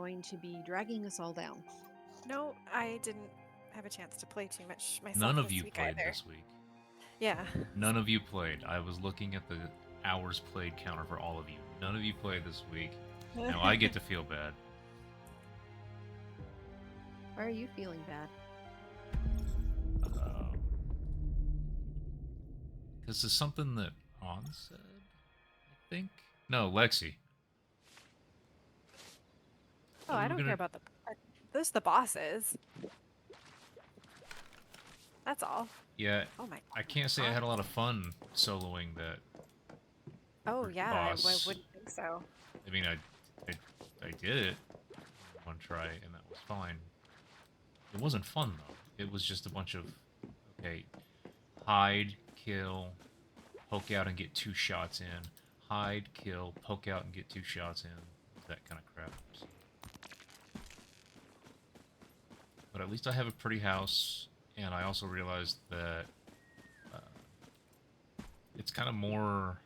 going to be dragging us all down. No, I didn't have a chance to play too much None myself of this you week played either. this week. Yeah. None of you played. I was looking at the hours played counter for all of you. None of you played this week. Now I get to feel bad. Why are you feeling bad? This is something that On said, I think. No, Lexi. Oh, So we I were don't care gonna. about the. Those the bosses. That's all. Yeah, Oh my I can't say I god. had a lot of fun soloing that Oh yeah, I boss. wouldn't think so. I mean, I, I did it one try, and that was fine. It wasn't fun though. It was just a bunch of okay, hide, kill, poke out and get 2 shots in. Hide, kill, poke out and get 2 shots in. That kind of crap. So. But at least I have a pretty house, and I also realized that uh, it's kind of more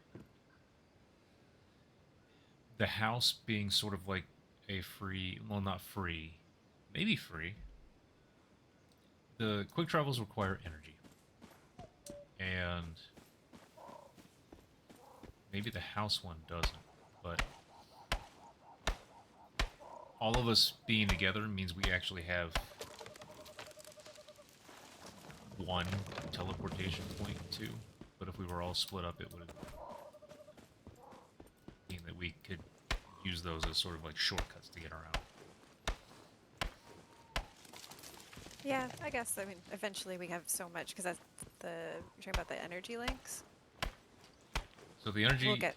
the house being sort of like a free, well, not free, maybe free. The quick travels require energy, and maybe the house one doesn't. But all of us being together means we actually have one teleportation point too. But if we were all split up, it would mean that we could use those as sort of like shortcuts to get around. Yeah, I guess. I mean, eventually we have so much because that's the. You're talking about the energy links. So the We'll energy. get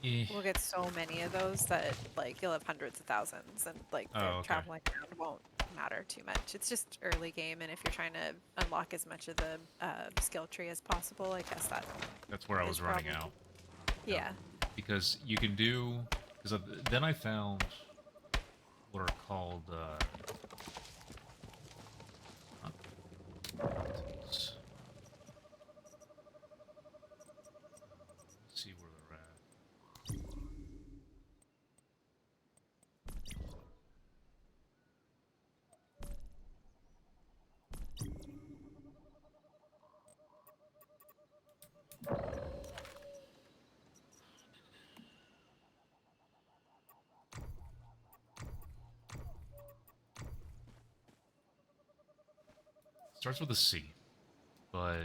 Eh, we'll get so many of those that like you'll have hundreds of thousands, and like the oh, okay. traveling around won't matter too much. It's just early game, and if you're trying to unlock as much of the skill tree as possible, I guess that That's where I is was running probably out. Yep. yeah. Because you can do. Because then I found what are called. Not abilities. Let's see where they're at. Starts with a C, but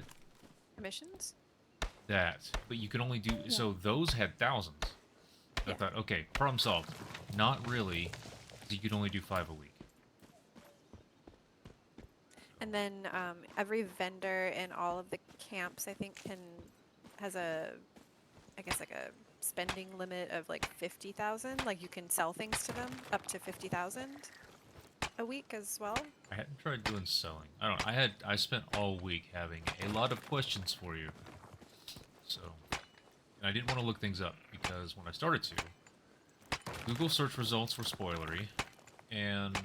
Missions? that. But you can only do. Yeah. So those had thousands. I Yeah. thought, okay, problem solved. Not really, because you could only do 5 a week. And then every vendor in all of the camps, I think, has a, I guess like a spending limit of like 50,000. Like you can sell things to them up to 50,000 a week as well. I hadn't tried doing selling. I don't know. I spent all week having a lot of questions for you. So, and I didn't want to look things up because when I started to, Google search results were spoilery, and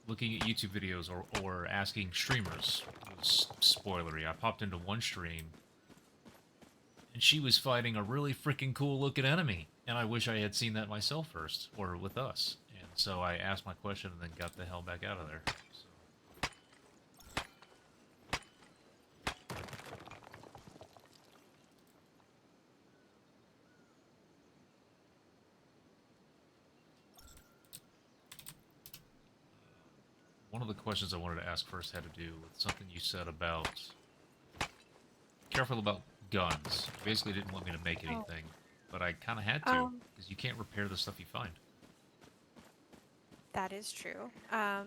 looking at YouTube videos or asking streamers was spoilery. I popped into one stream, and she was fighting a really freaking cool looking enemy, and I wish I had seen that myself first, or with us. And so I asked my question and then got the hell back out of there. So. One of the questions I wanted to ask first had to do with something you said about careful about guns. You basically didn't want me to make Oh. anything, but I kind of had to Um, because you can't repair the stuff you find. that is true.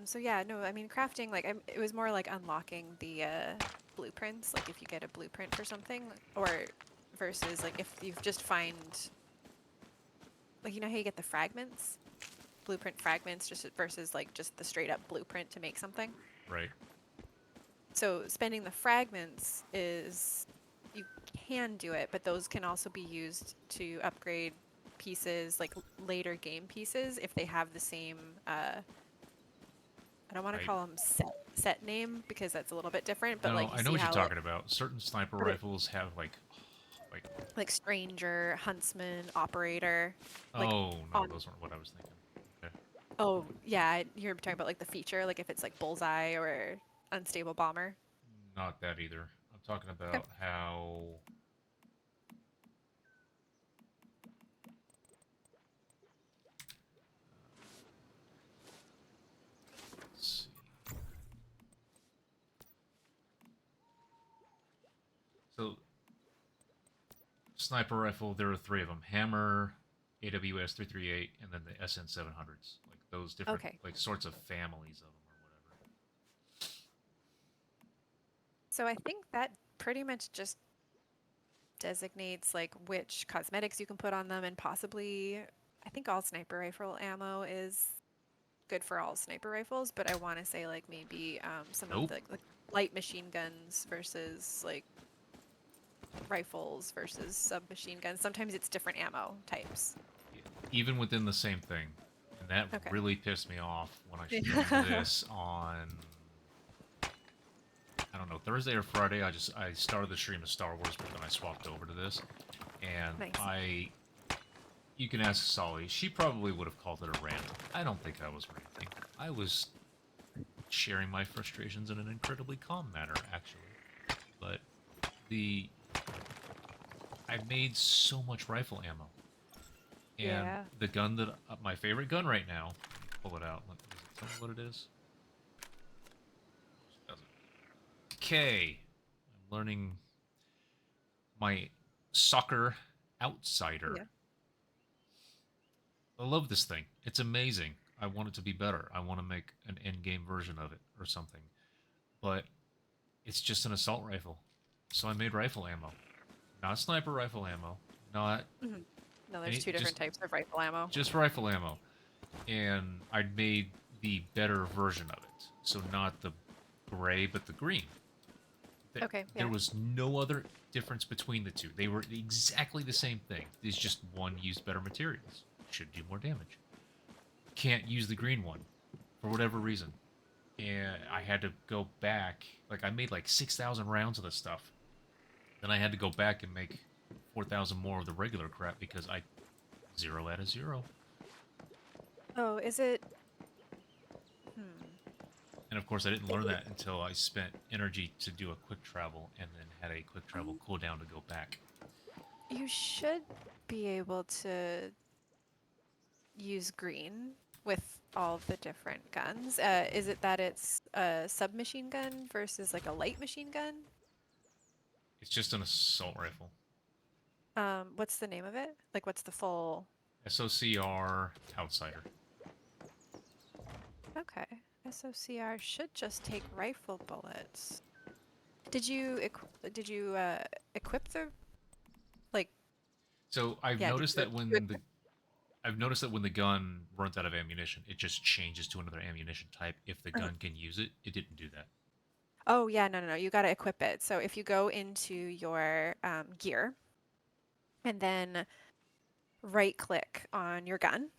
So yeah, no, I mean crafting, like it was more like unlocking the blueprints. Like if you get a blueprint for something, or versus like if you just find, like you know how you get the fragments, blueprint fragments, just versus like just the straight up blueprint to make something. Right. So spending the fragments is you can do it, but those can also be used to upgrade pieces, like later game pieces, if they have the same. I don't want to Right. call them set name because that's a little bit different, but No, like you I know see what you're how it talking about. Certain sniper but it, rifles have like. like stranger, huntsman, operator, like Oh no, on those weren't what I was thinking. Okay. Oh, yeah, you're talking about like the feature, like if it's like bullseye or unstable bomber. Not that either. I'm talking Okay. about how. Let's see. So, sniper rifle, there are three of them: Hammer, AWS 338, and then the SN 700s. Like those different Okay. like sorts of families of them or whatever. So I think that pretty much just designates like which cosmetics you can put on them and possibly I think all sniper rifle ammo is good for all sniper rifles, but I want to say like maybe some of Nope. the light machine guns versus like rifles versus submachine guns. Sometimes it's different ammo types. Even within the same thing. And that Okay. really pissed me off when I streamed this on I don't know, Thursday or Friday. I started the stream of Star Wars, but then I swapped over to this. And Nice. you can ask Solly. She probably would have called it a rant. I don't think I was ranting. I was sharing my frustrations in an incredibly calm manner, actually. But the I made so much rifle ammo, and Yeah. the gun that my favorite gun right now. Pull it out. Does it tell me what it is? Doesn't. Okay, I'm learning my soccer outsider. Yeah. I love this thing. It's amazing. I want it to be better. I want to make an end-game version of it or something. But it's just an assault rifle. So I made rifle ammo. Not sniper rifle ammo. Not Mhm. No, there's any, two different types of rifle ammo. just rifle ammo. And I made the better version of it. So not the gray, but the green. Okay, There yeah. was no other difference between the two. They were exactly the same thing. It's just one used better materials. Should do more damage. Can't use the green one for whatever reason. And I had to go back. Like, I made like 6,000 rounds of this stuff. Then I had to go back and make 4,000 more of the regular crap because I 0 out of 0. Oh, is it? Hmm. And of course, I didn't learn that until I spent energy to do a quick travel and then had a quick travel Um, cooldown to go back. you should be able to use green with all of the different guns. Is it that it's a submachine gun versus like a light machine gun? It's just an assault rifle. What's the name of it? Like, what's the full? SOCR Outsider. Okay, SOCR should just take rifle bullets. Did you equip the like? So Yeah, did you, did you equip? I've noticed that when the gun runs out of ammunition, it just changes to another ammunition type. If the gun can use it, it didn't do that. Oh yeah, no, you got to equip it. So if you go into your gear and then right click on your gun,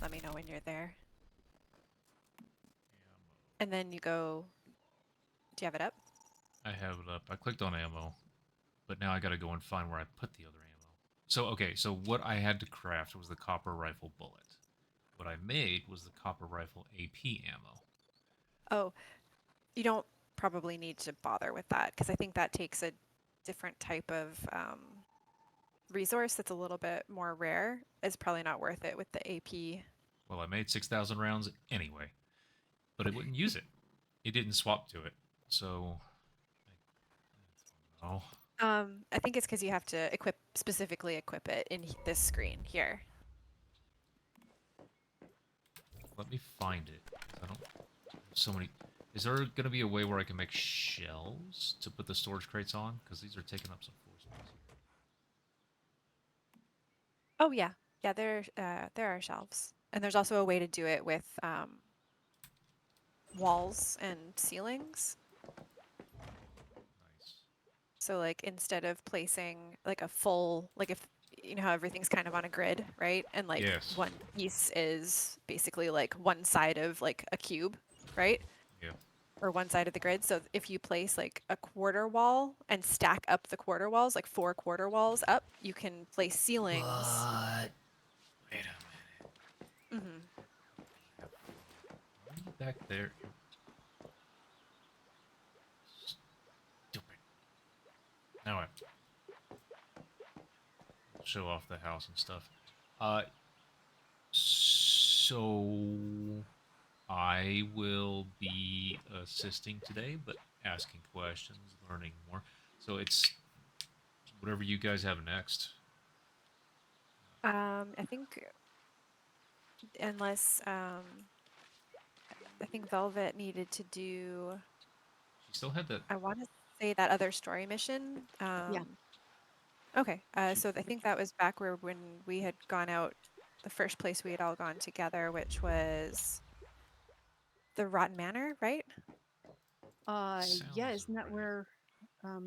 let me know when you're there. And then you go, do you have it up? I have it up. I clicked on ammo, but now I got to go and find where I put the other ammo. So okay, so what I had to craft was the copper rifle bullet. What I made was the copper rifle AP ammo. Oh, you don't probably need to bother with that because I think that takes a different type of resource that's a little bit more rare. It's probably not worth it with the AP. Well, I made 6,000 rounds anyway, but it wouldn't use it. It didn't swap to it. So, I don't know. I think it's because you have to specifically equip it in this screen here. Let me find it. I don't. So many. Is there going to be a way where I can make shelves to put the storage crates on? Because these are taking up some floor space. Oh yeah, yeah. There are shelves, and there's also a way to do it with walls and ceilings. Nice. So like instead of placing like a full like if you know how everything's kind of on a grid, right? And like Yes. one piece is basically like one side of like a cube, right? Yeah. or one side of the grid. So if you place like a quarter wall and stack up the quarter walls, like 4 quarter walls up, you can place ceilings. What? Wait a minute. Hmm. Why are you back there? Stupid. Now I show off the house and stuff. So I will be assisting today, but asking questions, learning more. So it's whatever you guys have next. I think unless I think Velvet needed to do, She still had that. I want to say that other story mission. Yeah. Okay, She, so I think that was back where when we had gone out, the first place we had all gone together, which was the Rotten Manor, right? Yeah, sounds isn't that right. where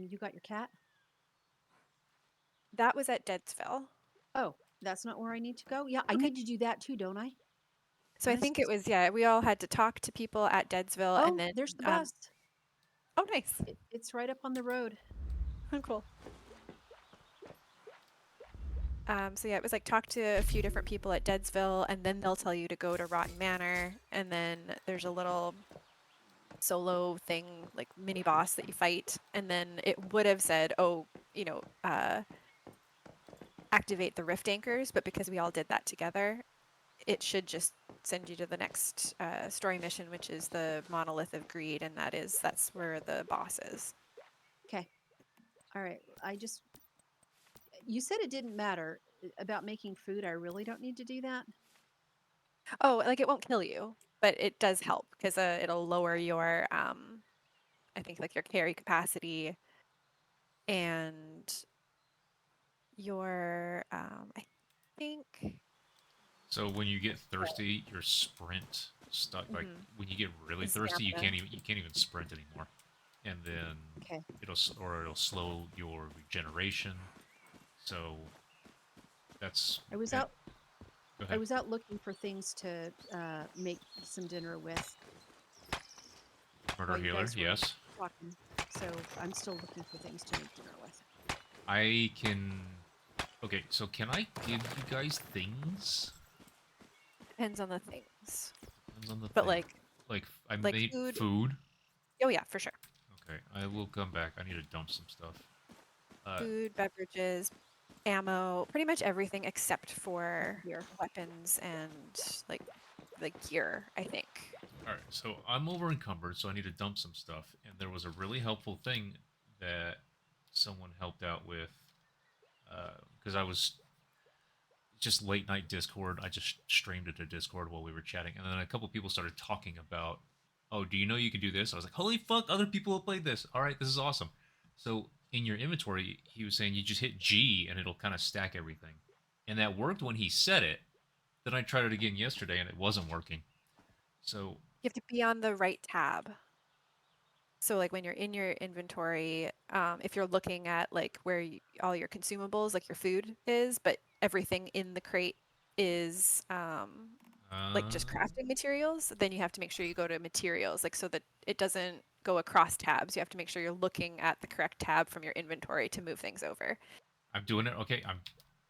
you got your cat? That was at Deadsville. Oh, that's not where I need to go? Yeah, I need to do that too, don't I? So I Am I think it supposed was, yeah, we all had to talk to people at Deadsville and Oh, then, there's the bus. oh, nice. It's right up on the road. Cool. So yeah, it was like talk to a few different people at Deadsville, and then they'll tell you to go to Rotten Manor, and then there's a little solo thing, like mini boss that you fight, and then it would have said, oh, you know, activate the rift anchors, but because we all did that together, it should just send you to the next story mission, which is the Monolith of Greed, and that's where the boss is. Okay. All right. You said it didn't matter about making food. I really don't need to do that. Oh, like it won't kill you, but it does help because it'll lower your, I think like your carry capacity and your, I think. So when you get thirsty, your sprint stuck. Like Mhm. when you get really Is thirsty, stamina. you can't even sprint anymore, and then Okay. it'll slow your regeneration. So that's I was and out go I ahead. was out looking for things to make some dinner with Murder while you healer, guys were yes. talking. So I'm still looking for things to make dinner with. I can. Okay, so can I give you guys things? Depends on the things, Depends on the but thing. Like I like made food. food. Oh yeah, for sure. Okay, I will come back. I need to dump some stuff. Uh, Food, beverages, ammo, pretty much everything except for Here. weapons and like gear, I think. all right, so I'm over encumbered, so I need to dump some stuff. And there was a really helpful thing that someone helped out with because I was just late night Discord. I just streamed it to Discord while we were chatting, and then a couple people started talking about, "Oh, do you know you can do this?" I was like, "Holy fuck! Other people have played this. All right, this is awesome." So in your inventory, he was saying you just hit G and it'll kind of stack everything, and that worked when he said it. Then I tried it again yesterday and it wasn't working. So You have to be on the right tab. So like when you're in your inventory, if you're looking at like where all your consumables, like your food is, but everything in the crate is like just uh, crafting materials, then you have to make sure you go to materials, like so that it doesn't go across tabs. You have to make sure you're looking at the correct tab from your inventory to move things over. I'm doing it. Okay,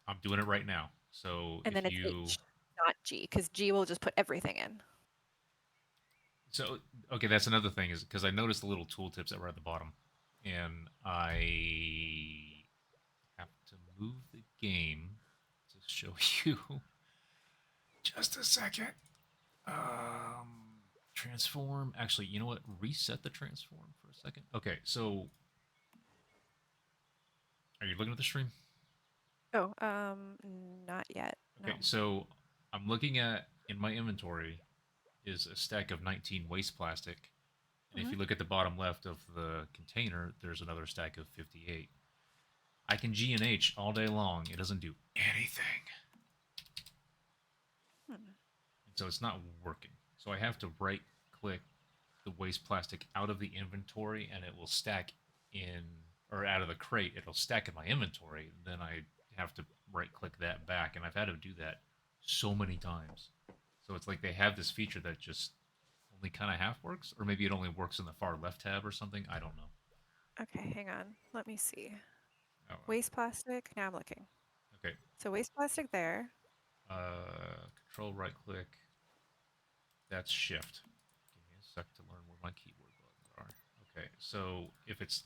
I'm doing it right now. So And then if it's you H, not G, because G will just put everything in. So okay, that's another thing is because I noticed the little tooltips that were at the bottom, and I have to move the game to show you. Just a second. Transform. Actually, you know what? Reset the transform for a second. Okay, so are you looking at the stream? Oh, not yet. Okay, No. so I'm looking at in my inventory is a stack of 19 waste plastic. And if Hmm. you look at the bottom left of the container, there's another stack of 58. I can G and H all day long. It doesn't do anything. Hmm. And so it's not working. So I have to right click the waste plastic out of the inventory and it will stack in, or out of the crate, it'll stack in my inventory. Then I have to right click that back. And I've had to do that so many times. So it's like they have this feature that just only kind of half works, or maybe it only works in the far left tab or something. I don't know. Okay, hang on. Let me see. Oh, Waste plastic. Now I'm looking. okay. So waste plastic there. Control right click. That's shift. Give me a sec to learn where my keyboard buttons are. Okay, so if it's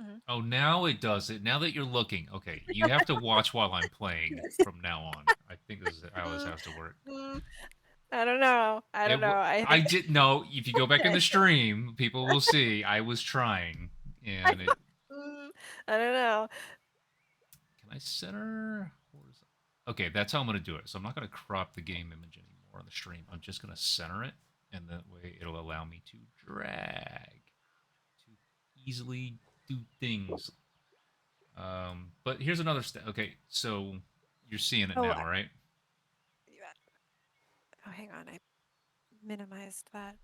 Hmm. oh, now it does it. Now that you're looking, okay, you have to watch while I'm playing from now on. I think this is how this has to work. I don't know. I don't know. I I think. did no. If you go back in Okay. the stream, people will see I was trying, I and it. don't, I don't know. Can I center? Okay, that's how I'm gonna do it. So I'm not gonna crop the game image anymore on the stream. I'm just gonna center it, and that way it'll allow me to drag to easily do things. But here's another step. Okay, so you're seeing it Oh, now, right? oh, hang on. I minimized that.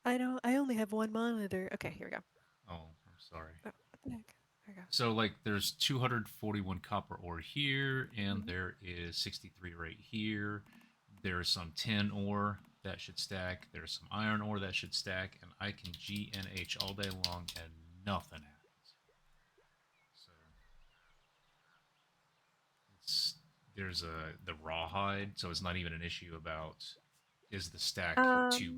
I know. I only have one monitor. Okay, here we go. Oh, I'm sorry. Oh, what the heck? There we go. So like there's 241 copper ore here, and Mhm. there is 63 right here. There's some tin ore that should stack. There's some iron ore that should stack, and I can GNH all day long and nothing happens. So it's there's the rawhide, so it's not even an issue about is the stack too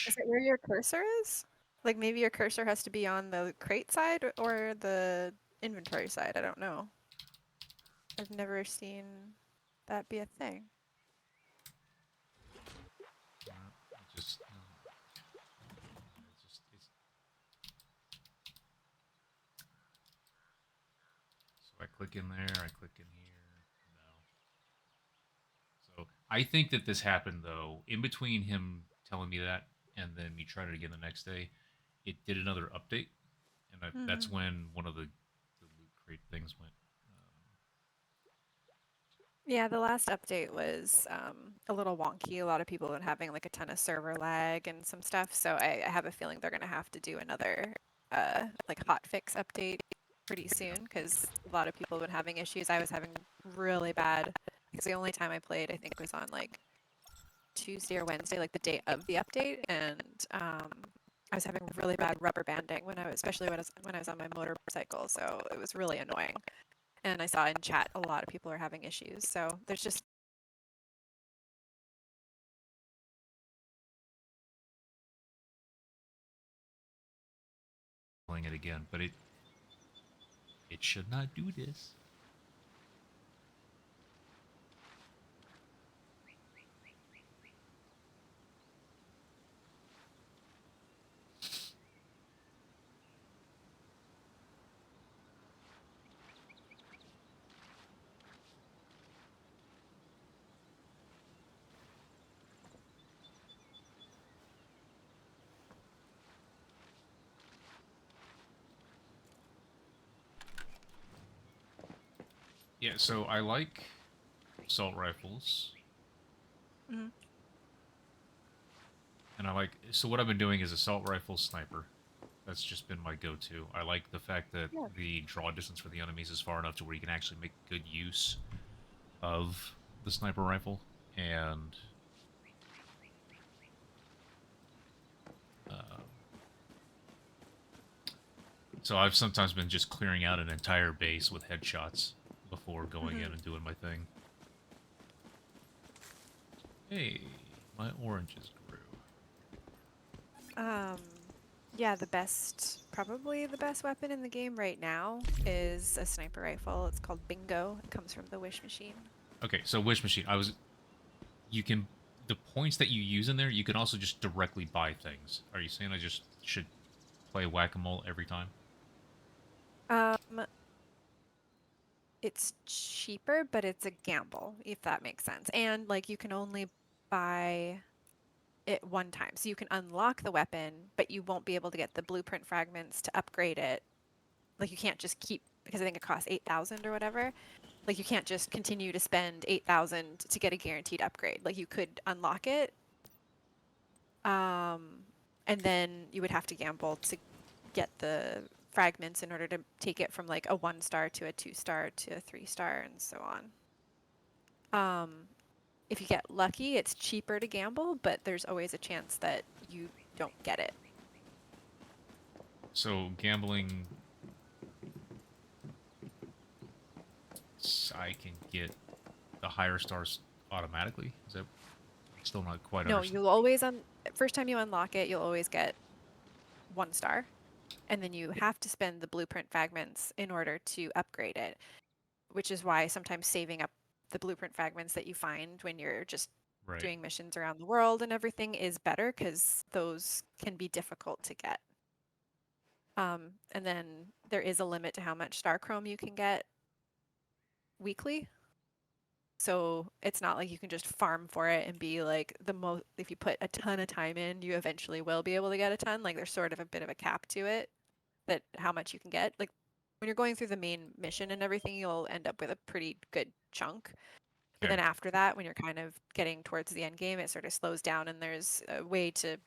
Is much. it where your cursor is? Like maybe your cursor has to be on the crate side or the inventory side. I don't know. I've never seen that be a thing. Just it's so I click in there, I click in here. No. So I think that this happened though in between him telling me that and then me trying it again the next day. It did another update, and that's Hmm. when one of the loot crate things went. Yeah, the last update was a little wonky. A lot of people have been having like a ton of server lag and some stuff. So I have a feeling they're gonna have to do another like hotfix update pretty Yeah. soon because a lot of people have been having issues. I was having really bad because the only time I played I think was on like Tuesday or Wednesday, like the day of the update, and I was having really bad rubber banding when I was, especially when I was on my motorcycle. So it was really annoying. And I saw in chat a lot of people are having issues. So there's just Playing it again, but it should not do this. Yeah, so I like assault rifles, mhm. and I like so what I've been doing is assault rifle sniper. That's just been my go-to. I like the fact that Yeah. the draw distance for the enemies is far enough to where you can actually make good use of the sniper rifle, and uh, so I've sometimes been just clearing out an entire base with headshots before going in Mhm. and doing my thing. Hey, my oranges grew. Um, yeah, probably the best weapon in the game right now is a sniper rifle. It's called Bingo. It comes from the Wish machine. Okay, so wish machine. You can the points that you use in there. You can also just directly buy things. Are you saying I just should play whack-a-mole every time? Um, it's cheaper, but it's a gamble, if that makes sense. And like you can only buy it one time. So you can unlock the weapon, but you won't be able to get the blueprint fragments to upgrade it. Like you can't just keep because I think it costs 8,000 or whatever. Like you can't just continue to spend 8,000 to get a guaranteed upgrade. Like you could unlock it, and then you would have to gamble to get the fragments in order to take it from like a 1 star to a 2 star to a 3 star and so on. if you get lucky, it's cheaper to gamble, but there's always a chance that you don't get it. So gambling, I can get the higher stars automatically. Is that still not quite No, understand? you'll always first time you unlock it, you'll always get 1 star, and then you have to spend the blueprint fragments in order to upgrade it, which is why sometimes saving up the blueprint fragments that you find when you're just Right. doing missions around the world and everything is better because those can be difficult to get. And then there is a limit to how much star chrome you can get weekly. So it's not like you can just farm for it and be like the most, if you put a ton of time in, you eventually will be able to get a ton. Like there's sort of a bit of a cap to it, that how much you can get. Like when you're going through the main mission and everything, you'll end up with a pretty good chunk. But Okay. then after that, when you're kind of getting towards the end game, it sort of slows down, and there's a way to,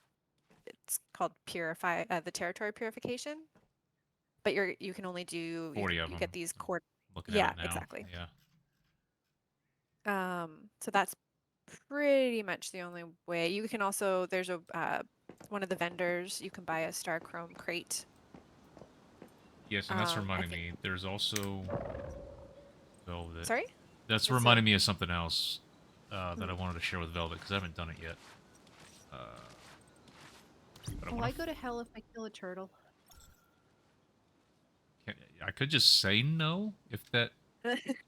it's called purify, the territory purification. But you can only do, 40 of you them. get these core. Looking at Yeah, it now. exactly. Yeah. So that's pretty much the only way. You can also, there's a one of the vendors, you can buy a star chrome crate. Yes, and that's I reminding think. me. There's also Velvet. Sorry. That's What's reminding me of something else that I Hmm. wanted to share with Velvet because I haven't done it yet. Uh, but I Will want I to. go to hell if I kill a turtle? I could just say no if that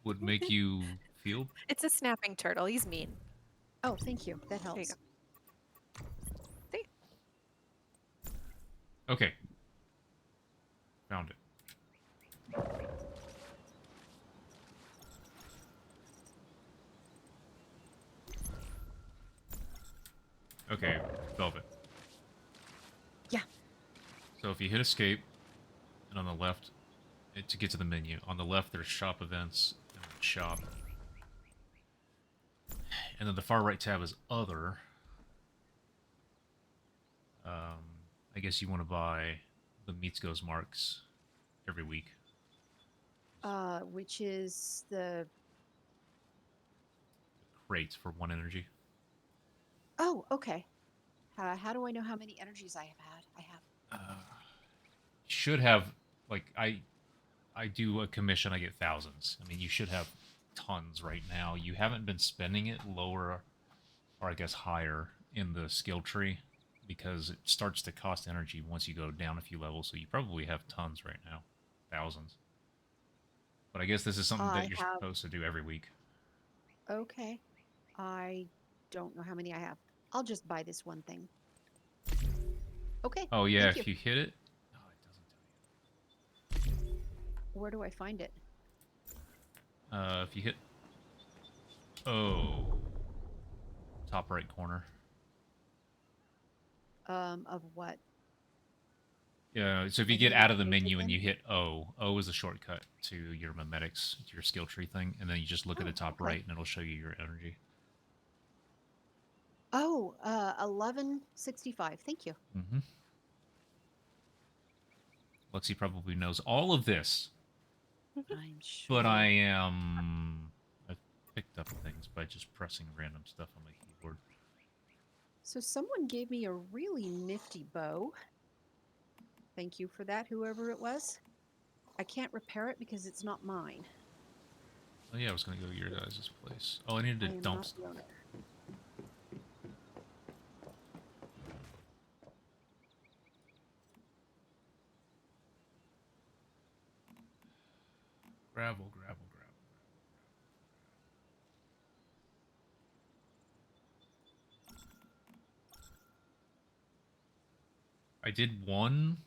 would make you feel. It's a snapping turtle. He's mean. Oh, thank you. That There you go. helps. See? Okay. Found it. Okay, Velvet. Yeah. So if you hit escape, and on the left, to get to the menu, on the left there's shop events, and then shop. And then the far right tab is other. I guess you want to buy the Meats Goes marks every week. Which is the. Crates for 1 energy. Oh, okay. How do I know how many energies I have had? I have. Should have, like, I do a commission, I get thousands. I mean, you should have tons right now. You haven't been spending it lower, or I guess higher, in the skill tree, because it starts to cost energy once you go down a few levels, so you probably have tons right now. Thousands. But I guess this is something that I you're have. supposed to do every week. Okay. I don't know how many I have. I'll just buy this one thing. Okay. Oh, yeah, Thank you. if you hit it... Oh, it doesn't tell you. Where do I find it? If you hit... Oh. Top right corner. Of what? Yeah, so if you I get need out a of the cake menu and again? you hit O is a shortcut to your memetics, to your skill tree thing, and then you just look at Oh, the top okay. right and it'll show you your energy. Oh, 1165. Thank you. Mm-hmm. Lexi probably knows all of this, I'm but I sure. am... I've picked up things by just pressing random stuff on my keyboard. So someone gave me a really nifty bow. Thank you for that, whoever it was. I can't repair it because it's not mine. Oh yeah, I was gonna go to your guys' place. Oh, I needed to I am dump not the stuff. owner. Gravel, gravel, gravel. I did one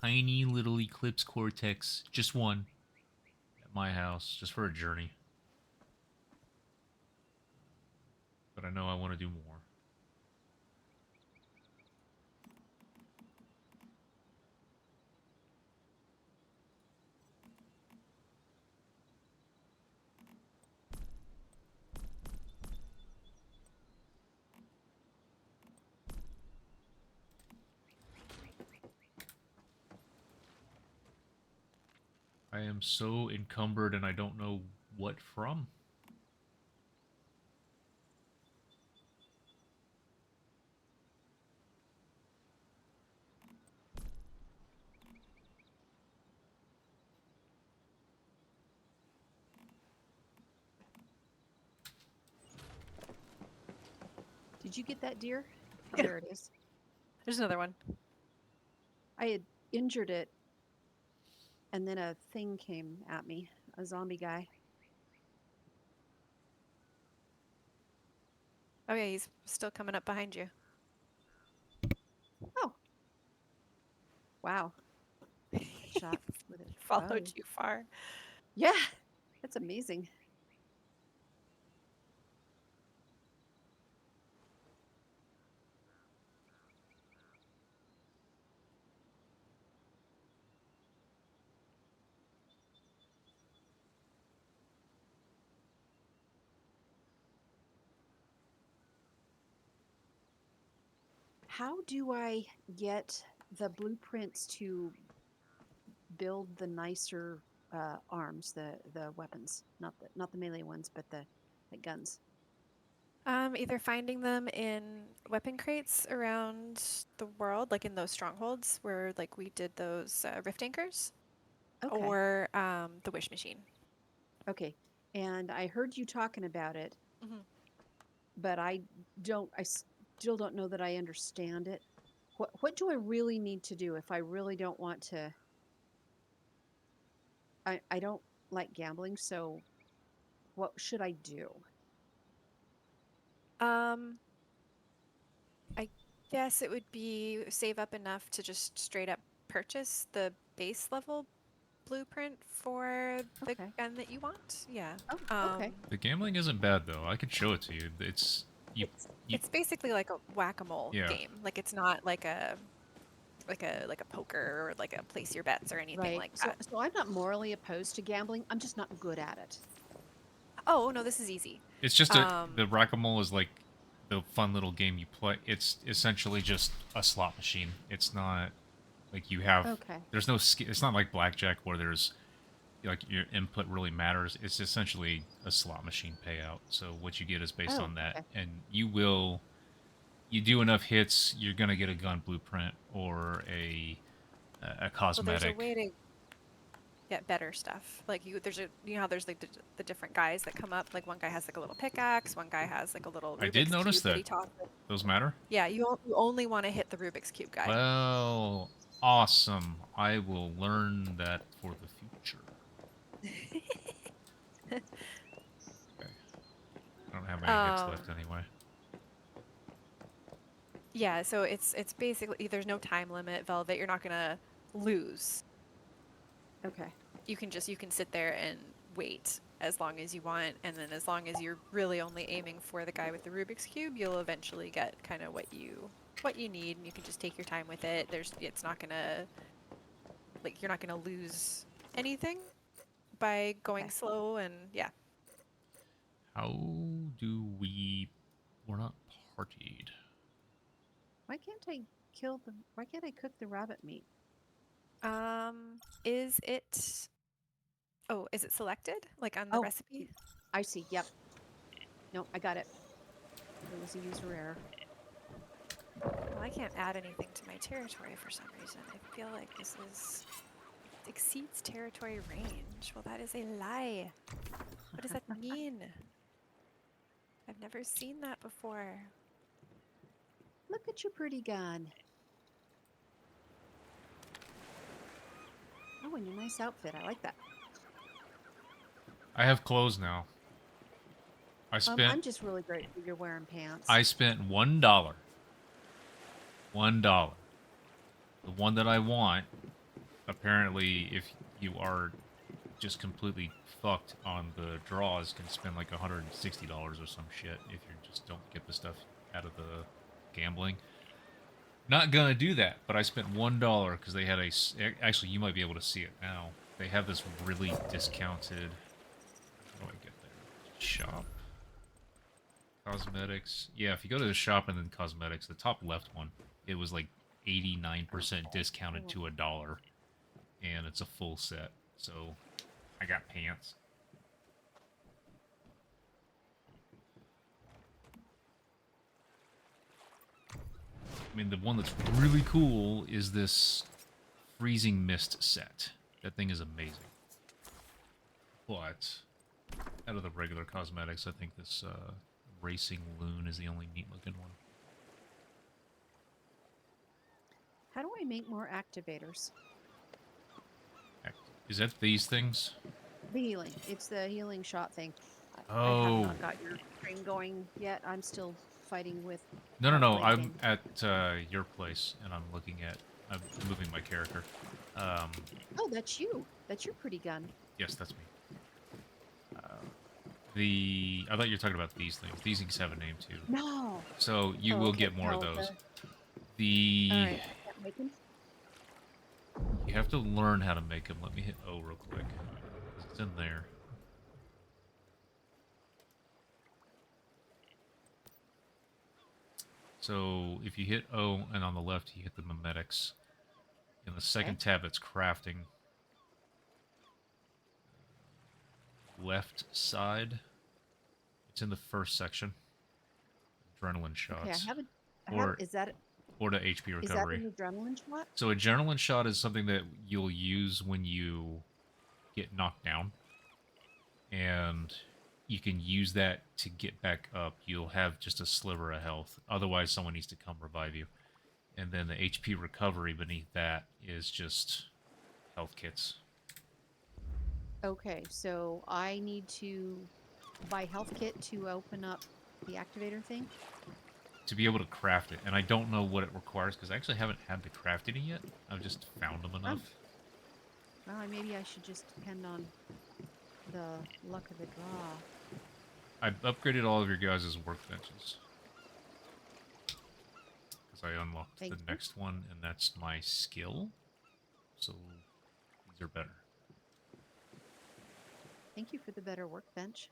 tiny little Eclipse Cortex, just one, at my house, just for a journey. But I know I want to do more. I am so encumbered and I don't know what from. Did you get that deer? Oh, Yeah. there it is. There's another one. I had injured it, and then a thing came at me, a zombie guy. Oh yeah, he's still coming up behind you. Oh, wow. Shot with a Followed bow. you far. Yeah, that's amazing. How do I get the blueprints to build the nicer arms, the weapons, not the melee ones, but the guns? Either finding them in weapon crates around the world, like in those strongholds where like we did those rift anchors, Okay, or the wish machine. okay. And I heard you talking about it, Hmm. but I don't. I still don't know that I understand it. What do I really need to do if I really don't want to? I don't like gambling, so what should I do? Um, I guess it would be save up enough to just straight up purchase the base level blueprint for the Okay. gun that you want. Yeah. Oh, Um, okay. The gambling isn't bad though. I could show it to you. It's you. You it's basically like a whack-a-mole yeah. game. Like it's not like a poker or like a place your bets or anything Right. like So that. so I'm not morally opposed to gambling. I'm just not good at it. Oh no, this is easy. It's just Um, the Rack-A-Mole is like the fun little game you play. It's essentially just a slot machine. It's not like you have. Okay. There's no. It's not like blackjack where there's like your input really matters. It's essentially a slot machine payout. So what you get is based Oh, on that, okay. and you do enough hits, you're gonna get a gun blueprint or a well, there's a cosmetic. way to get better stuff. Like there's how there's like the different guys that come up. Like one guy has like a little pickaxe, one guy has like a little I Rubik's did notice cube that that. he tosses. Those matter. Yeah, you only want to hit the Rubik's cube guy. Well, awesome. I will learn that for the future. Okay. I don't have any hits left anyway. Yeah, so it's basically there's no time limit, Velvet. You're not gonna lose. Okay. You can sit there and wait as long as you want, and then as long as you're really only aiming for the guy with the Rubik's cube, you'll eventually get kind of what you need, and you can just take your time with it. It's not gonna like you're not gonna lose anything by going Okay. slow, and yeah. How do we... We're not partied. Why can't I kill the why can't I cook the rabbit meat? Is it? Oh, is it selected like on the Oh, recipe? I see. Yep. No, I got it. There was a user error. Well, I can't add anything to my territory for some reason. I feel like this exceeds territory range. Well, that is a lie. What does that mean? I've never seen that before. Look at your pretty gun. Oh, and your nice outfit. I like that. I have clothes now. I I'm spent just really grateful you're wearing pants. I spent $1. $1. The one that I want. Apparently, if you are just completely fucked on the draws, can spend like $160 or some shit if you just don't get the stuff out of the gambling. Not gonna do that, but I spent $1 because they had actually, you might be able to see it now. They have this really discounted. How do I get there? Shop. Cosmetics. Yeah, if you go to the shop and then cosmetics, the top left one, it was like 89% discounted to $1. And it's a full set. So I got pants. I mean, the one that's really cool is this Freezing Mist set. That thing is amazing. But out of the regular cosmetics, I think this Racing Loon is the only neat looking one. I make more activators? Is that these things? The healing. It's the healing shot thing. I have Oh. not got your stream going yet. I'm still fighting with No. late I'm game. at your place, and I'm looking at. I'm moving my character. Oh, that's you. That's your pretty gun. Yes, that's me. I thought you were talking about these things. These things have a name too. No. So you Oh, will okay. get more of No, those. all right. I can't make them. You have to learn how to make them. Let me hit O real quick. It's in there. So if you hit O and on the left you hit the memetics. In the second tab it's crafting. Left side. It's in the first section. Adrenaline shots. Okay, I haven't. Or Is that or the HP is that recovery. an adrenaline shot? So adrenaline shot is something that you'll use when you get knocked down. And you can use that to get back up. You'll have just a sliver of health. Otherwise, someone needs to come revive you. And then the HP recovery beneath that is just health kits. Okay, so I need to buy health kit to open up the activator thing. To be able to craft it. And I don't know what it requires because I actually haven't had to craft any yet. I've just found them enough. Well, maybe I should just depend on the luck of the draw. I've upgraded all of your guys' workbenches. Because I unlocked Thank the you. next one, and that's my skill. So these are better. Thank you for the better workbench.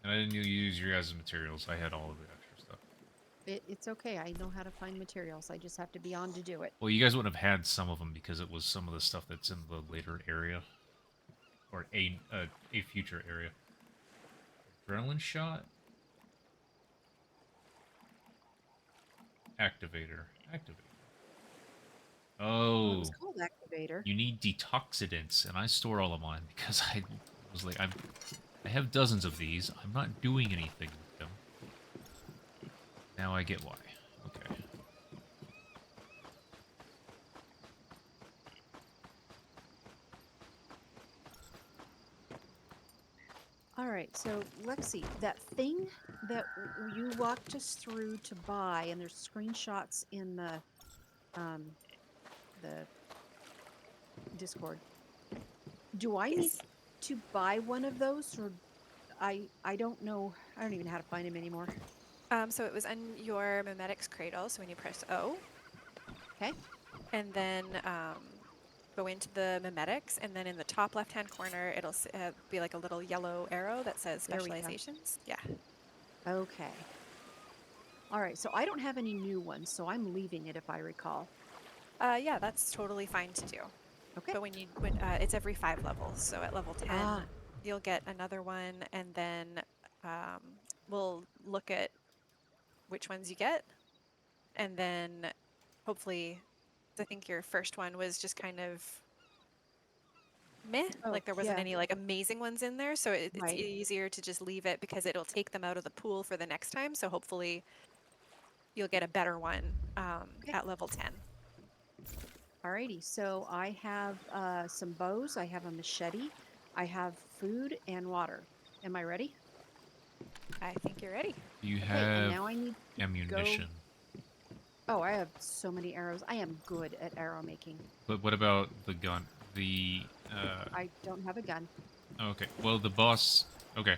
And I didn't use your guys' materials. I had all of the extra stuff. It's okay. I know how to find materials. I just have to be on to do it. Well, you guys wouldn't have had some of them because it was some of the stuff that's in the later area. Or a future area. Adrenaline shot. Activator. Well, it Oh, was called activator. you need detoxidants, and I store all of mine because I was like, I have dozens of these. I'm not doing anything with them. Now I get why. Okay. All right, so Lexi, that thing that you walked us through to buy, and there's screenshots in the Discord. Do I need Yes. to buy one of those, or I don't know. I don't even know how to find him anymore. So it was on your memetics cradle. So when you press O, Okay. and then go into the memetics, and then in the top left-hand corner, it'll be like a little yellow arrow that says There we go. specializations. Yeah. Okay. All right, so I don't have any new ones, so I'm leaving it if I recall. Yeah, that's totally fine to do. Okay. But when it's every 5 levels. So at level 10, Ah. you'll get another one, and then we'll look at which ones you get, and then hopefully, I think your first one was just kind of meh, Oh, like there wasn't yeah. any like amazing ones in there, so it's Right. easier to just leave it because it'll take them out of the pool for the next time. So hopefully, you'll get a better one Okay. at level 10. Alrighty, so I have some bows, I have a machete, I have food and water. Am I ready? I think you're ready. You Okay, have and now I need to ammunition. Oh, I have so many arrows. I am good at arrow making. But what about the gun? The I don't have a gun. okay. Well, the boss. Okay,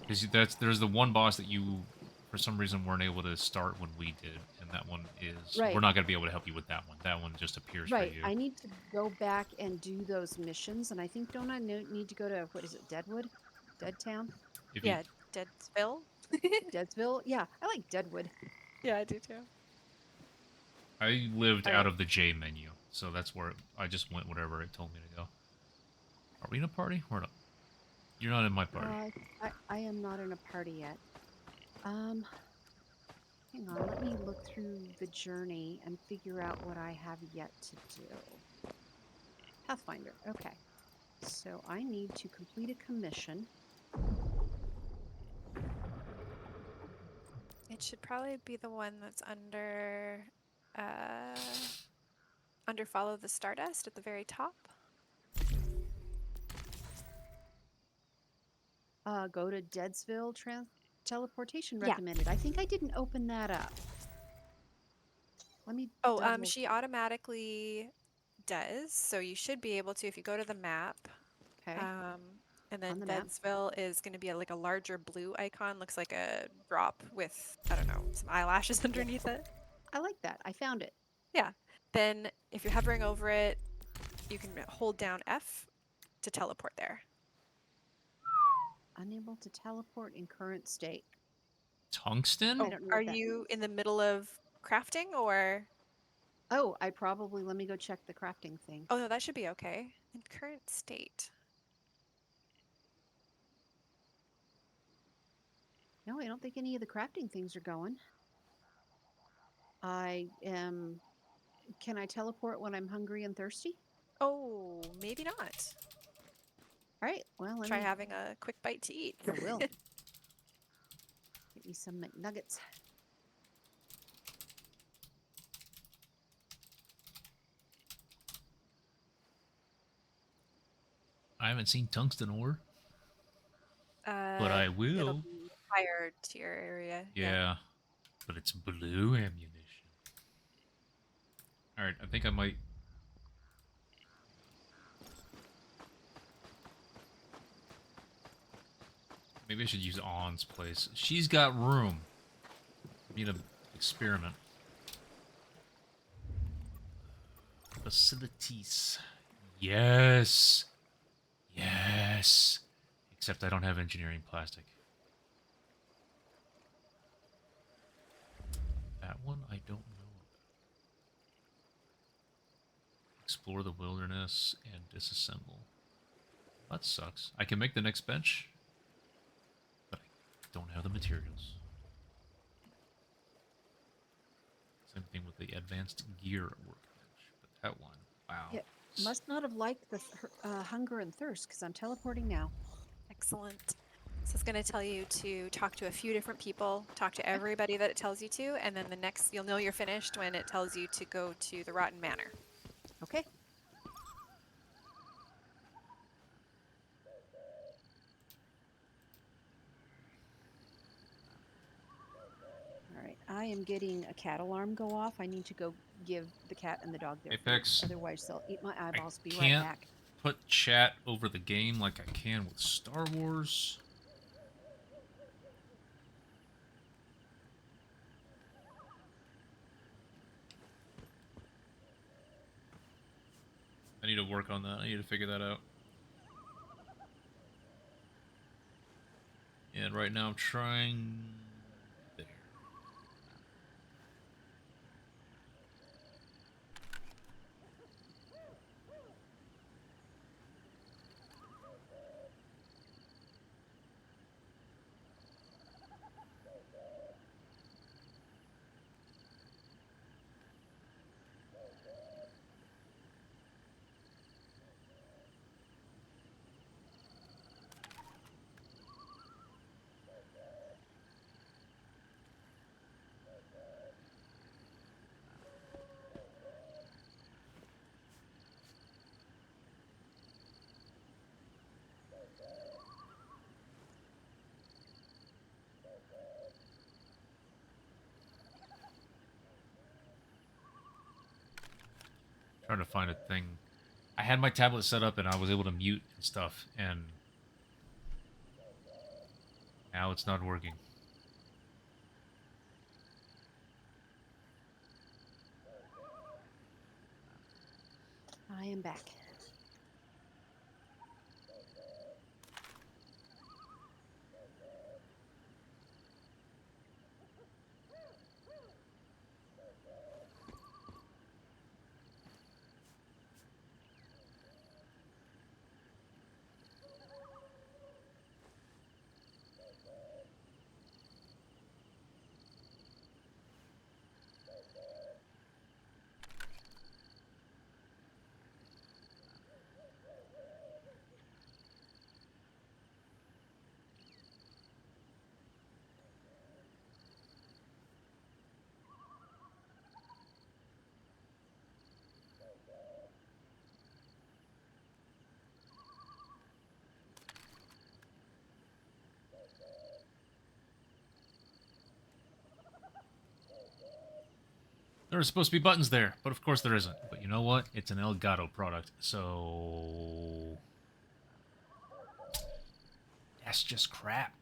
because there's the one boss that you, for some reason, weren't able to start when we did, and that one is Right. we're not gonna be able to help you with that one. That one just appears Right, for you. I need to go back and do those missions, and I think don't I need to go to, what is it, Deadwood? Deadtown? If Yeah, Deadsville. Deadsville? Yeah, I like Deadwood. Yeah, I do too. I lived All out right. of the J menu, so that's where I just went whatever it told me to go. Are we in a party? We're not. You're not in my party. I am not in a party yet. Hang on, let me look through the journey and figure out what I have yet to do. Pathfinder, okay. So I need to complete a commission. should probably be the one that's under follow the Stardust at the very top. Go to Deadsville teleportation Yeah. recommended. I think I didn't open that up. Let me Oh, double. she automatically does. So you should be able to if you go to the map. Okay. And then On the map. Deadsville is going to be like a larger blue icon. Looks like a drop with, I don't know, some eyelashes underneath it. I like that. I found it. Yeah. Then if you're hovering over it, you can hold down F to teleport there. Unable to teleport in current state. Tungsten? I don't know Are what that you means. in the middle of crafting or? Oh, let me go check the crafting thing. Oh no, that should be okay. In current state. No, I don't think any of the crafting things are going. Can I teleport when I'm hungry and thirsty? Oh, maybe not. All right, well, let Try me, having a quick bite to eat. I will. Get me some McNuggets. I haven't seen tungsten ore, but I It'll will. be higher tier area. Yeah, but it's blue ammunition. All right, I think I might. Maybe I should use On's place. She's got room. Need to experiment. Facilities. Yes. Yes. Except I don't have engineering plastic. That one I don't know about. Explore the wilderness and disassemble. That sucks. I can make the next bench, but I don't have the materials. Same thing with the advanced gear workbench. But that one, wow. Yeah, must not have liked the hunger and thirst because I'm teleporting now. Excellent. So it's going to tell you to talk to a few different people, talk to everybody that it tells you to, and then the next, you'll know you're finished when it tells you to go to the Rotten Manor. Okay. All right, I am getting a cat alarm go off. I need to go give the cat and the dog their Apex. food. Otherwise, they'll eat my eyeballs. Be right can't back. put chat over the game like I can with Star Wars. I need to work on that. I need to figure that out. And right now I'm trying there. Trying to find a thing. I had my tablet set up and I was able to mute and stuff, and now it's not working. I am back. There are supposed to be buttons there, but of course there isn't. But you know what? It's an Elgato product, so... That's just crap.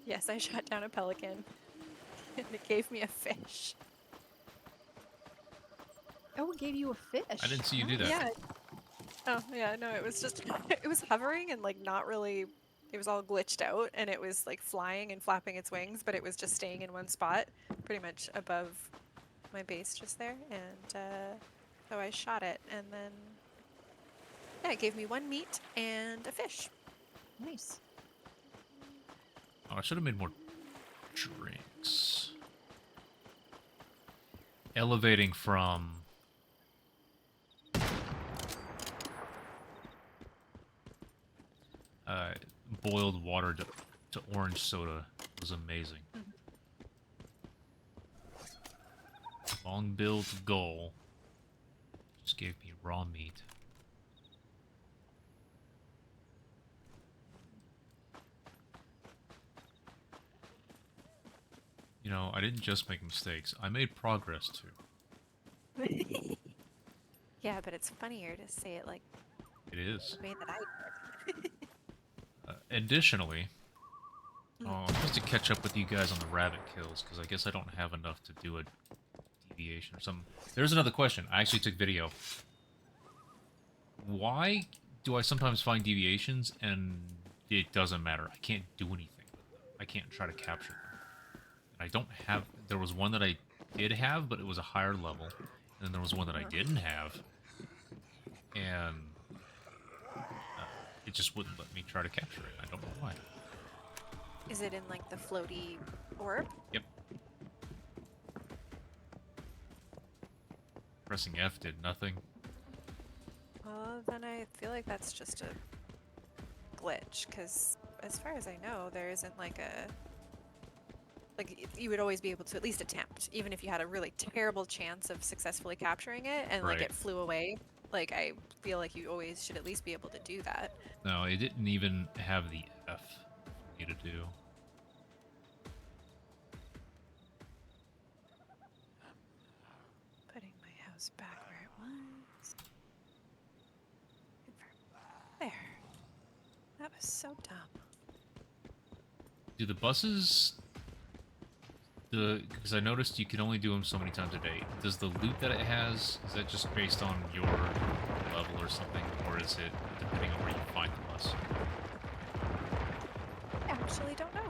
Yes, I shot down a pelican, and it gave me a fish. Oh, it gave you a fish. I didn't see you do that. Yeah. Oh, yeah, no, it was just, it was hovering and like not really, it was all glitched out and it was like flying and flapping its wings, but it was just staying in one spot, pretty much above my base just there. And so I shot it and then, yeah, it gave me 1 meat and a fish. Nice. Oh, I should have made more drinks. Elevating from... boiled water to orange soda was amazing. Long-billed gull just gave me raw meat. You know, I didn't just make mistakes. I made progress, too. Yeah, but it's funnier to say it like It is. the way that I did. Additionally, I'm supposed to catch up with you guys on the rabbit kills, because I guess I don't have enough to do a deviation or something. There's another question. I actually took video. Why do I sometimes find deviations and it doesn't matter? I can't do anything with them. I can't try to capture them. I don't have... There was one that I did have, but it was a higher level. And then there was one that I didn't have. And... it just wouldn't let me try to capture it. I don't know why. Is it in like the floaty orb? Yep. Pressing F did nothing. Well, then I feel like that's just a glitch, because as far as I know, there isn't like a... Like, you would always be able to at least attempt, even if you had a really terrible chance of successfully capturing it, and like Right. it flew away. Like, I feel like you always should at least be able to do that. No, it didn't even have the F for me to do. Putting my house back where it was. There. That was so dumb. Do the buses... Because I noticed you can only do them so many times a day. Does the loot that it has, is that just based on your level or something? Or is it depending on where you find the bus? I actually don't know.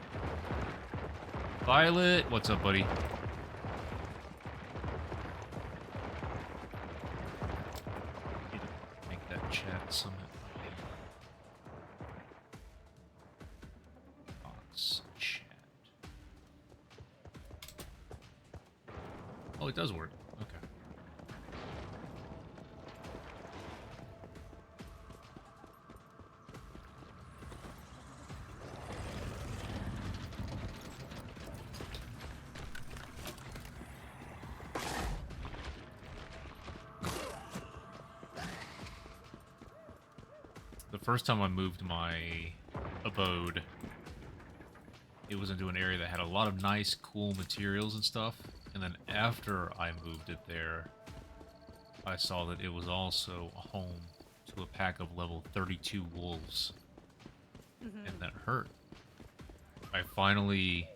Violet! What's up, buddy? Need to make that chat summit. Box chat. Oh, it does work. Okay. The first time I moved my abode, it was into an area that had a lot of nice, cool materials and stuff. And then after I moved it there, I saw that it was also a home to a pack of level 32 wolves. And that hurt. I finally...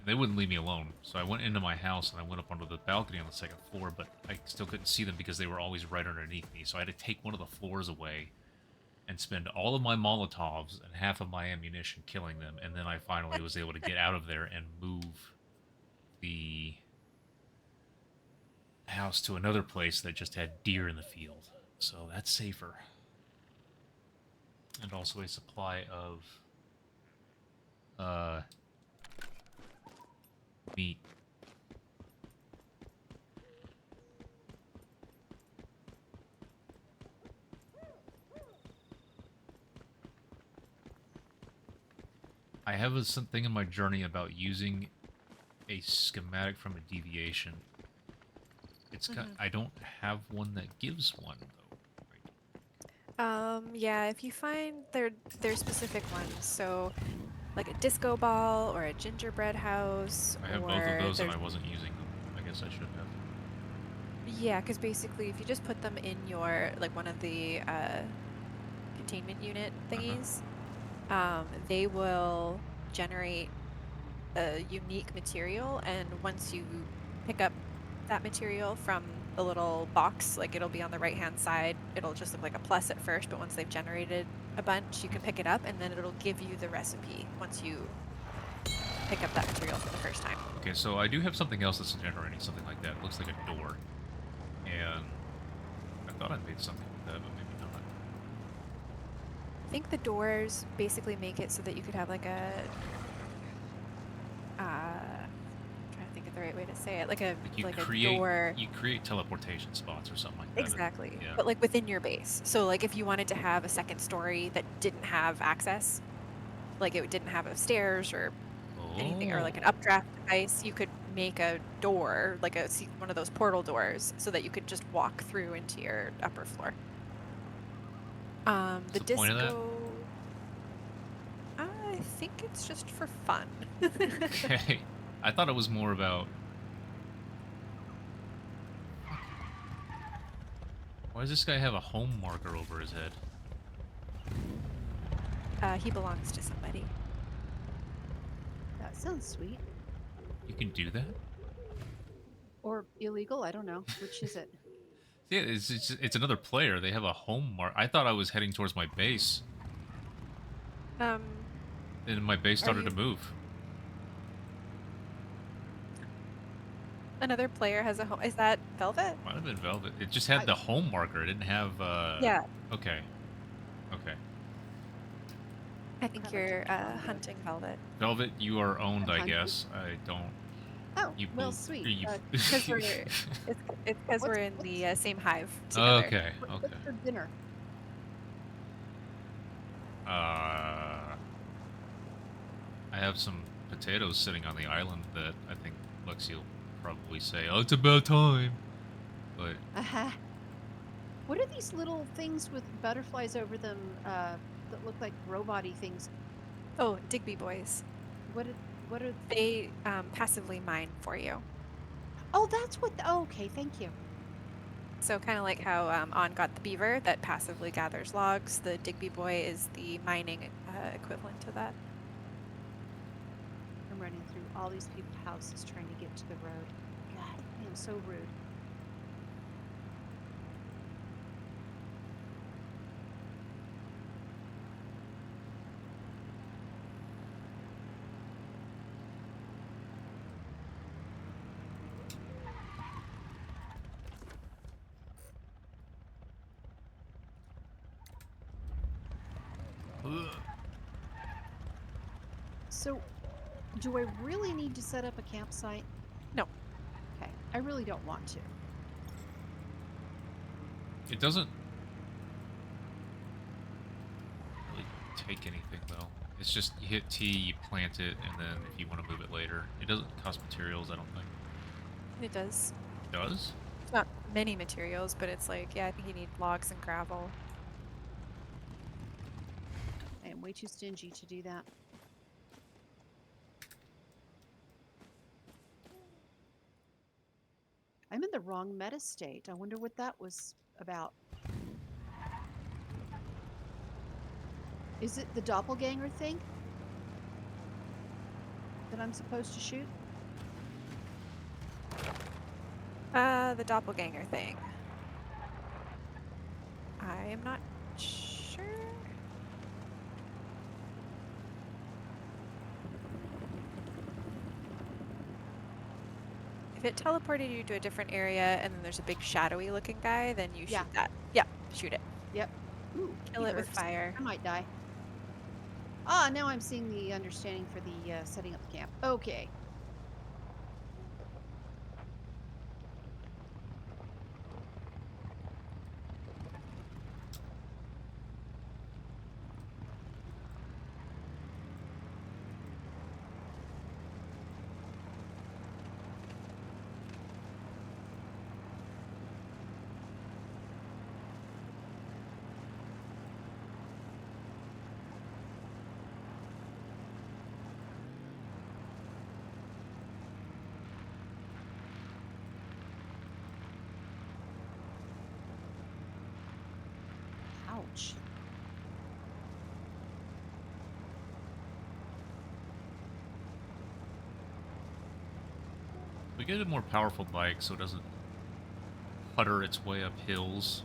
They wouldn't leave me alone, so I went into my house and I went up onto the balcony on the second floor, but I still couldn't see them because they were always right underneath me, so I had to take one of the floors away and spend all of my Molotovs and half of my ammunition killing them, and then I finally was able to get out of there and move the house to another place that just had deer in the field. So that's safer. And also a supply of meat. I have something in my journey about using a schematic from a deviation. I don't have one that gives one though. Yeah, if you find their specific ones, so like a disco ball or a gingerbread house, I have both of or those and there's I wasn't using them. I guess I should have. yeah, because basically if you just put them in your like one of the containment unit Uh-huh. thingies, they will generate a unique material, and once you pick up that material from the little box, like it'll be on the right hand side, it'll just look like a plus at first, but once they've generated a bunch, you can pick it up and then it'll give you the recipe once you pick up that material for the first time. Okay, so I do have something else that's generating something like that. It looks like a door. And I thought I made something with that, but maybe not. I think the doors basically make it so that you could have like a trying to think of the right way to say it, like a door. You create teleportation spots or something like that. Exactly. Yeah. But like within your base. So like if you wanted to have a second story that didn't have access, like it didn't have a stairs or anything, or like an Oh. updraft device, you could make a door, like one of those portal doors, so that you could just walk through into your upper floor. What's The the point of that? disco, I think it's just for fun. Okay. I thought it was more about... Why does this guy have a home marker over his head? He belongs to somebody. That sounds sweet. You can do that? Or illegal, I don't know. Which is it? Yeah, it's another player. They have a home mark. I thought I was heading towards my base, Um, and my base are started to you move. another player has a home? Is that Velvet? Might have been Velvet. It just had I, the home marker. It didn't have, Yeah, Okay. Okay. I think crap, I you're clicked the wrong one. hunting Velvet. Velvet, you are owned, I'm I hungry. guess. I don't... Oh, You... well, sweet. You... Because it's because we're in What's the same hive together. Okay, what's okay. for dinner? I have some potatoes sitting on the island that I think Lexi will probably say, "Oh, it's about time." But Uh-huh. What are these little things with butterflies over them that look like robot-y things? Oh, Digby boys. What are, what are... They passively mine for you. Oh, that's what... oh, okay, thank you. So kind of like how On got the beaver that passively gathers logs, the Digby boy is the mining equivalent to that. I'm running through all these people's houses trying to get to the road. God, I am so rude. ugh. So, do I really need to set up a campsite? No. Okay, I really don't want to. It doesn't really take anything though. It's just you hit T, you plant it, and then if you want to move it later, it doesn't cost materials. I don't think. It does. It does? It's not many materials, but it's like, yeah, I think you need logs and gravel. I am way too stingy to do that. I'm in the wrong meta state. I wonder what that was about. Is it the doppelganger thing that I'm supposed to shoot? The doppelganger thing. I am not sure. If it teleported you to a different area and then there's a big shadowy looking guy, then you Yeah. shoot that. Yeah, shoot it. Yep. Ooh, Kill it with beavers. fire. I might die. Ah, now I'm seeing the understanding for the setting up the camp. Okay. we get a more powerful bike so it doesn't putter its way up hills?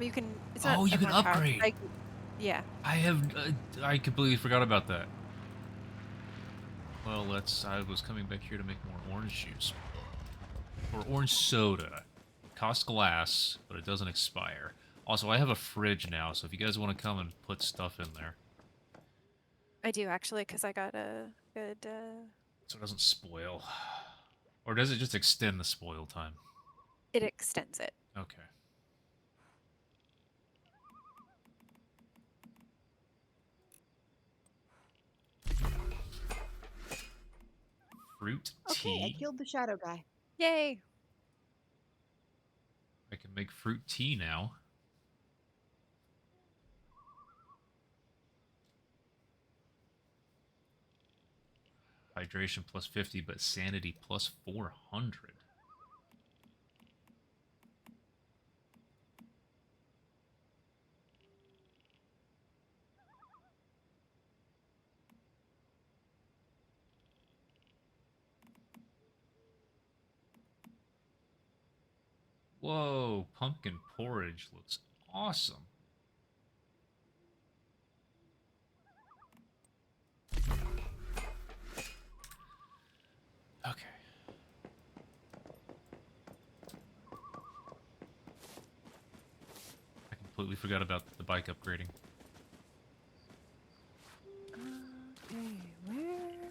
You can. It's not Oh, you a can more powerful upgrade. bike. Yeah. I completely forgot about that. Well, I was coming back here to make more orange juice. Or orange soda. It costs glass, but it doesn't expire. Also, I have a fridge now, so if you guys want to come and put stuff in there, I do actually, because I got a good. so it doesn't spoil. Or does it just extend the spoil time? It extends it. Okay. Fruit Okay, I tea? killed the shadow guy. Yay! I can make fruit tea now. Hydration plus 50, but sanity plus 400. Whoa, pumpkin porridge looks awesome. Okay. I completely forgot about the bike upgrading. Okay, where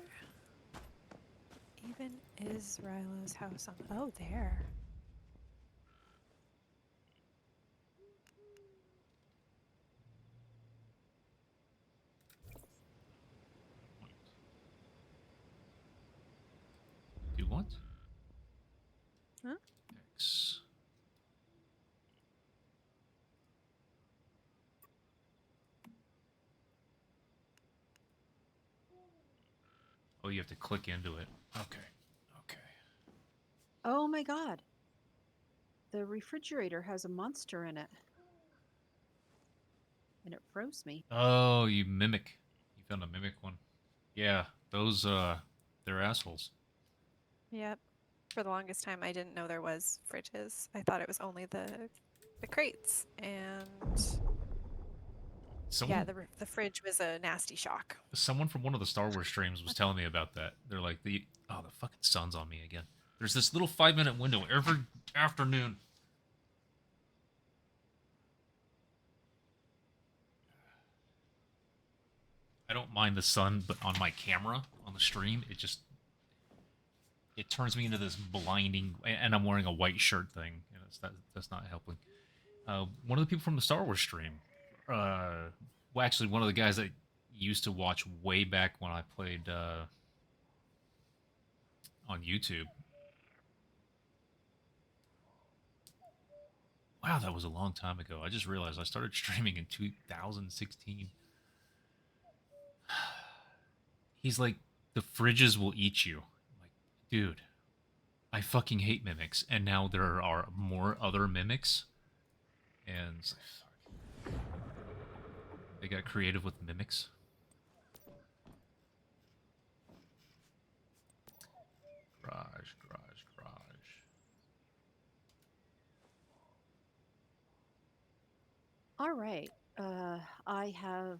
even is Rylo's house on? Oh, there. Do what? Huh? X. Oh, you have to click into it. Okay. Okay. Oh my god. The refrigerator has a monster in it. And it froze me. Oh, you mimic. You found a mimic one. Yeah, those, they're assholes. Yep. For the longest time, I didn't know there was fridges. I thought it was only the crates, and yeah, Someone, the fridge was a nasty shock. someone from one of the Star Wars streams was telling me about that. They're like, oh, the fucking sun's on me again. There's this little 5-minute window every afternoon. I don't mind the sun, but on my camera, on the stream, it turns me into this blinding, and I'm wearing a white shirt thing, and that's not helping. One of the people from the Star Wars stream, well, actually, one of the guys that used to watch way back when I played on YouTube. Wow, that was a long time ago. I just realized I started streaming in 2016. He's like, the fridges will eat you. I'm like, dude, I fucking hate mimics, and now there are more other mimics, and fuck, they got creative with mimics. Garage. All right. I have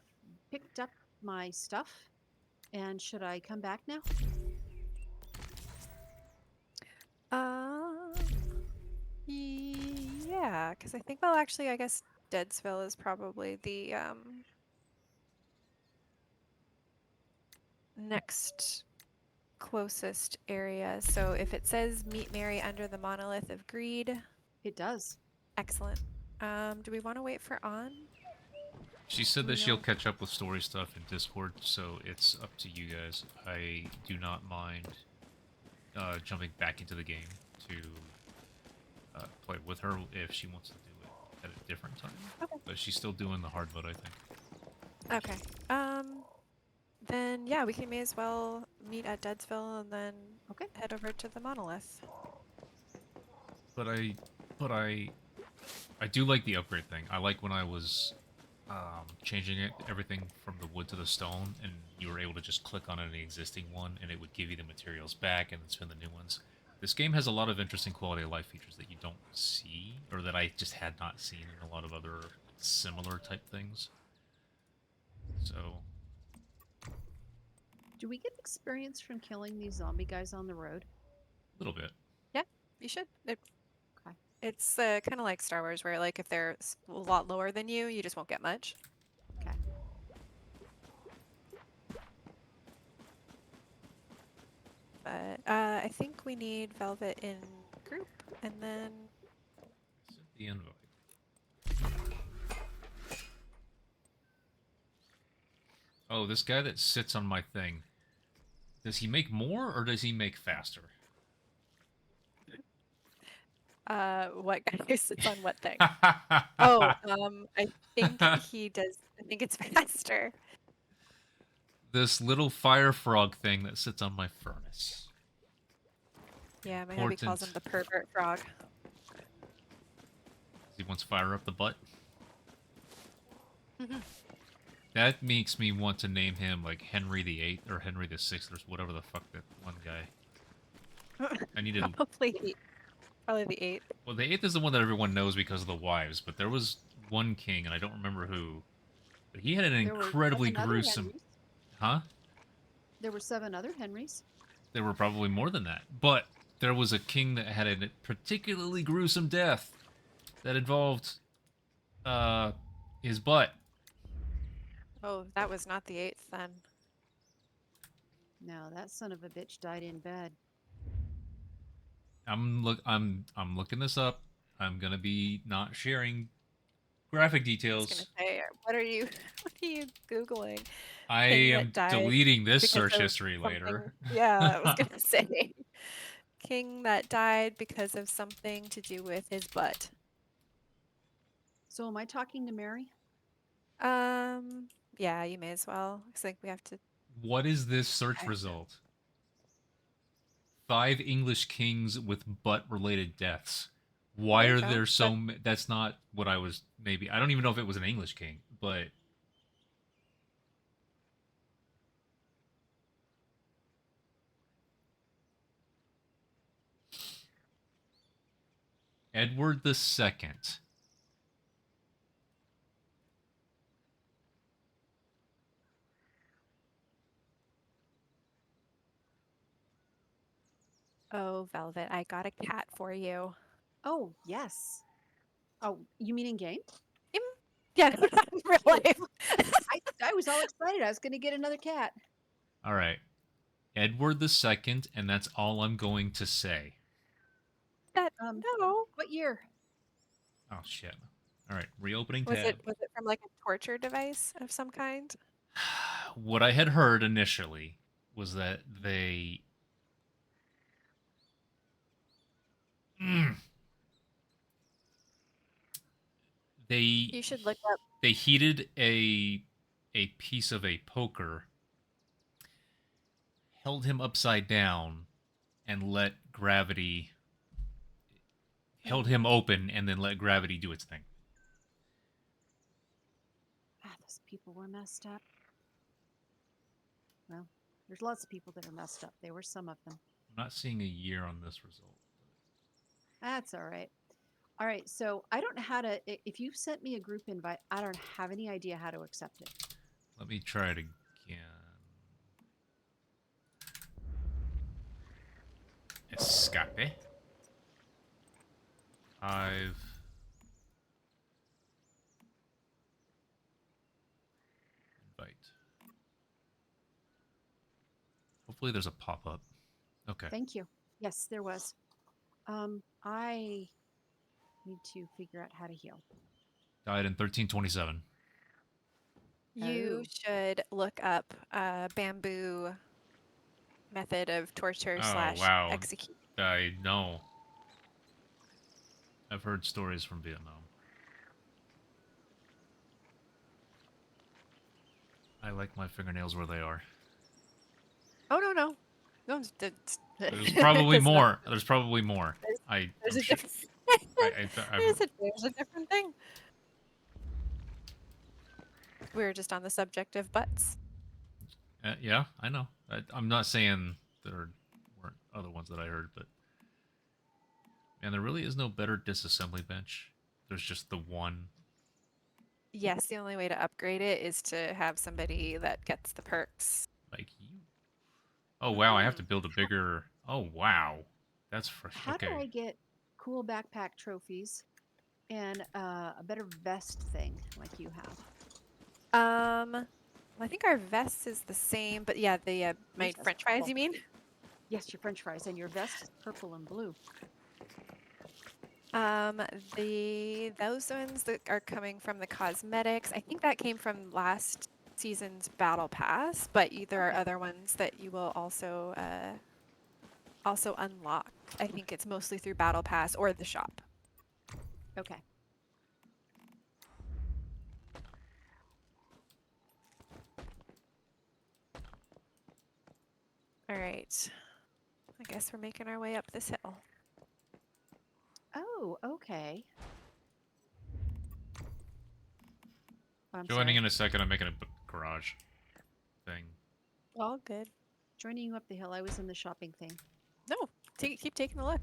picked up my stuff. And should I come back now? Um, yeah, because I think, well, actually, I guess Deadsville is probably the next closest area. So if it says meet Mary under the monolith of greed, It does. excellent. Do we want to wait for On? She said Do that we she'll know? catch up with story stuff in Discord, so it's up to you guys. I do not mind jumping back into the game to play with her if she wants to do it at a different time. Okay. But she's still doing the hard mode, I think. Okay. Then yeah, we may as well meet at Deadsville and then Okay. head over to the monolith. But I do like the upgrade thing. I like when I was changing everything from the wood to the stone, and you were able to just click on any existing one, and it would give you the materials back and then spin the new ones. This game has a lot of interesting quality of life features that you don't see, or that I just had not seen in a lot of other similar type things. So, Do we get experience from killing these zombie guys on the road? a little bit. Yeah, you should. Okay. It's kind of like Star Wars, where like if they're a lot lower than you just won't get much. Okay. But I think we need Velvet in group, and then Send the invite. Oh, this guy that sits on my thing. Does he make more or does he make faster? what guy sits on what thing? Oh, I think he does. I think it's faster. This little fire frog thing that sits on my furnace. Yeah, my hubby calls him Important. the pervert frog. He wants fire up the butt. That makes me want to name him like Henry the Eighth or Henry the Sixth or whatever the fuck that one guy. I needed. Probably the 8th. Well, the Eighth is the one that everyone knows because of the wives, but there was one king, and I don't remember who. But he had an There were incredibly 7 other gruesome. Henrys. Huh? There were 7 other Henrys. There were probably more than that. But there was a king that had a particularly gruesome death that involved his butt. Oh, that was not the 8th then. No, that son of a bitch died in bed. I'm looking this up. I'm gonna be not sharing graphic I was details. gonna say, what are you googling? I King that am died deleting this because search of history later. something- Yeah, I was gonna say. King that died because of something to do with his butt. So am I talking to Mary? Yeah, you may as well. I think we have to. What is this search result? 5 English kings with butt-related deaths. Why There are you go. there so many? That's not what I was. Maybe I don't even know if it was an English king, but Edward the Second. Oh, Velvet, I got a cat for you. Oh, yes. Oh, you mean in game? Yeah, not in real life. I was all excited. I was going to get another cat. All right, Edward the Second, and that's all I'm going to say. No. What year? Oh shit! All right, reopening Was tab. it from like a torture device of some kind? What I had heard initially was that they You they should look up. they heated a piece of a poker, held him upside down, and let gravity held him open and then let gravity do its thing. Ah, those people were messed up. Well, there's lots of people that are messed up. There were some of them. I'm not seeing a year on this result. That's all right. All right, so I don't know how to. If you sent me a group invite, I don't have any idea how to accept it. Let me try it again. Escape. I've invite. Hopefully there's a pop-up. Okay. Thank you. Yes, there was. I need to figure out how to heal. Died in 1327. You Oh. should look up bamboo method of torture Oh, slash wow. execution. I know. I've heard stories from Vietnam. I like my fingernails where they are. Oh no. There's probably more. There's probably more. There's I'm a sure- different. I- There's a different thing. We were just on the subject of butts. Yeah, I know. I'm not saying there weren't other ones that I heard, but man, there really is no better disassembly bench. There's just the one. Yes, the only way to upgrade it is to have somebody that gets the perks. Like you. Oh wow, I have to Mm. build a bigger. Oh wow, that's fresh. How do Okay, I get cool backpack trophies and a better vest thing like you have? Well, I think our vest is the same, but yeah, the my Yours has French fries. purple. You mean? Yes, your French fries and your vest is purple and blue. Um, those ones that are coming from the cosmetics, I think that came from last season's battle pass, but there are Okay. other ones that you will also unlock. I think it's mostly through battle pass or the shop. Okay. All right. I guess we're making our way up this hill. Oh, okay. I'm joining sorry. in a second. I'm making a garage thing. All good. Joining you up the hill. I was in the shopping thing. No, keep taking a look.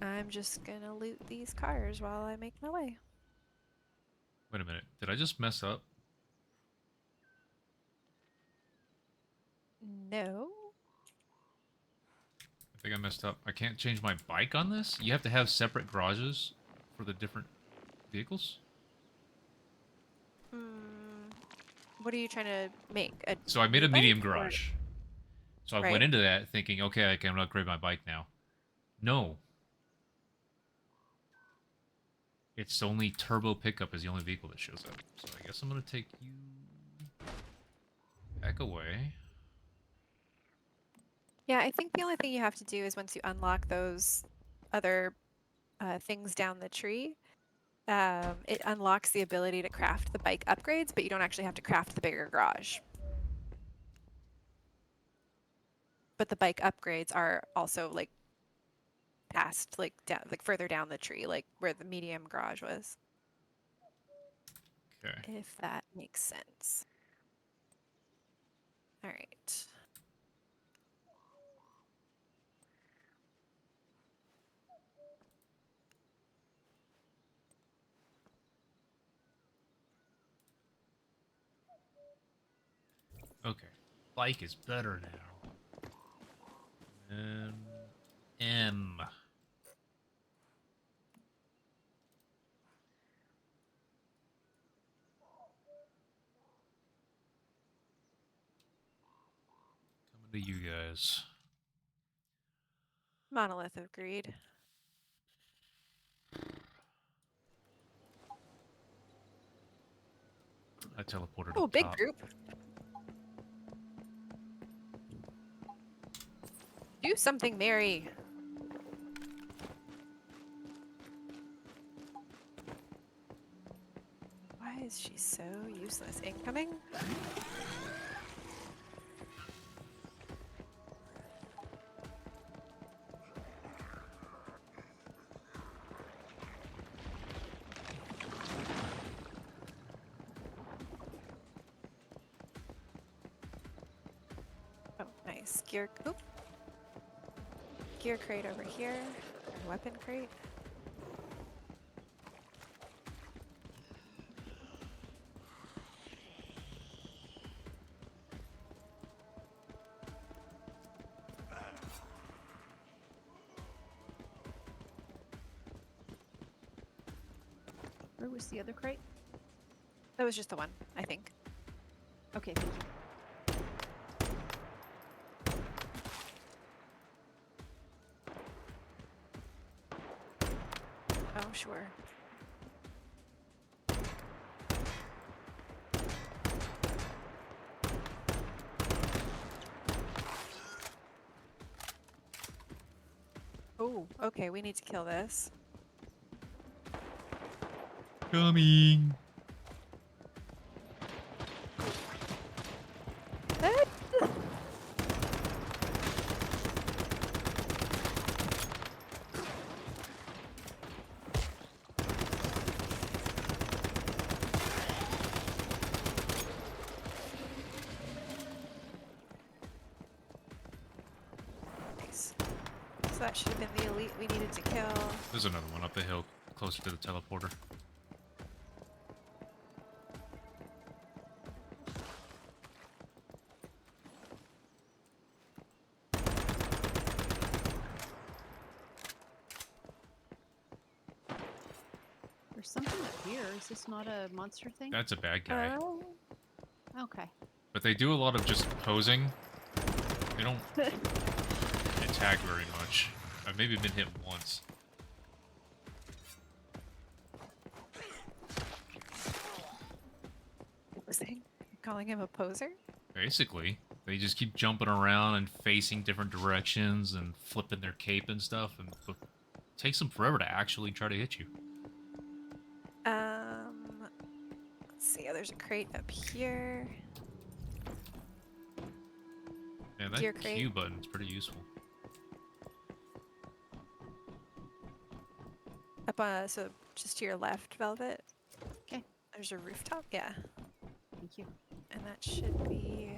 I'm just gonna loot these cars while I make my way. Wait a minute. Did I just mess up? No. I think I messed up. I can't change my bike on this? You have to have separate garages for the different vehicles? Hmm. What are you trying to make? So I made a new bike, medium or- garage. So I Right. went into that thinking, okay, I can upgrade my bike now. No. It's only turbo pickup is the only vehicle that shows up. So I guess I'm going to take you back away. Yeah, I think the only thing you have to do is once you unlock those other things down the tree, it unlocks the ability to craft the bike upgrades, but you don't actually have to craft the bigger garage. But the bike upgrades are also like past, like down, like further down the tree, like where the medium garage was. Okay. If that makes sense. All right. Okay. Bike is better now. M. Coming to you guys. Monolith of Greed. I teleported Oh, up big top. group. Do something, Mary. Why is she so useless? Incoming? Oh, nice. Gear crate over here. Weapon crate. Where was the other crate? That was just the one, I think. Okay, thank you. Oh, sure. Oh, okay, we need to kill this. Coming. So that should have been the elite we needed to kill. There's another one up the hill, closer to the teleporter. There's something up here. Is this not a monster thing? That's a bad guy. Oh. Okay. But they do a lot of just posing. They don't attack very much. I've maybe been hit once. Was he calling him a poser? Basically, they just keep jumping around and facing different directions and flipping their cape and stuff, and it takes them forever to actually try to hit you. Let's see. Oh, there's a crate up here. Yeah, Gear that crate. Q button's pretty useful. Up so just to your left, Velvet. 'Kay. There's a rooftop. Yeah. Thank you. And that should be...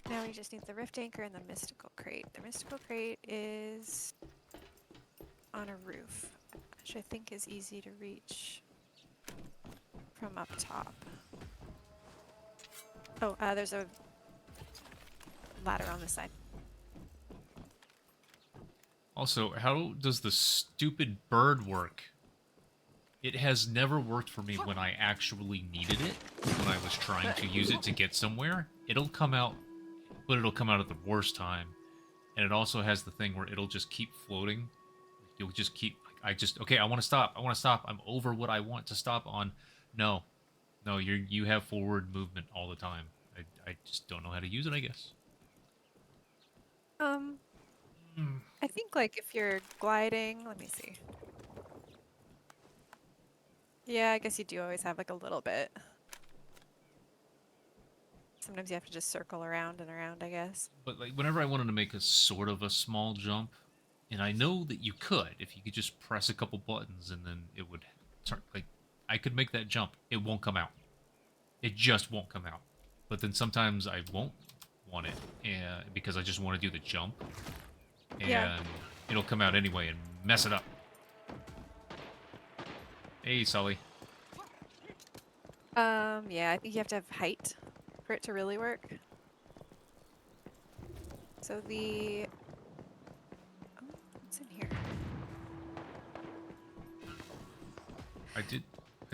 Now we just need the rift anchor and the mystical crate. The mystical crate is on a roof, which I think is easy to reach from up top. Oh, there's a ladder on this side. Also, how does the stupid bird work? It has never worked for me when I actually needed it, when I was trying to use it to get somewhere. It'll come out, but it'll come out at the worst time. And it also has the thing where it'll just keep floating. You'll just keep, okay, I want to stop. I want to stop. I'm over what I want to stop on. No. No, you have forward movement all the time. I just don't know how to use it, I guess. I think like if you're gliding, let me see. Yeah, I guess you do always have like a little bit. Sometimes you have to just circle around and around, I guess. But like whenever I wanted to make a sort of a small jump, and I know that you could if you could just press a couple buttons and then it would turn, like I could make that jump. It won't come out. It just won't come out. But then sometimes I won't want it because I just want to do the jump. And Yeah. it'll come out anyway and mess it up. Hey, Sully. Yeah, I think you have to have height for it to really work. So the... Oh, what's in here? I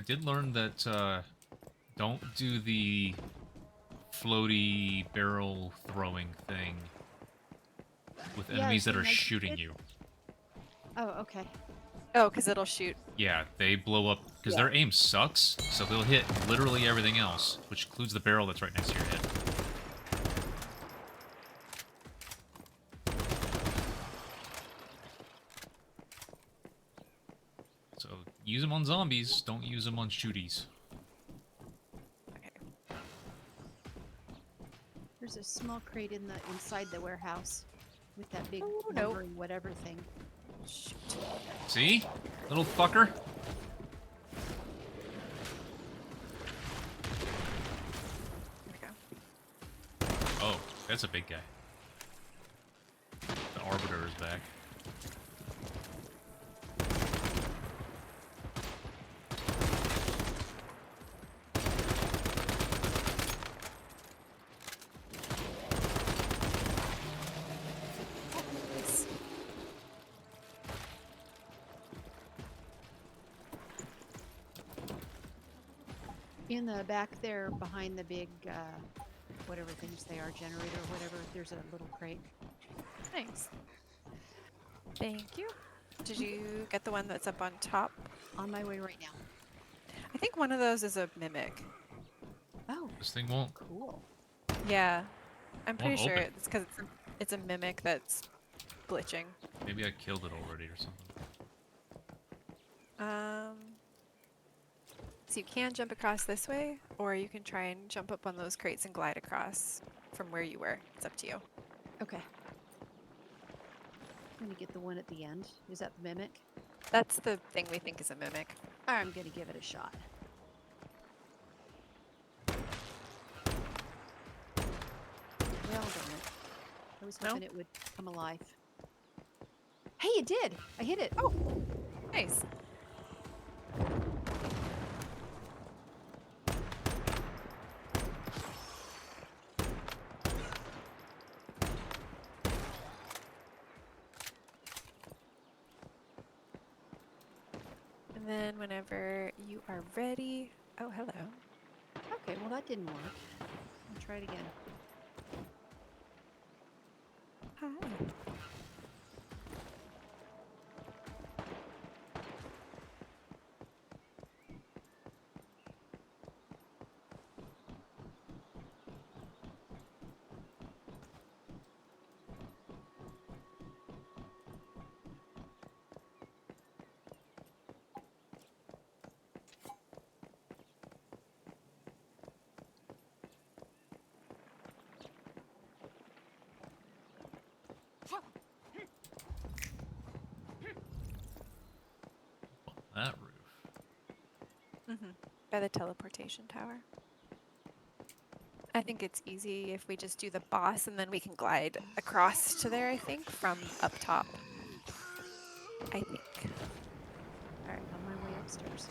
did learn that don't do the floaty barrel throwing thing with Yeah, enemies that see, are I shooting did- you. Oh, okay. Oh, because it'll shoot. Yeah, they blow up because Yeah. their aim sucks, so they'll hit literally everything else, which includes the barrel that's right next to your head. So use them on zombies, don't use them on shooties. Okay. There's a small crate inside the warehouse with that big Oh, no. lumbering whatever thing. Shoot. See? Little fucker? There we go. Oh, that's a big guy. The Arbiter is back. Nice. In the back there, behind the big, whatever things they are, generator or whatever, there's a little crate. Nice. Thank you. Did you get the one that's up on top? On my way right now. I think one of those is a mimic. Oh, This thing won't. cool. Yeah. I'm pretty Won't sure open. it's because it's a mimic that's glitching. Maybe I killed it already or something. So you can jump across this way, or you can try and jump up on those crates and glide across from where you were. It's up to you. Okay. I'm gonna get the one at the end. Is that the mimic? That's the thing we think is a mimic. I'm gonna give it a shot. Well, darn it. was No? hoping it would come alive. Hey, it did! I hit it! Oh, nice. And then whenever you are ready. Oh, hello. Okay, well that didn't work. I'll try it again. Hi. That roof. Mm-hmm. By the teleportation tower. I think it's easy if we just do the boss and then we can glide across to there, I think, from up top. I think. Alright, on my way upstairs.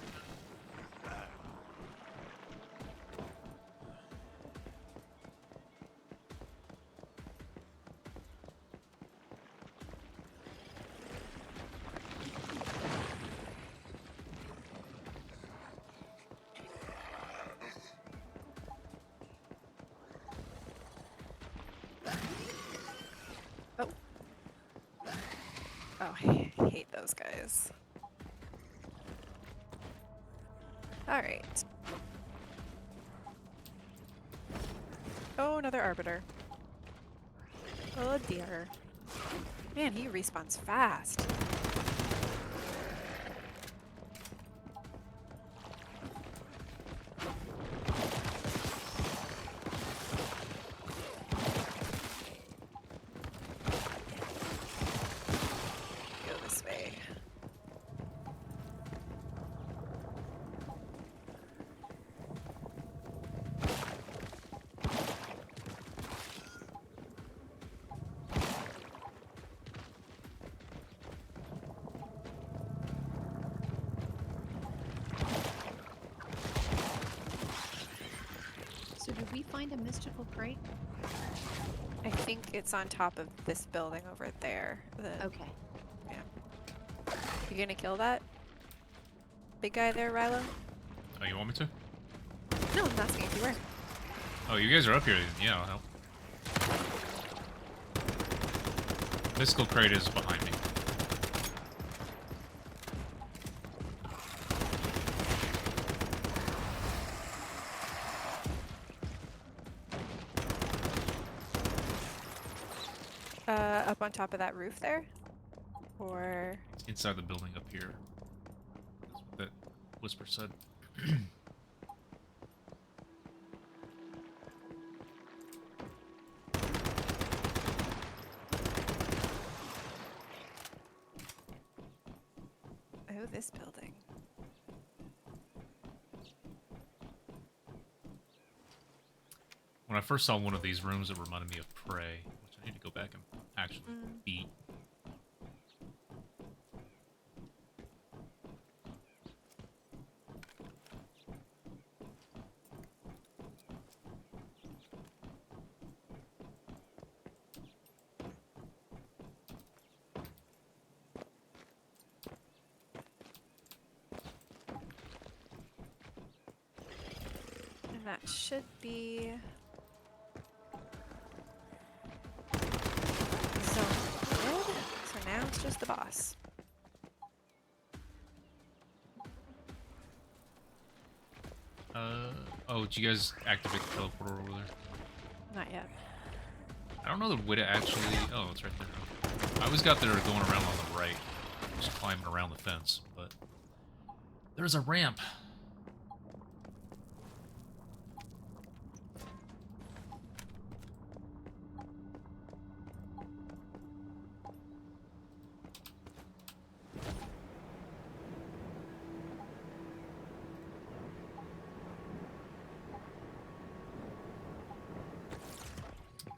Oh. Oh, I hate those guys. Alright. Oh, another Arbiter. Oh dear. Man, he respawns fast. Go this way. So did we find a mystical crate? I think it's on top of this building over there. Okay. You gonna kill that big guy there, Rilo? Oh, you want me to? No, I'm asking if you were. Oh, you guys are up here. Yeah, I'll help. Mystical crate is behind me. Up on top of that roof there? Or... It's inside the building up here. That's what that whisper said. Oh, this building. When I first saw one of these rooms, it reminded me of Prey, which I need to go back and actually beat. And that should be... So good. So now it's just the boss. Oh, did you guys activate the teleporter over there? Not yet. I don't know the way to actually... Oh, it's right there. I always got there going around on the right. Just climbing around the fence, but... There's a ramp!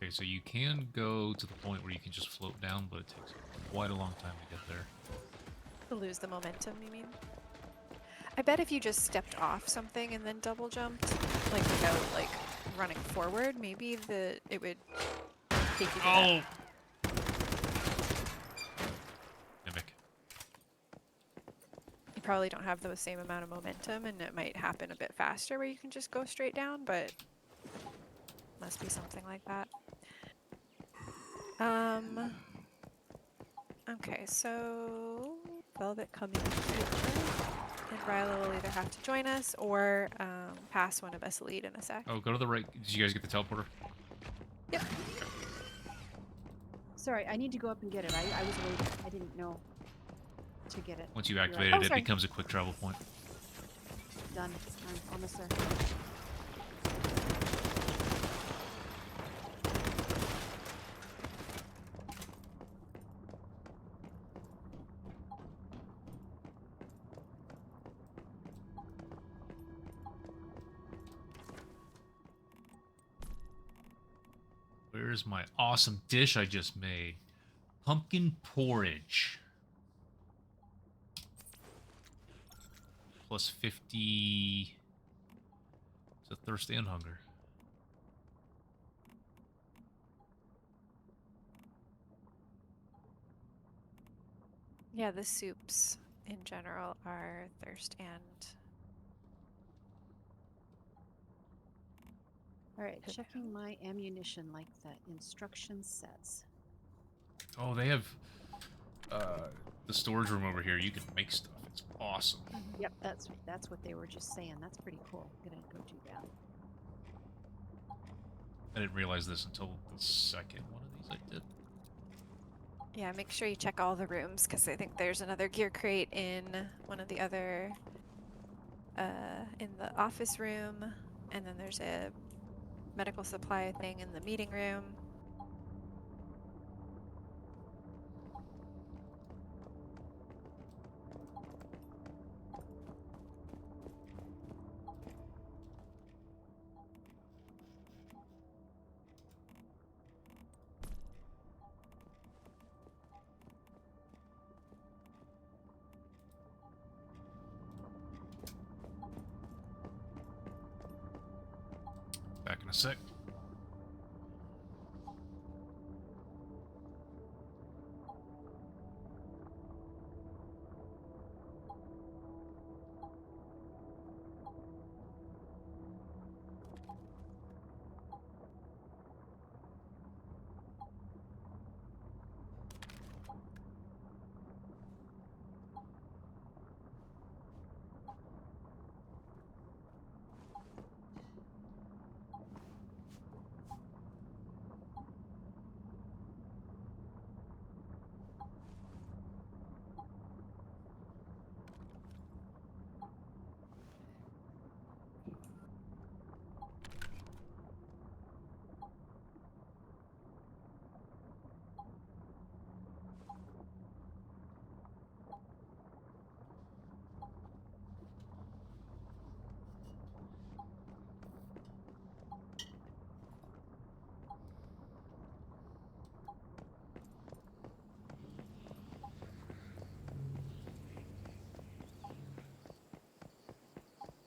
Okay, Okay, so you can go to the point where you can just float down, but it takes quite a long time to get there. To lose the momentum, you mean? I bet if you just stepped off something and then double jumped, like without like running forward, maybe it would take you to that. Oh! Mimic. You probably don't have the same amount of momentum, and it might happen a bit faster where you can just go straight down, but must be something like that. Okay, so Velvet coming in here, and Ryla will either have to join us or pass one of us lead in a sec. Oh, go to the right. Did you guys get the teleporter? Yep. Sorry, I need to go up and get it. I was waiting. I didn't know to get it. Once you You're right. activate Oh, it, it sorry. becomes a quick travel point. Done. I'm almost there. Where's my awesome dish I just made? Pumpkin porridge. Plus 50 to thirst and hunger. Yeah, the soups in general are thirst and All right, Good. checking my ammunition like the instruction says. Oh, they have the storage room over here. You can make stuff. It's awesome. Yep, that's what they were just saying. That's pretty cool. I'm gonna go do that. I didn't realize this until the second one of these I did. yeah, make sure you check all the rooms because I think there's another gear crate in one of the other in the office room, and then there's a medical supply thing in the meeting room. Back in a sec.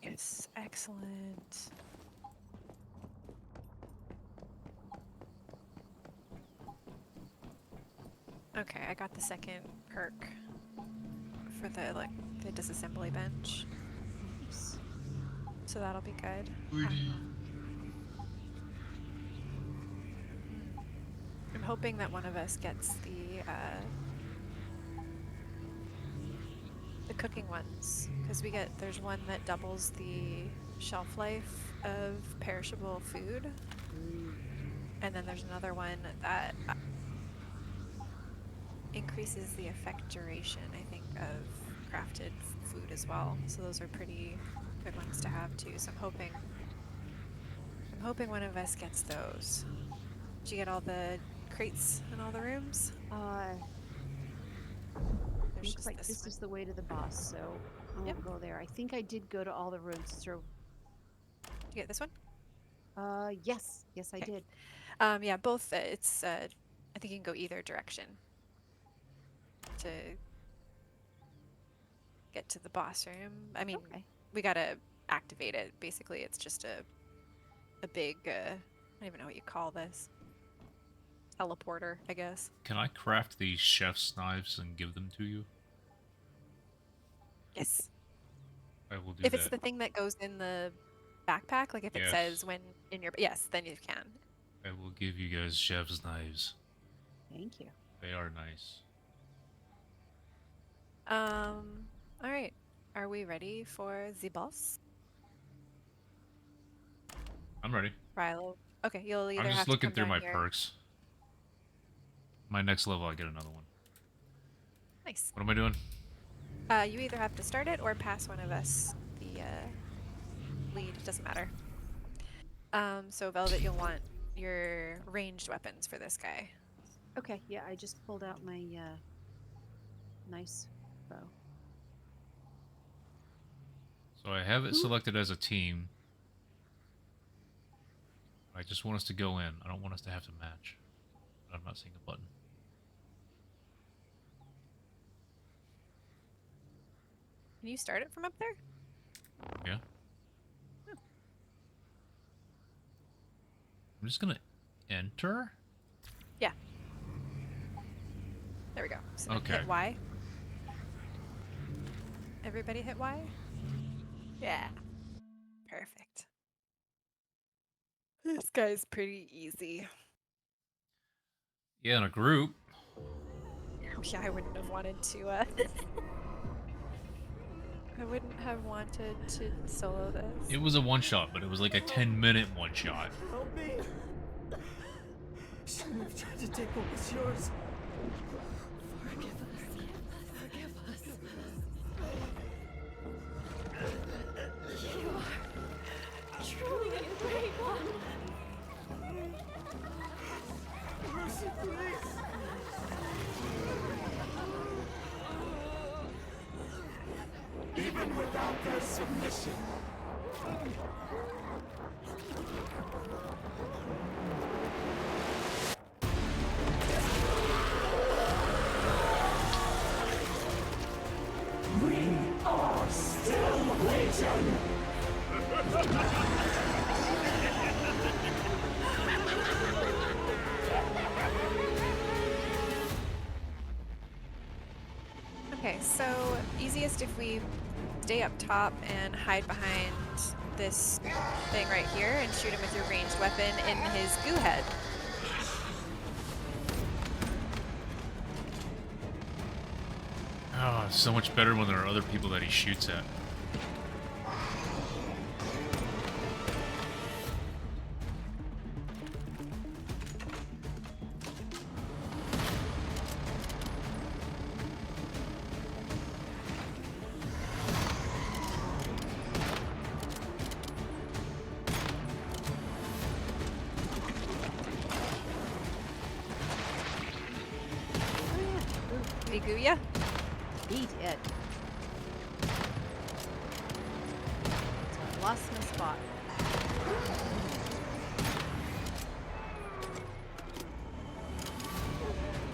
Yes, excellent. Okay, I got the second perk for the disassembly bench, Nice. so that'll be good. I'm hoping that one of us gets the cooking ones, because there's one that doubles the shelf life of perishable food, and then there's another one that increases the effect duration, I think, of crafted food as well. So those are pretty good ones to have too. So I'm hoping one of us gets those. Did you get all the crates in all the rooms? There's Looks just like this this one. is the way to the boss, so I won't Yep. go there. I think I did go to all the rooms. So Did you get this one? Yes, I Okay. did. Yeah, both. It's. I think you can go either direction to get to the boss room. I mean, Okay. we gotta activate it. Basically, it's just a big. I don't even know what you call this. Teleporter, I guess. Can I craft these chef's knives and give them to you? Yes. I will do If it's that. the thing that goes in the backpack, like if it Yes. says when in your yes, then you can. I will give you guys chef's knives. Thank you. They are nice. All right. Are we ready for the boss? I'm ready. Rilo. Okay, you'll I'm either just have to looking come through down my here. perks. My next level, I get another one. Nice. What am I doing? You either have to start it or pass one of us the lead. Doesn't matter. So Velvet, you'll want your ranged weapons for this guy. Okay, yeah, I just pulled out my nice bow. So I have it Who? selected as a team. I just want us to go in. I don't want us to have to match. I'm not seeing a button. Can you start it from up there? Yeah? I'm just gonna enter? Yeah. There we go. So then Okay. hit Y. Everybody hit Y? Yeah. Perfect. This guy's pretty easy. Yeah, in a group. Yeah, I wouldn't have wanted to, I wouldn't have wanted to solo this. It was a one-shot, but it was like a 10-minute one-shot. Help me! Shouldn't have tried to take what was yours. Forgive us. Forgive us. You are truly a great one. Mercy, please. Even without their submission. We are still waiting. Okay, so easiest if we stay up top and hide behind this thing right here and shoot him with your ranged weapon in his goo head. Oh, it's so much better when there are other people that he shoots at. We goo ya? He did. So I lost my spot.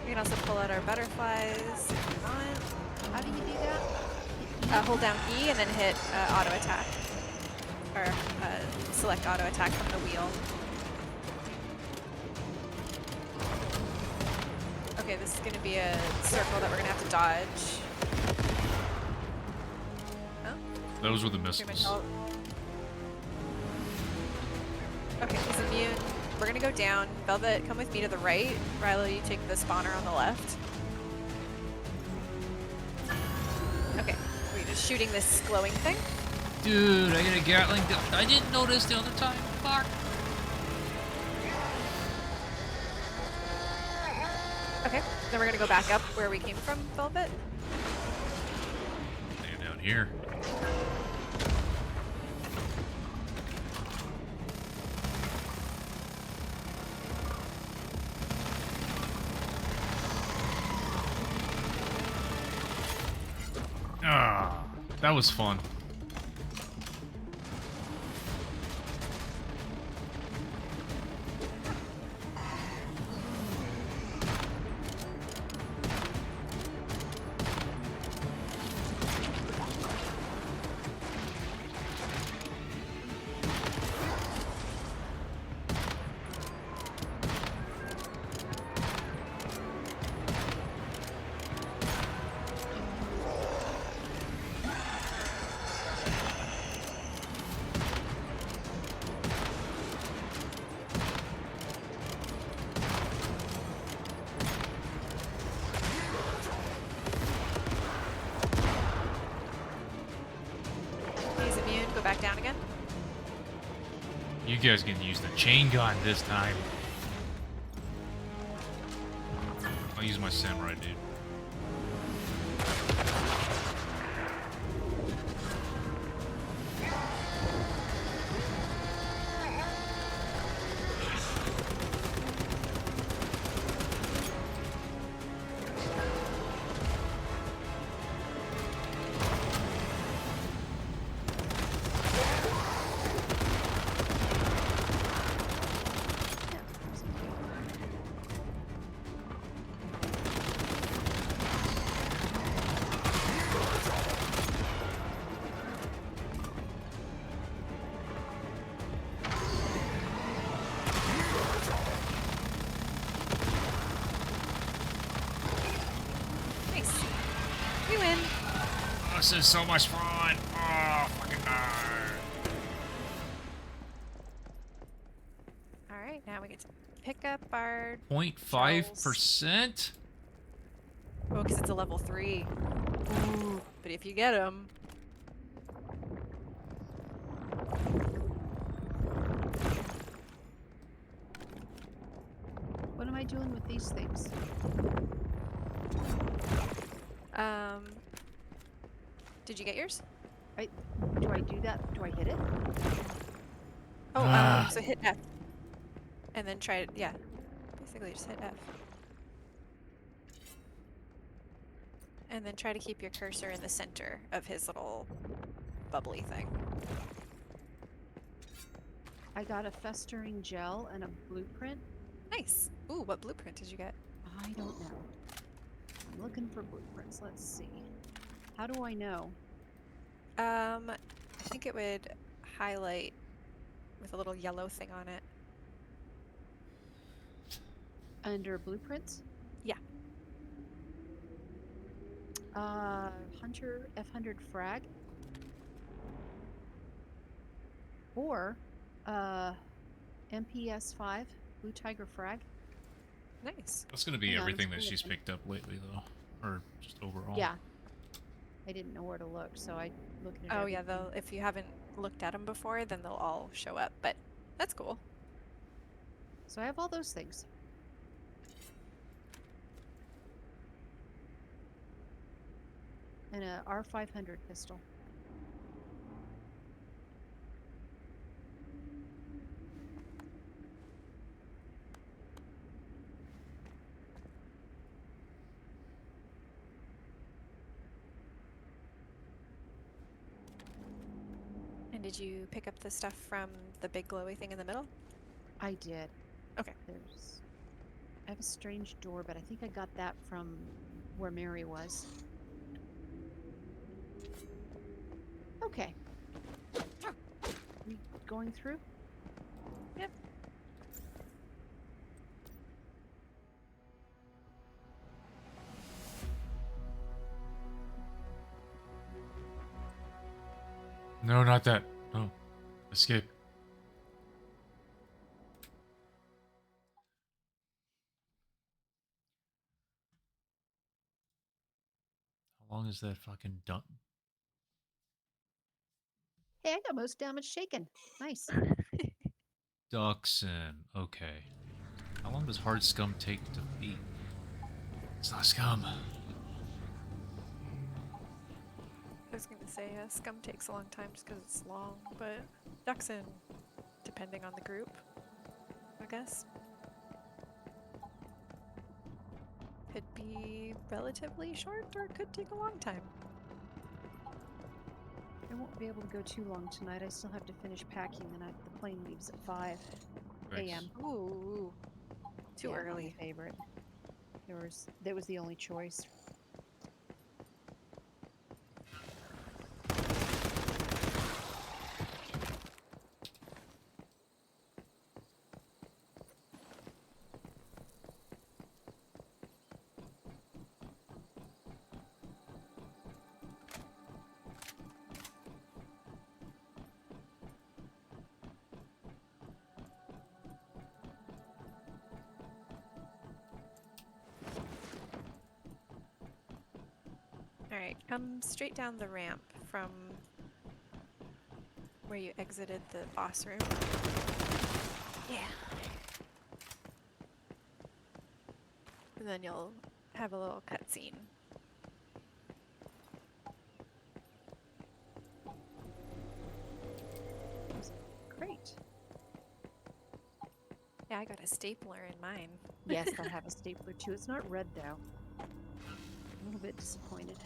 We can also pull out our butterflies if you want. How do you do that? Hold down E and then hit auto attack. Or select auto attack from the wheel. Okay, this is going to be a circle that we're going to have to dodge. Oh, Those were the pretty much missiles. all. Okay, he's immune. We're going to go down. Velvet, come with me to the right. Rilo, you take the spawner on the left. Okay, we're just shooting this glowing thing. Dude, I got a Gatling gun. I didn't notice the other time. Fuck. Okay, then we're going to go back up where we came from, Velvet. Stay down here. Ah, that was fun. You guys can use the chain gun this time. I'll use my samurai, dude. Nice. We win. This is so much fun. Oh, fucking no. All right, now we get to pick up our 0.5%? oh, because it's a level 3. Ooh, but if you get them, What am I doing with these things? did you get yours? Do I do that? Do I hit it? Oh, Ah. so hit F, and then try it. Yeah, basically just hit F, and then try to keep your cursor in the center of his little bubbly thing. I got a festering gel and a blueprint. Nice. Ooh, what blueprint did you get? I don't know. I'm looking for blueprints. Let's see. How do I know? I think it would highlight with a little yellow thing on it. Under blueprints? Yeah. Hunter F100 frag. Or, MPS 5 Blue Tiger frag. Nice. That's gonna be Hang on, everything it's that she's looking. picked up lately, though. Or just overall. Yeah. I didn't know where to look, so I looked at Oh yeah, everything. they'll if you haven't looked at them before, then they'll all show up. But that's cool. So I have all those things. And a R500 pistol. And did you pick up the stuff from the big glowy thing in the middle? I did. Okay. I have a strange door, but I think I got that from where Mary was. Okay. We going through? Yep. No, not that. No. Escape. How long is that fucking done? Hey, I got most damage taken. Nice. Duxon. Okay. How long does hard scum take to beat? It's not scum. I was gonna say scum takes a long time just because it's long, but Duxon, depending on the group, I guess, could be relatively short or it could take a long time. I won't be able to go too long tonight. I still have to finish packing, and the plane leaves at 5 a.m. Ooh, too Yeah, not my early. favorite. That was the only choice. Alright, come straight down the ramp from where you exited the boss room. Yeah. And then you'll have a little cutscene. Great. Yeah, I got a stapler in mine. Yes, I have a stapler too. It's not red though. A little bit disappointed.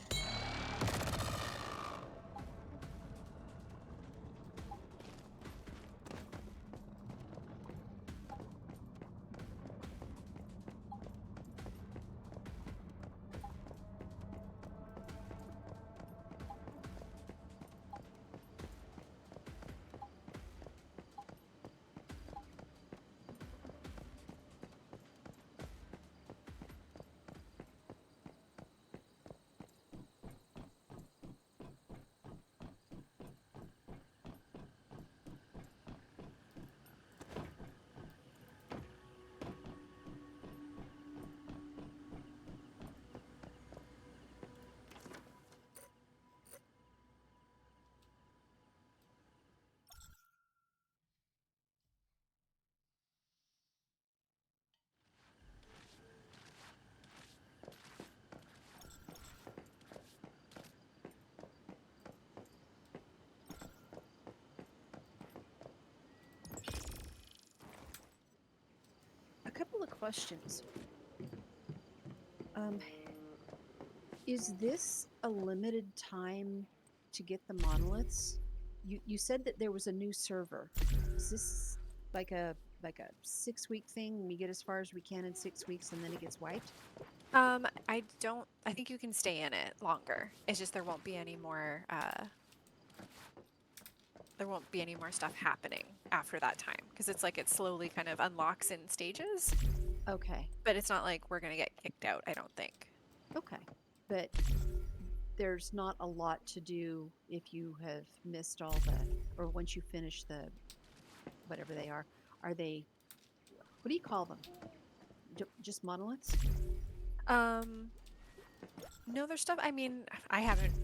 A couple of questions. Um, is this a limited time to get the monoliths? You said that there was a new server. Is this like a 6 week thing? We get as far as we can in 6 weeks and then it gets wiped? I think you can stay in it longer. It's just there won't be any more stuff happening after that time because it's like it slowly kind of unlocks in stages, Okay. but it's not like we're going to get kicked out, I don't think. Okay. But there's not a lot to do if you have missed all the, or once you finish the, whatever they are. Are they, what do you call them? Just monoliths? No, there's stuff. I mean, I haven't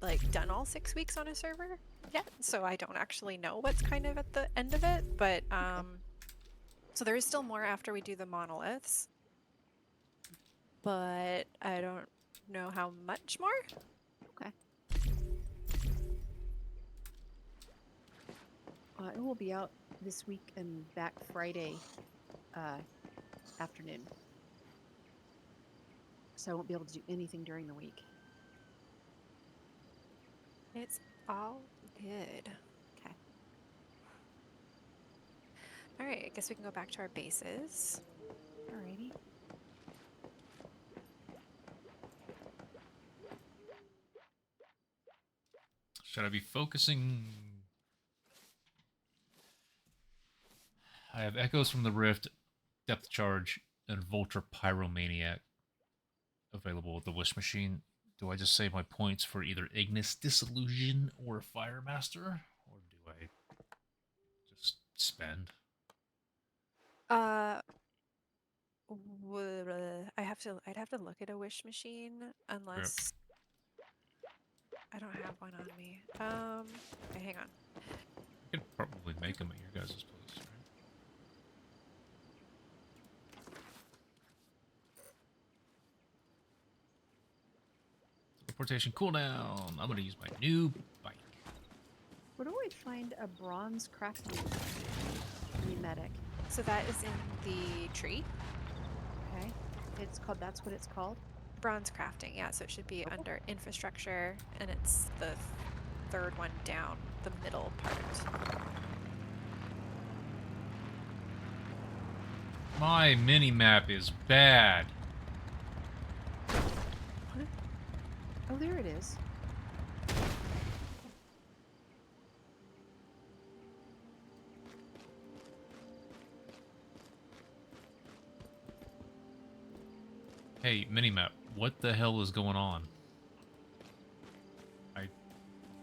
like done all 6 weeks on a server yet, so I don't actually know what's kind of at the end of it. But so there is still more after we do the monoliths, but I don't know how much more. Okay. It will be out this week and back Friday afternoon. So I won't be able to do anything during the week. It's all good. Okay. All right, I guess we can go back to our bases. Alrighty. Should I be focusing? I have Echoes from the Rift, Depth Charge, and Vulture Pyromaniac available with the Wish Machine. Do I just save my points for either Ignis Disillusion or Fire Master? Or do I just spend? I'd have to look at a wish machine unless I don't have one on me. Okay, hang on. I could probably make them at your guys' place, right? Teleportation cooldown. I'm gonna use my new bike. Where do I find a bronze crafting medic? So that is in the tree. Okay. It's called, that's what it's called? Bronze crafting, yeah, so it should be under infrastructure, and it's the third one down, the middle part. My mini-map is bad. Oh, there it is. Hey, minimap, what the hell is going on? I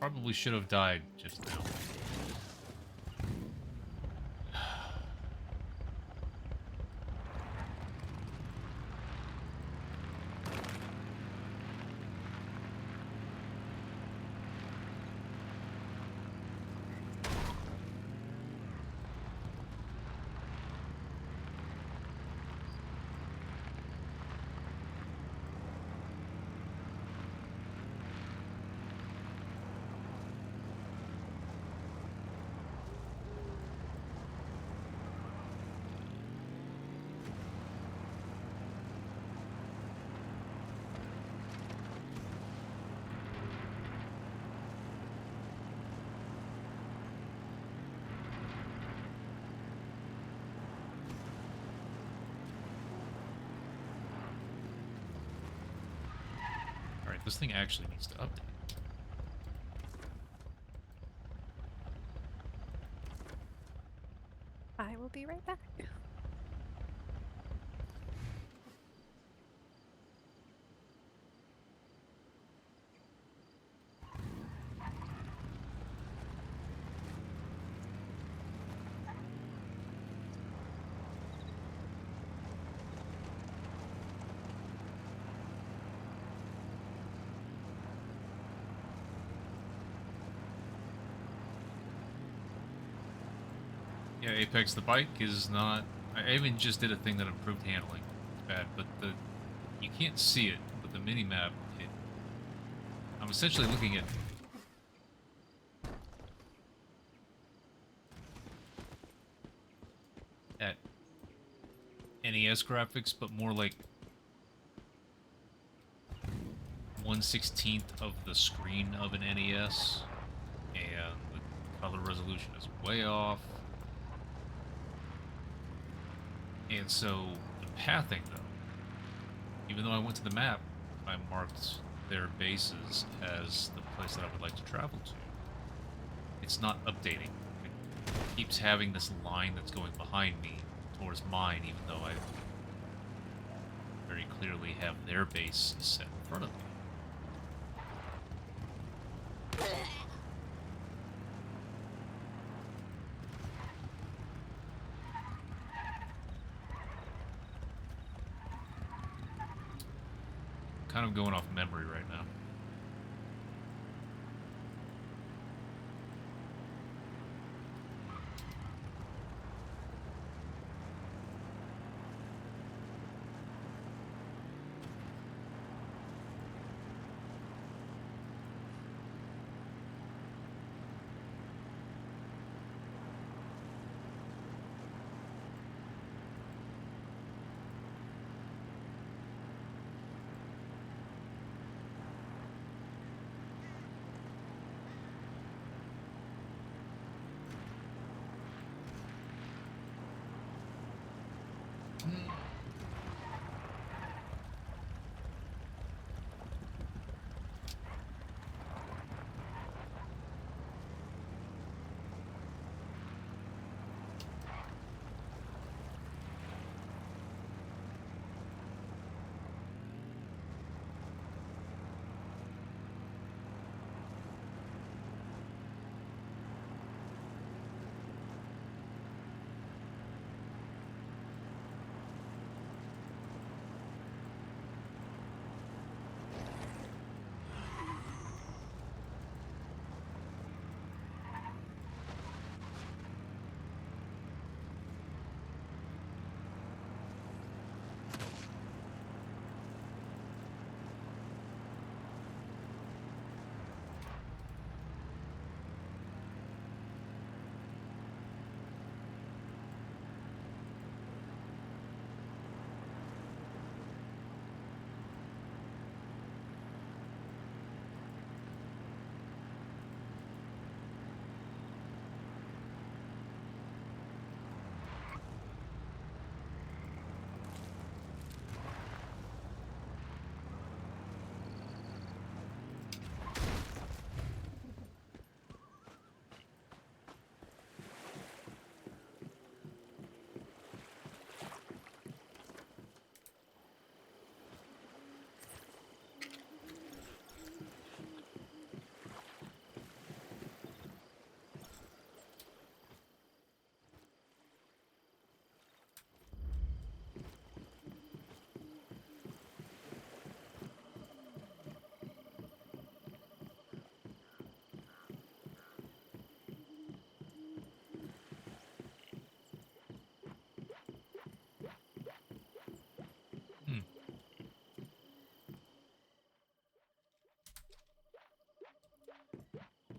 probably should have died just now. This thing actually needs to update. I will be right back. Yeah, Apex, the bike is not... I even just did a thing that improved handling. It's bad, but you can't see it, but the mini-map, I'm essentially looking at NES graphics, but more like 1/16 of the screen of an NES, and the color resolution is way off. And so, the pathing, though, even though I went to the map, I marked their bases as the place that I would like to travel to. It's not updating. It keeps having this line that's going behind me towards mine, even though I very clearly have their base set in front of me. Kind of going off memory right now.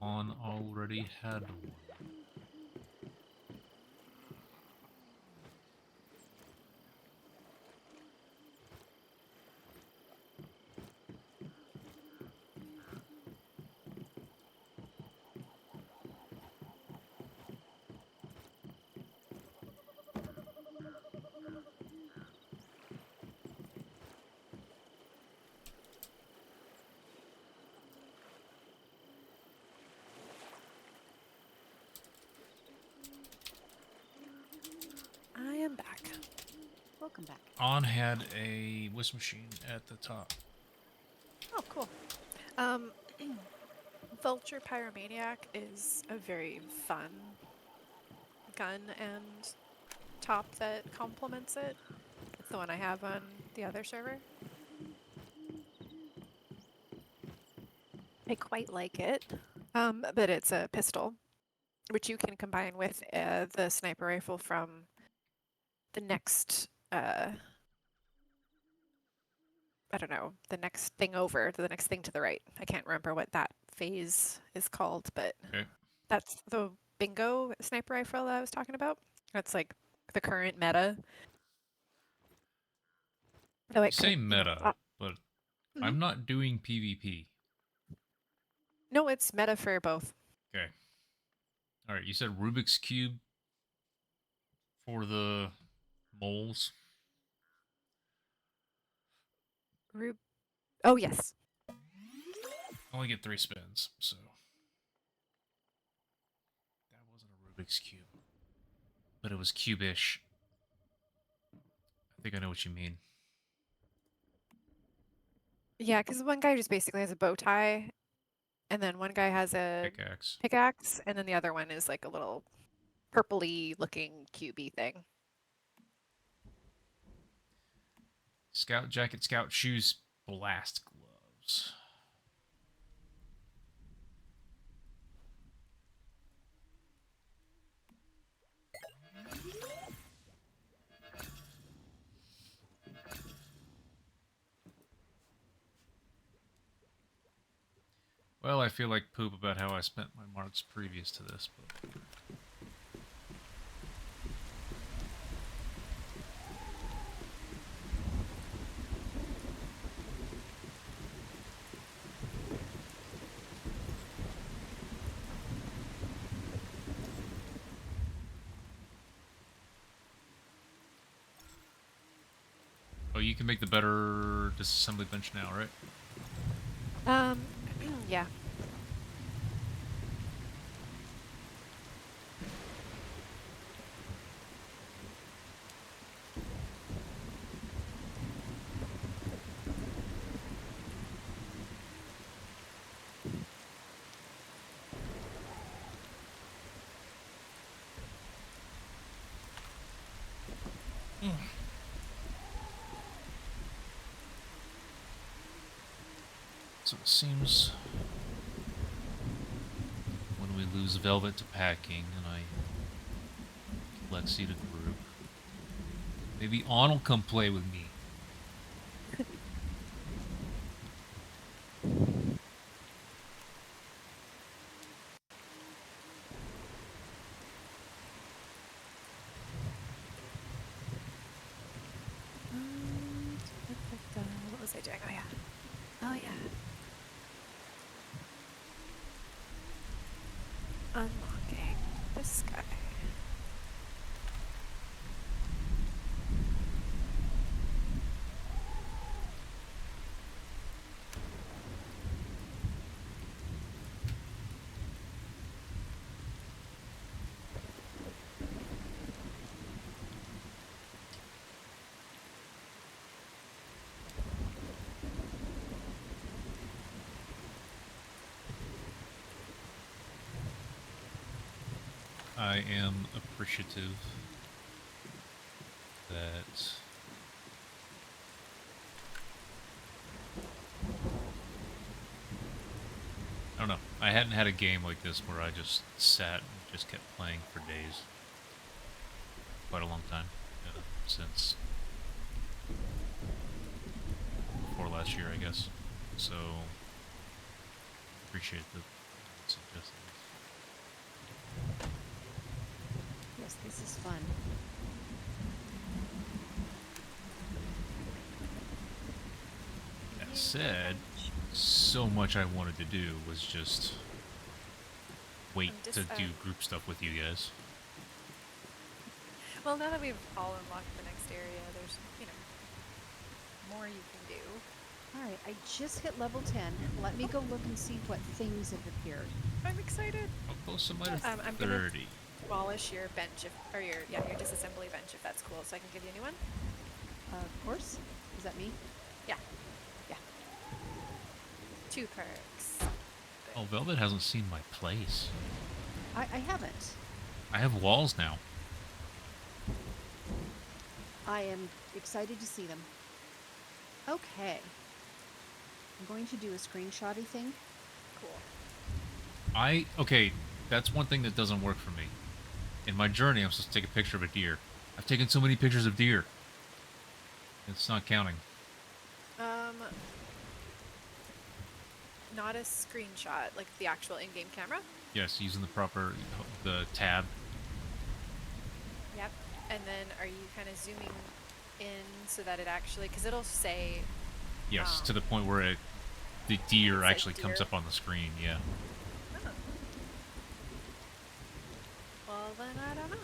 On already had one. Welcome back. On had a whisk machine at the top. Oh, cool. Um, Vulture Pyromaniac is a very fun gun and top that complements it. It's the one I have on the other server. I quite like it, but it's a pistol, which you can combine with the sniper rifle from the next, I don't know, the next thing over, the next thing to the right. I can't remember what that phase is called, but Okay. that's the bingo sniper rifle that I was talking about. That's like the current meta. Though You it say could, you know, meta, but I'm not doing PvP. no, it's meta for both. Okay. All right. You said Rubik's Cube for the moles. Rub- oh, yes. I only get 3 spins, so that wasn't a Rubik's Cube, but it was cube-ish. I think I know what you mean. Yeah, because one guy just basically has a bow tie, and then one guy has a Pickaxe. pickaxe, and then the other one is like a little purpley looking cubey thing. Scout jacket, scout shoes, blast gloves. Well, I feel like poop about how I spent my marks previous to this, but oh, you can make the better disassembly bench now, right? Yeah. So it seems when we lose Velvet to packing and I get Lexi to group, maybe On will come play with me. What was I doing? Oh, yeah. Oh, yeah. Unlocking this guy. I am appreciative that I don't know. I hadn't had a game like this where I just sat and just kept playing for days. Quite a long time. Since before last year, I guess. So, appreciate the suggestions. Yes, this is fun. That said, so much I wanted to do was just wait I'm to just, do group stuff with you guys. Well, now that we've all unlocked the next area, there's, you know, more you can do. All right, I just hit level 10. Let me go look and see what things have appeared. I'm excited. How close am I to I'm gonna 30? abolish your bench, your disassembly bench, if that's cool, so I can give you a new one. Of course. Is that me? Yeah, Yeah. 2 perks. Oh, Velvet hasn't seen my place. I haven't. I have walls now. I am excited to see them. Okay. I'm going to do a screenshotty thing. Cool. Okay, that's one thing that doesn't work for me. In my journey, I'm supposed to take a picture of a deer. I've taken so many pictures of deer. It's not counting. Not a screenshot, like the actual in-game camera. Yes, using the tab. Yep. And then are you kind of zooming in so that it actually, because it'll say, Yes, to Um, the point where the deer it says actually comes deer. up on the screen, yeah. oh. Well, then I don't know.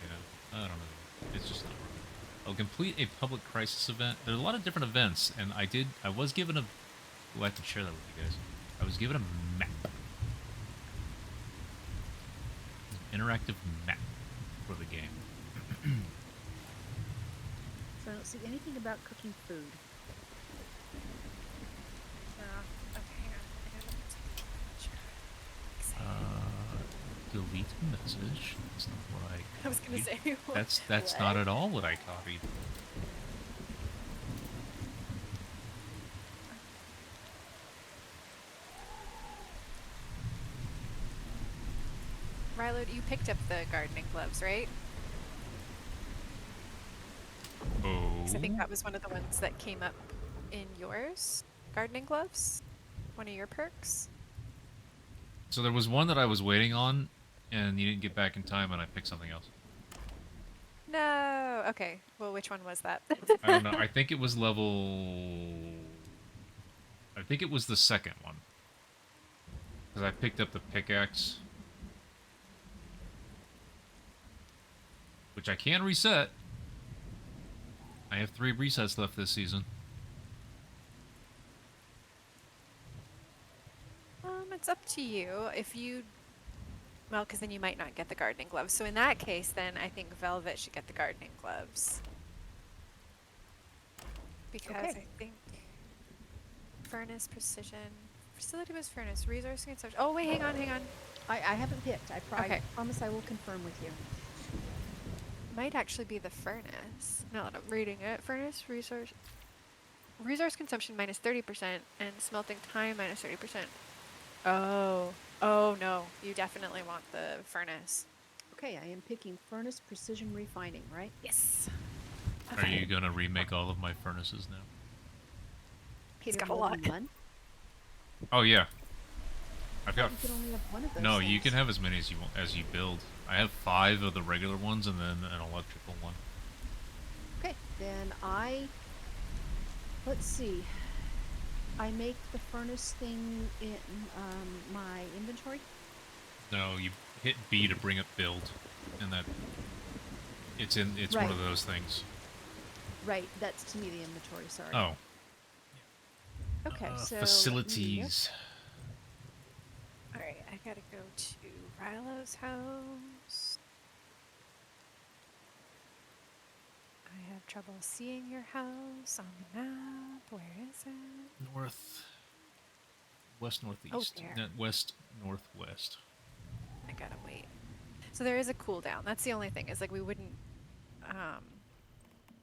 Yeah, I don't know. It's just not right. I'll complete a public crisis event. There's a lot of different events, and I was given a... Ooh, I have to share that with you guys. I was given a map. An interactive map for the game. So I don't see anything about cooking food. Okay, hang on. I gotta take a picture. Delete message. That's not what I I was gonna copied. say. That's not what? at all what I copied. Rilo, you picked up the gardening gloves, right? Oh. 'Cause I think that was one of the ones that came up in yours. Gardening gloves? One of your perks? So there was one that I was waiting on, and you didn't get back in time, and I picked something else. No. Okay. Well, which one was that? I don't know. I think it was level... I think it was the second one. Because I picked up the pickaxe. Which I can reset. I have 3 resets left this season. It's up to you. If you... Well, because then you might not get the gardening gloves. So in that case, then I think Velvet should get the gardening gloves. Because Okay. I think... Furnace, precision... Facility was furnace, resource consumption... Oh, wait, hang on. I haven't picked. I Okay. promise I will confirm with you. Might actually be the furnace. Now that I'm reading it. Furnace, resource consumption minus 30% and smelting time minus 30%. Oh. Oh, no. You definitely want the furnace. Okay, I am picking furnace precision refining, right? Yes. Are you going to remake all of my furnaces now? He's You got have a more lot. than one? Oh, yeah. I've got... You can only have one of those. No, you things. can have as many as you want, as you build. I have 5 of the regular ones and then an electrical one. Okay, then let's see. I make the furnace thing in my inventory. No, you hit B to bring up build, and that it's one Right. of those things. Right, that's to me the inventory, sorry. Oh, Okay, so facilities. Alright, I gotta go to Rilo's house. I have trouble seeing your house on the map. Where is it? North, west, northeast, there. west, northwest. I gotta wait. So there is a cooldown. That's the only thing. Is like we wouldn't.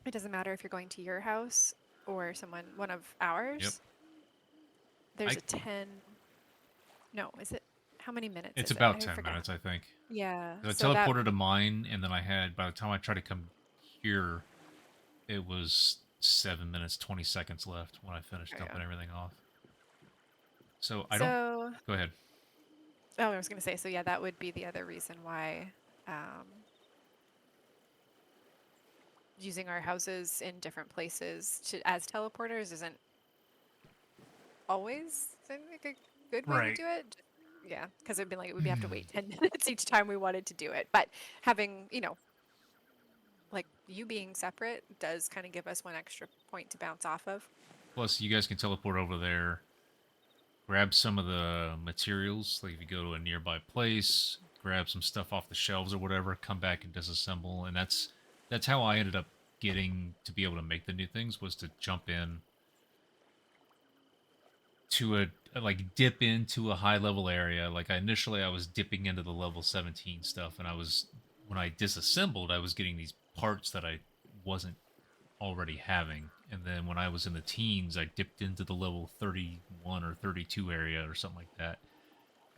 It doesn't matter if you're going to your house or one of ours. Yep. There's I- a 10. No, is it? How many minutes? It's is about it? 10 forgot. minutes, I think. Yeah. 'Cause I so that- teleported to mine, and then by the time I tried to come here, it was 7 minutes, 20 seconds left when I finished Oh, yeah. dumping everything off. So I don't... So Go ahead. oh, I was gonna say. So yeah, that would be the other reason why. Using our houses in different places as teleporters isn't always like a good way Right. to do it. Yeah, because it'd be like we'd have to wait 10 minutes each time we wanted to do it. But having, like you being separate does kind of give us one extra point to bounce off of. Plus, you guys can teleport over there, grab some of the materials, like if you go to a nearby place, grab some stuff off the shelves or whatever, come back and disassemble, and that's how I ended up getting to be able to make the new things was to jump in to like dip into a high level area. Like initially I was dipping into the level 17 stuff, and when I disassembled, I was getting these parts that I wasn't already having. And then when I was in the teens, I dipped into the level 31 or 32 area or something like that.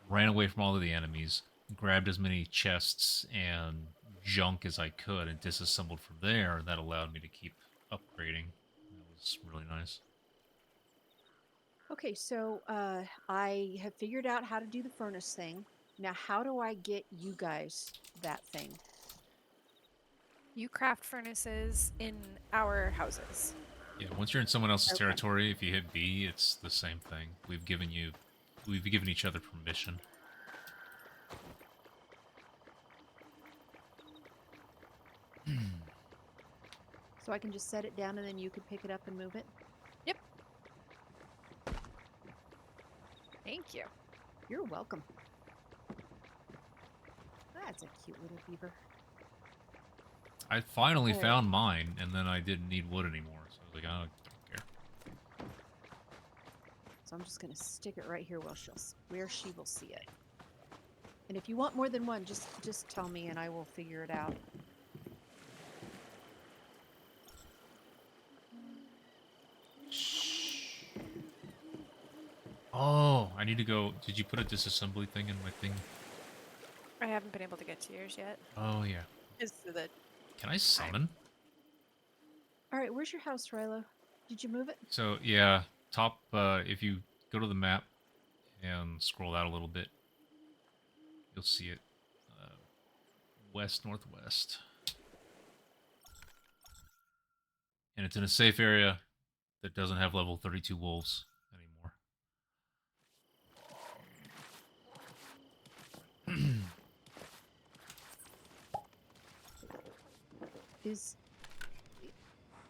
Ran away from all of the enemies, grabbed as many chests and junk as I could, and disassembled from there, and that allowed me to keep upgrading. That was really nice. Okay, so I have figured out how to do the furnace thing. Now, how do I get you guys that thing? You craft furnaces in our houses. Yeah, once you're in someone else's Okay. territory, if you hit B, it's the same thing. We've given each other permission. So I can just set it down and then you could pick it up and move it? Yep. Thank you. You're welcome. That's a cute little beaver. I finally Alright. found mine, and then I didn't need wood anymore, so I was like, I don't care. So I'm just going to stick it right here where she will see it. And if you want more than one, just tell me and I will figure it out. Oh, I need to go. Did you put a disassembly thing in my thing? I haven't been able to get to yours yet. Oh, yeah. Just so that Can I summon? All right, where's your house, Rilo? Did you move it? So, yeah, top, if you go to the map and scroll out a little bit, you'll see it. West-northwest. And it's in a safe area that doesn't have level 32 wolves anymore.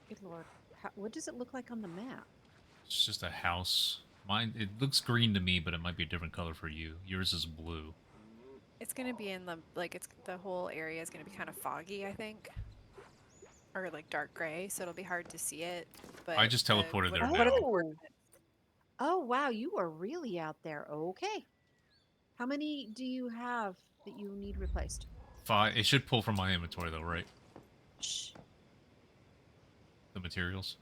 Good Lord. What does it look like on the map? It's just a house. Mine, it looks green to me, but it might be a different color for you. Yours is blue. it's gonna be in the the whole area is gonna be kind of foggy, I think, or like dark gray, so it'll be hard to see it. But I just teleported there what are the now. coordinates? Oh, wow, you are really out there. Okay. How many do you have that you need replaced? 5. It should pull from my inventory, though, right? Shh. The materials.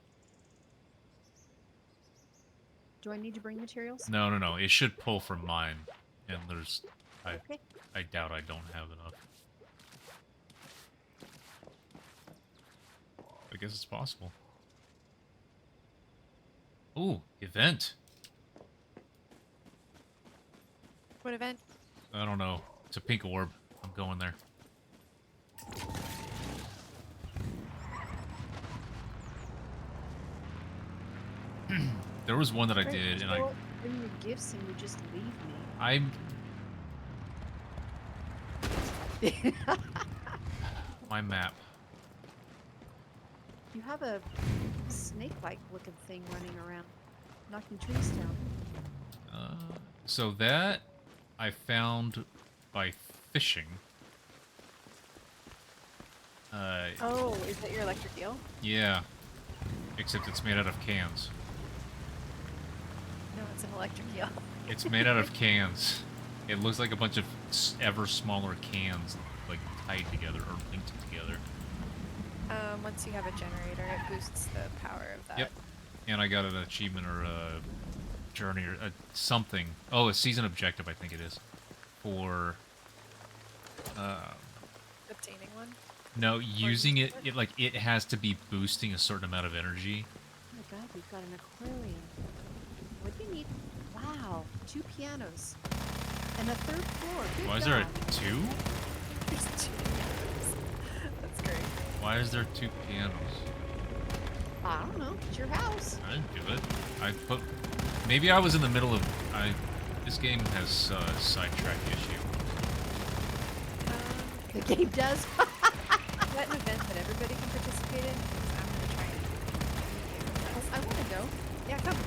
Do I need to bring materials? No, no, no. It should pull from mine. And there's... Okay. I doubt I don't have enough. I guess it's possible. Ooh, event. What event? I don't know. It's a pink orb. I'm going there. There was one that I did, and I... Bring your gifts and you just leave me. I'm... My map. You have a snake-like looking thing running around, knocking trees down. So that I found by fishing. Oh, is that your electric eel? Yeah. Except it's made out of cans. No, it's an electric eel. It's made out of cans. It looks like a bunch of ever smaller cans, like tied together or linked together. Once you have a generator, it boosts the power of that. Yep. And I got an achievement or a journey or something. Oh, a season objective, I think it is. For... Obtaining one. no, using it, it has to be boosting a certain amount of energy. Oh my god, we've got an aquarium. What do you need? Wow, 2 pianos. And a 3rd floor. Good Why is there God. a 2? There's 2 pianos. That's great. Why is there 2 pianos? I don't know. It's your house. I didn't do it. I put... Maybe I was in the middle of... This game has a sidetrack issue. The game does. Is that an event that everybody can participate in? 'Cause I'm gonna try and. I want to go. Yeah, come.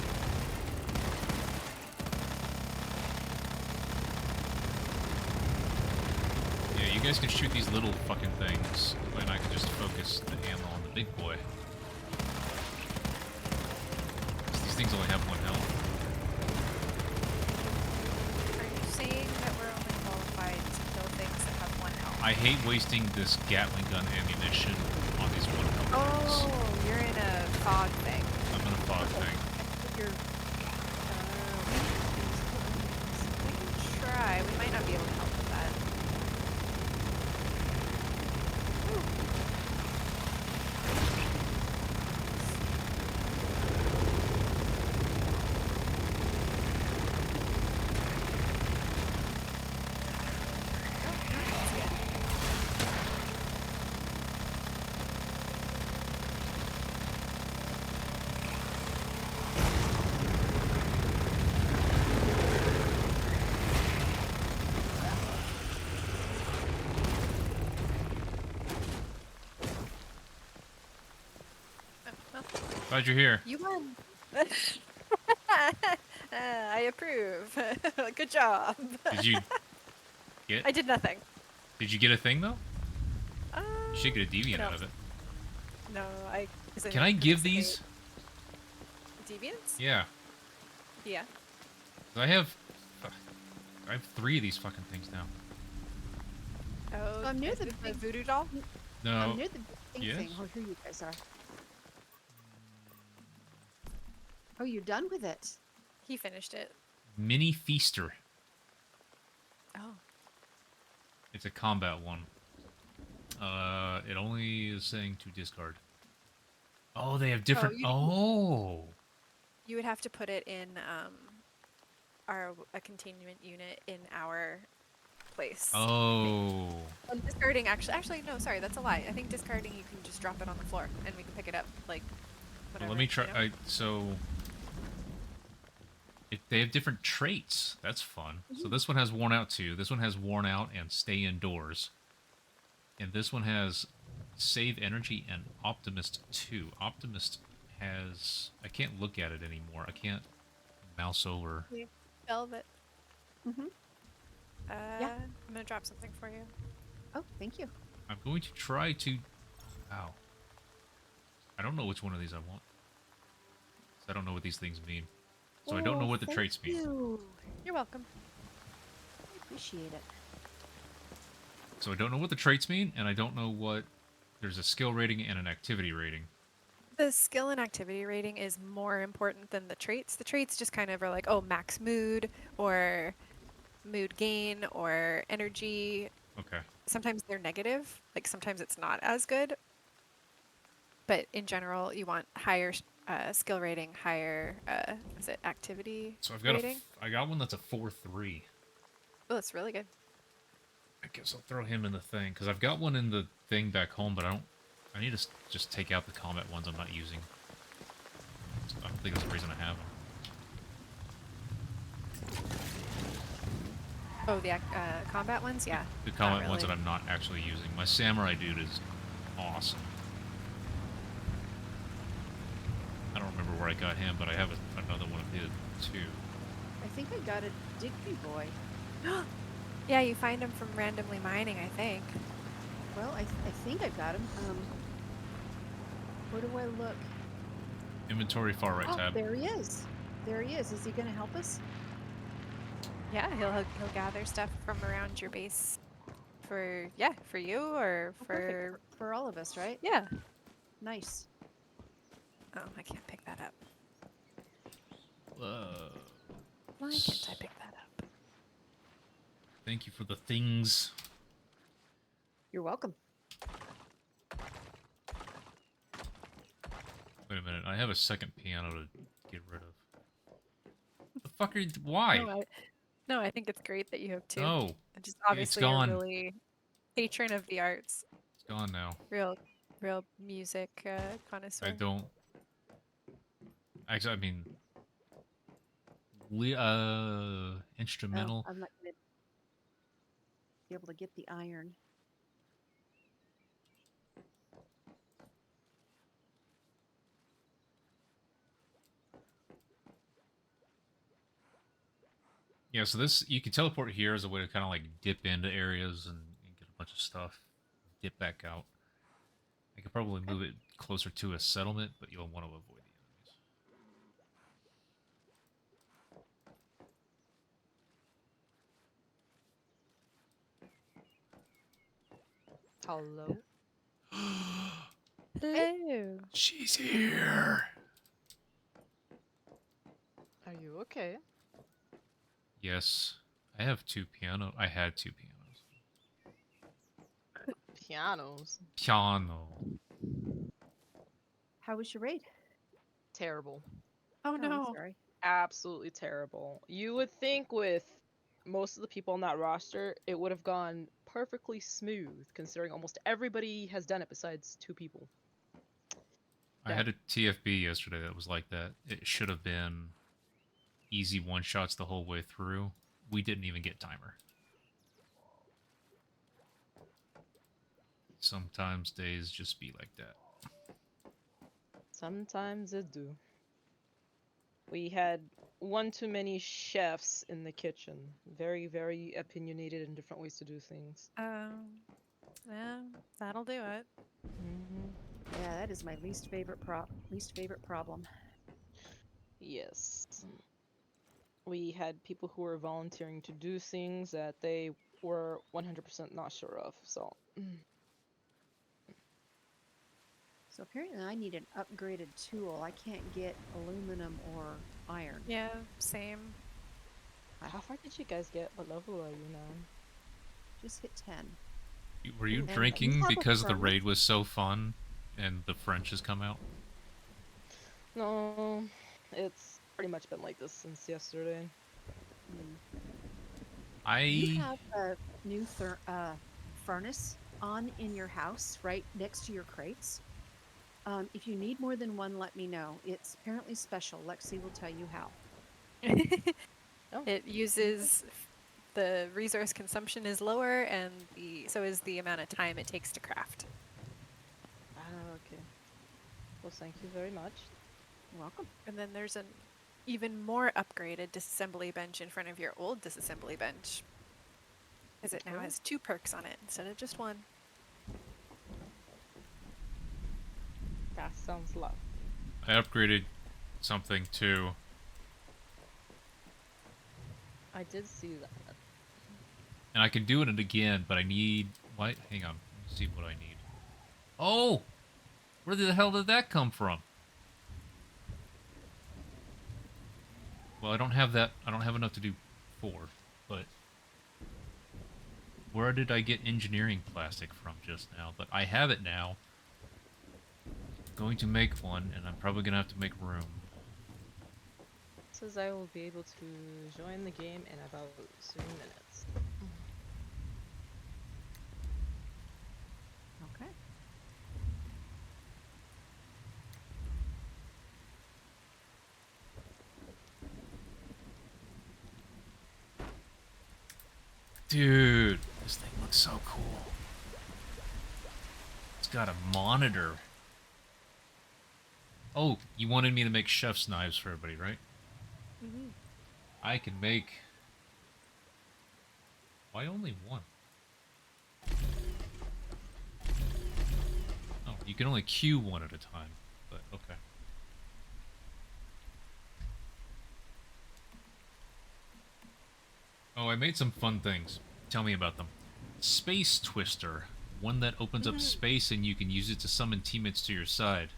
Yeah, you you guys can shoot these little fucking things, and I can just focus the ammo on the big boy. 'Cause these things only have 1 health. Are you saying that we're only qualified to kill things that have 1 health? I hate wasting this Gatling gun ammunition on these 1 health things. Oh, you're in a fog thing. I'm in a fog thing. You're We can try. We might not be able to help with that. Glad you're here. You won. I approve. Good job. Did you get? I did nothing. Did you get a thing though? You should get a what deviant out else? of it. No, I. 'cause Can I didn't give participate. these? Deviants? Yeah. Yeah. 'Cause I have 3 of these fucking things now. Oh, I'm near is the it big- voodoo doll. No. I'm near the pink Yes? thing. Oh, here you guys are. Oh, you're done with it. He finished it. Mini Feaster. Oh. It's a combat one. It only is saying to discard. Oh, they have different. you- Oh. You would have to put it in a containment unit in our place. Oh. Discarding actually no, sorry, that's a lie. I think discarding you can just drop it on the floor and we can pick it up like Well, whatever. let me try. you know? So. They have different traits. That's fun. So this one has worn out 2. This one has worn out and stay indoors. And this one has save energy and optimist 2. Optimist has. I can't look at it anymore. I can't mouse over. Velvet. Mm-hmm. I'm gonna drop something for you. Oh, thank you. I'm going to try to. Ow. I don't know which one of these I want. 'Cause I don't know what these things mean. So I don't know Oh, what the thank traits mean. you. You're welcome. I appreciate it. So I don't know what the traits mean, and I don't know what. There's a skill rating and an activity rating. The skill and activity rating is more important than the traits. The traits just kind of are like, oh, max mood or mood gain or energy. Okay. Sometimes they're negative, like sometimes it's not as good. But in general, you want higher skill rating, higher is it activity So I've got rating? I got one that's a 4-3. Oh, that's really good. I guess I'll throw him in the thing because I've got one in the thing back home, but I don't. I need to just take out the combat ones I'm not using. So I don't think that's the reason I have them. Oh, the combat ones, yeah. The not combat ones that really. I'm not actually using. My samurai dude is awesome. I don't remember where I got him, but I have another one of his too. I think I got a Digby boy. Yeah, you find them from randomly mining, I think. Well, I think I got him. Where do I look? Inventory far right Oh, tab. there he is. There he is. Is he going to help us? Yeah, he'll gather stuff from around your base for you or Oh, for perfect. For all of us, right? yeah. Nice. Oh, I can't pick that up. Why S- can't I pick that up? Thank you for the things. You're welcome. Wait a minute, I have a second piano to get rid of. What the fuck are you? Why? No, I think it's great that you have two. No, And just it's obviously gone. a really patron of the arts, It's gone now. real music connoisseur. I don't. Actually, I mean, instrumental. Oh, I'm not going to be able to get the iron. Yeah, so this you can teleport here as a way to kind of like dip into areas and get a bunch of stuff, dip back out. I could probably move it closer to a settlement, but you'll want to avoid the enemies. Hello? Hello. She's here. Are you okay? Yes, I have two piano. I had two pianos. Pianos. Piano. How was your raid? Terrible. Oh I'm no. sorry. Absolutely terrible. You would think with most of the people on that roster, it would have gone perfectly smooth, considering almost everybody has done it besides 2 people. I had a TFB yesterday that was like that. It should have been easy one-shots the whole way through. We didn't even get timer. Sometimes days just be like that. Sometimes it do. We had one too many chefs in the kitchen. Very, very opinionated in different ways to do things. Yeah, that'll do it. Yeah, that is my least favorite problem. Yes. We had people who were volunteering to do things that they were 100% not sure of, so. So apparently I need an upgraded tool. I can't get aluminum or iron. Yeah, same. How far did you guys get? What level are you now? Just hit 10. Were you And you drinking have a because the furnace? raid was so fun and the French has come out? No, it's pretty much been like this since yesterday. You I have a new furnace on in your house right next to your crates. If you need more than one, let me know. It's apparently special. Lexi will tell you how. Oh. It uses the resource consumption is lower, and so is the amount of time it takes to craft. Ah, okay. Well, thank you very much. You're welcome. And then there's an even more upgraded disassembly bench in front of your old disassembly bench, as it now Okay. has 2 perks on it instead of just 1. That sounds lovely. I upgraded something too. I did see that. And I can do it again, but I need... Why? Hang on. Let's see what I need. Oh! Where the hell did that come from? Well, I don't have that. I don't have enough to do 4, but... Where did I get engineering plastic from just now? But I have it now. Going to make one, and I'm probably going to have to make room. Says I will be able to join the game in about 3 minutes. Okay. Dude, this thing looks so cool. It's got a monitor. Oh, you wanted me to make chef's knives for everybody, right? Mm-hmm. I can make... Why only 1? Oh, you can only queue 1 at a time, but okay. Oh, I made some fun things. Tell me about them. Space Twister. One that opens up space and you can use it to summon teammates to your side.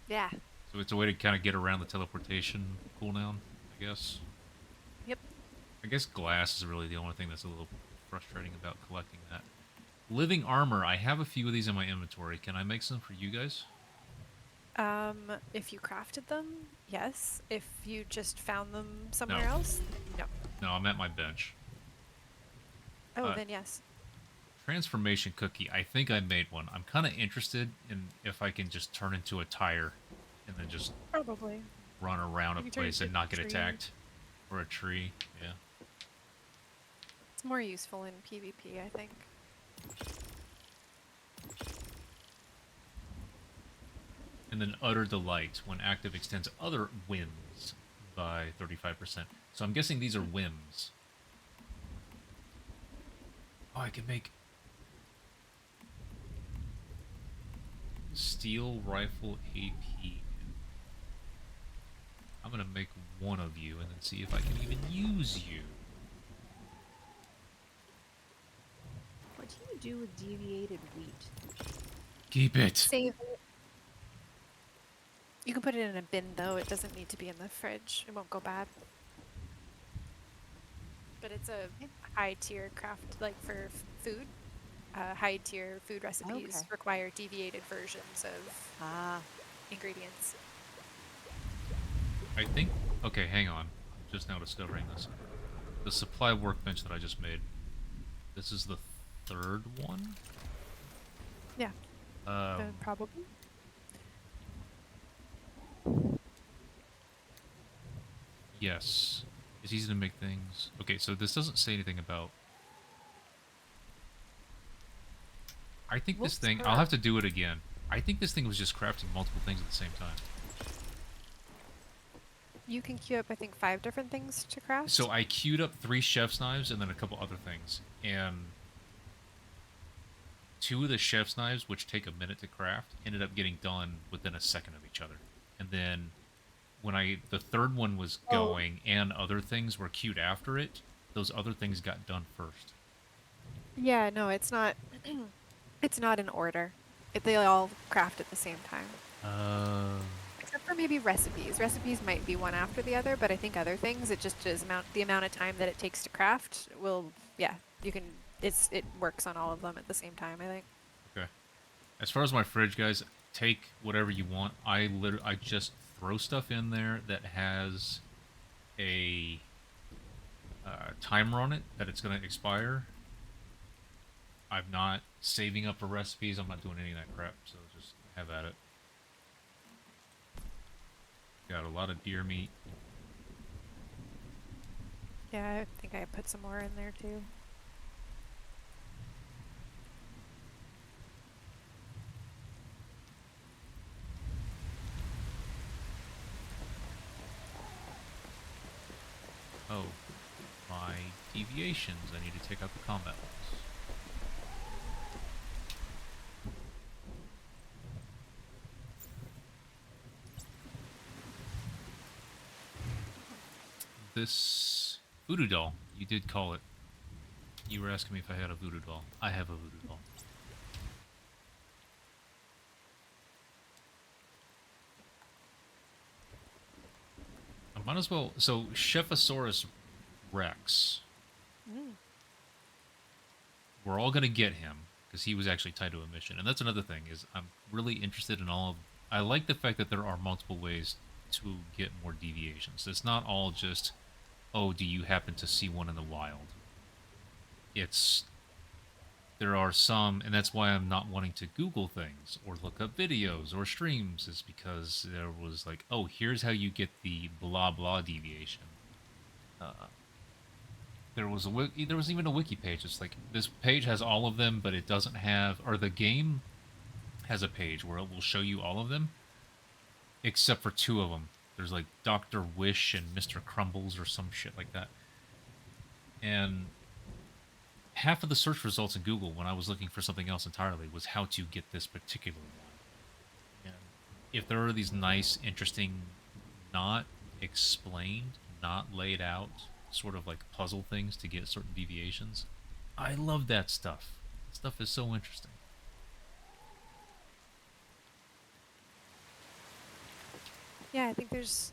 Yeah. So it's a way to kind of get around the teleportation cooldown, I guess. Yep. I guess glass is really the only thing that's a little frustrating about collecting that. Living armor. I have a few of these in my inventory. Can I make some for you guys? If you crafted them, yes. If you just found them somewhere No. else, no. No, I'm at my bench. Oh, then yes. Transformation cookie. I think I made one. I'm kind of interested in if I can just turn into a tire and then just Probably. run around a You can turn place and into not get a tree. attacked. Or a tree, yeah. It's more useful in PvP, I think. And then Utter Delight. When active, extends other whims by 35%. So I'm guessing these are whims. Oh, I can make Steel rifle AP. I'm gonna make one of you and then see if I can even use you. What do you do with deviated wheat? Keep it. Save it. You can put it in a bin though. It doesn't need to be in the fridge. It won't go bad. But it's a high tier craft, like for food. High tier food recipes Okay. require deviated versions of Ah, ingredients. I think. Okay, hang on. I'm just now discovering this. The supply workbench that I just made. This is the third one. Yeah, Um, probably. yes. It's easy to make things. Okay, so this doesn't say anything about. I think this Looks thing. I'll have to do it again. I think this thing was just crafting multiple things at the same time. You can queue up, I think, 5 different things to craft. So I queued up 3 chef's knives and then a couple other things. And 2 of the chef's knives, which take a minute to craft, ended up getting done within a second of each other. And then when the third one was going and other things were queued after it, those other things got done first. Yeah, no, it's not. It's not in order. They all craft at the same time. Except for maybe recipes. Recipes might be one after the other, but I think other things, it just is the amount of time that it takes to craft will, yeah, you can, it works on all of them at the same time, I think. Okay. As far as my fridge, guys, take whatever you want. I just throw stuff in there that has a timer on it that it's going to expire. I'm not saving up for recipes. I'm not doing any of that crap, so just have at it. Got a lot of deer meat. Yeah, I think I put some more in there too. Oh, my deviations. I need to take out the combat ones. This voodoo doll, you did call it. You were asking me if I had a voodoo doll. I have a voodoo doll. I might as well. So, Chephosaurus Rex. We're all gonna get him because he was actually tied to a mission, and that's another thing. Is I'm really interested in all of. I like the fact that there are multiple ways to get more deviations. It's not all just, oh, do you happen to see one in the wild? There are some, and that's why I'm not wanting to Google things or look up videos or streams, is because there was like, oh, here's how you get the blah blah deviation. There was even a wiki page. It's like, this page has all of them, but it doesn't have, or the game has a page where it will show you all of them, except for 2 of them. There's like Dr. Wish and Mr. Crumbles or some shit like that. And half of the search results in Google when I was looking for something else entirely was how to get this particular one. And if there are these nice, interesting, not explained, not laid out, sort of like puzzle things to get certain deviations, I love that stuff. Stuff is so interesting. Yeah, I think there's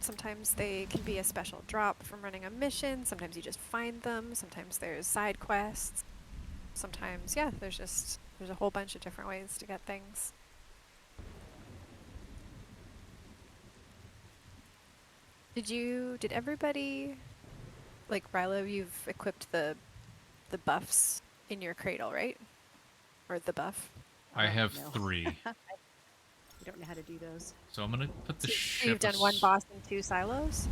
sometimes they can be a special drop from running a mission. Sometimes you just find them. Sometimes there's side quests. Sometimes, yeah, there's a whole bunch of different ways to get things. Did everybody, like Rilo, you've equipped the buffs in your cradle, right? Or the buff? I have no. 3. I don't know how to do those. So I'm gonna put the So you've done 1 boss and 2 silos?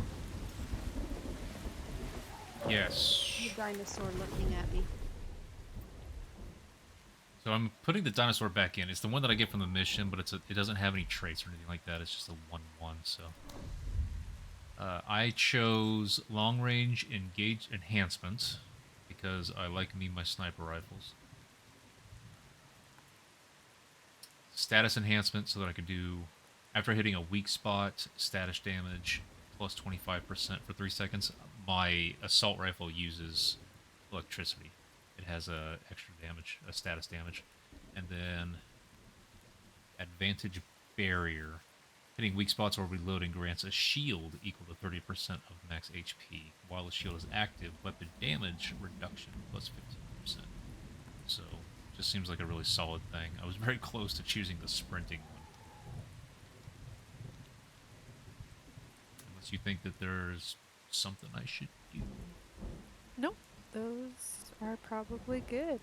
Yes. The dinosaur looking at me. So I'm putting the dinosaur back in. It's the one that I get from the mission, but it doesn't have any traits or anything like that. It's just a 1/1. So I chose long range engage enhancement because I like my sniper rifles. status enhancement so that I could do, after hitting a weak spot, status damage plus 25% for 3 seconds. My assault rifle uses electricity. It has a extra damage, a status damage. And then advantage barrier. Hitting weak spots or reloading grants a shield equal to 30% of max HP. While the shield is active, weapon damage reduction plus 15%. So, just seems like a really solid thing. I was very close to choosing the sprinting one. Unless you think that there's something I should do. Nope, those are probably good.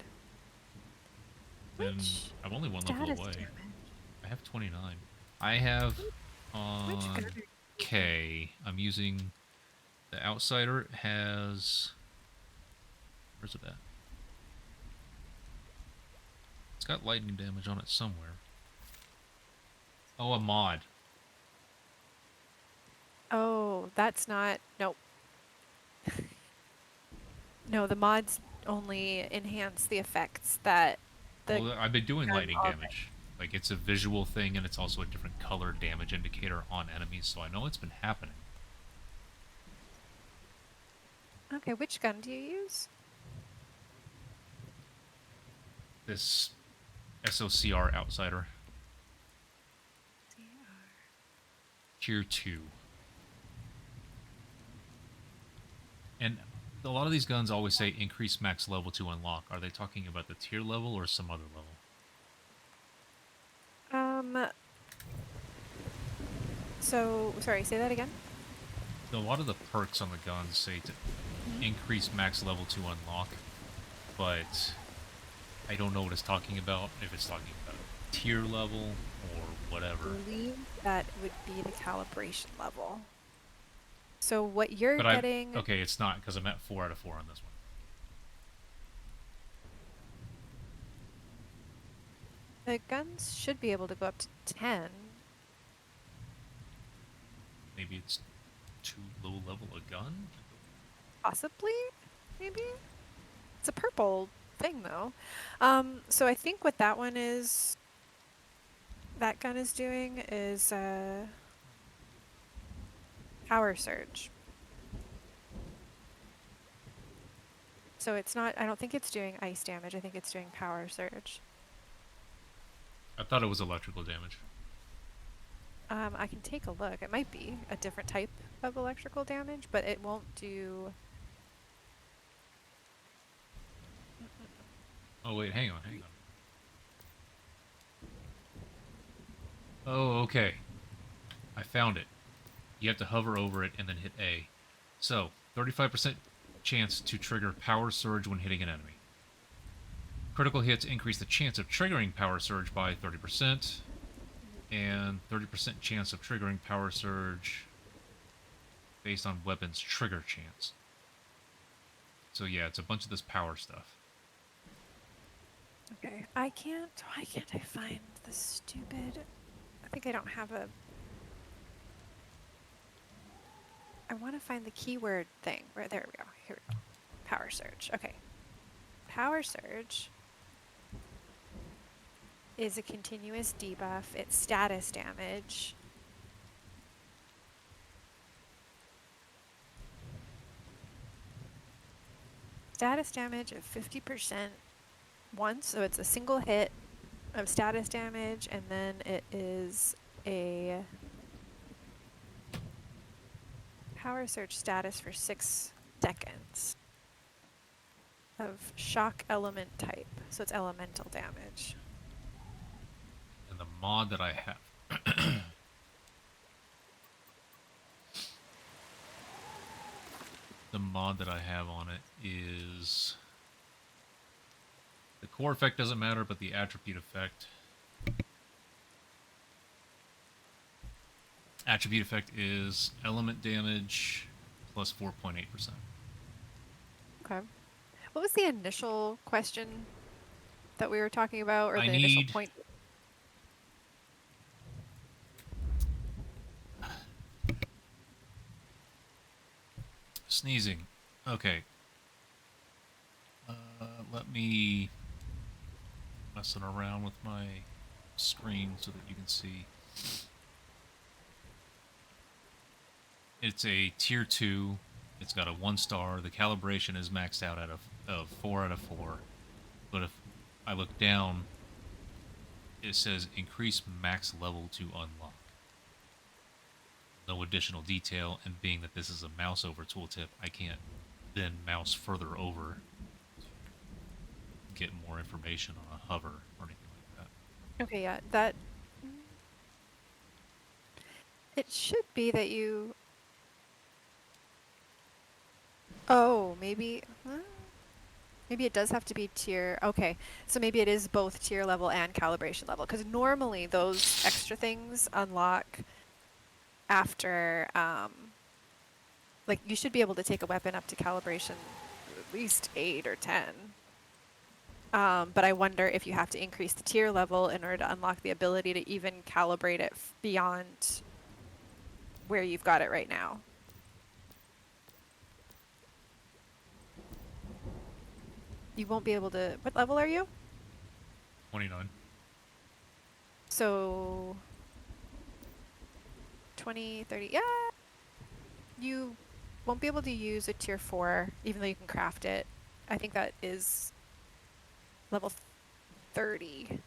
Then Which I'm only one level status away. damage? I have 29. I have Which on gun are you K. I'm using the Outsider has. Where's it at? It's got lightning damage on it somewhere. Oh, a mod. Oh, that's not. Nope. No, the mods only enhance the effects that the Well, I've been doing gun lightning already- damage. Like, it's a visual thing, and it's also a different color damage indicator on enemies, so I know it's been happening. Okay, which gun do you use? This SOCR Outsider. Tier 2. And a lot of these guns always say increase max level to unlock. Are they talking about the tier level or some other level? So, sorry, say that again? A lot of the perks on the guns say to increase max level to unlock, but I don't know what it's talking about, if it's talking about tier level or I whatever. believe that would be the calibration level. So what you're But getting... okay, it's not, because I'm at 4 out of 4 on this one. The guns should be able to go up to 10. Maybe it's too low level a gun? Possibly, maybe? It's a purple thing, though. So I think what that one is... That gun is doing is, power surge. So it's not... I don't think it's doing ice damage. I think it's doing power surge. I thought it was electrical damage. I can take a look. It might be a different type of electrical damage, but it won't do... Oh wait, hang on. Oh, okay. I found it. You have to hover over it and then hit A. So, 35% chance to trigger Power Surge when hitting an enemy. Critical hits increase the chance of triggering Power Surge by 30%, and 30% chance of triggering Power Surge based on weapon's trigger chance. So yeah, it's a bunch of this power stuff. Okay. I can't... Why can't I find the stupid... I think I don't have a... I want to find the keyword thing. Right, there we go. Here we go. Power surge. Okay. Power surge is a continuous debuff. It's status damage. Status damage of 50% once, so it's a single hit of status damage, and then it is a power surge status for 6 seconds of shock element type, so it's elemental damage. And the mod that I have... the mod that I have on it is... The core effect doesn't matter, but the attribute effect... Attribute effect is element damage plus 4.8%. Okay. What was the initial question that we were talking about, or I the initial need- point? Sneezing. Okay. Let me... messing around with my screen so that you can see. It's a tier 2. It's got a 1 star. The calibration is maxed out at a 4 out of 4. But if I look down, it says increase max level to unlock. No additional detail, and being that this is a mouse over tooltip, I can't then mouse further over to get more information on a hover or anything like that. Okay, yeah, that. It should be that you. Oh, maybe. Huh? Maybe it does have to be tier. Okay, so maybe it is both tier level and calibration level. Because normally those extra things unlock after. Like, you should be able to take a weapon up to calibration at least 8 or 10. But I wonder if you have to increase the tier level in order to unlock the ability to even calibrate it beyond where you've got it right now. You won't be able to. What level are you? 29. So 20, 30. Yeah. You won't be able to use a tier 4, even though you can craft it. I think that is level 30.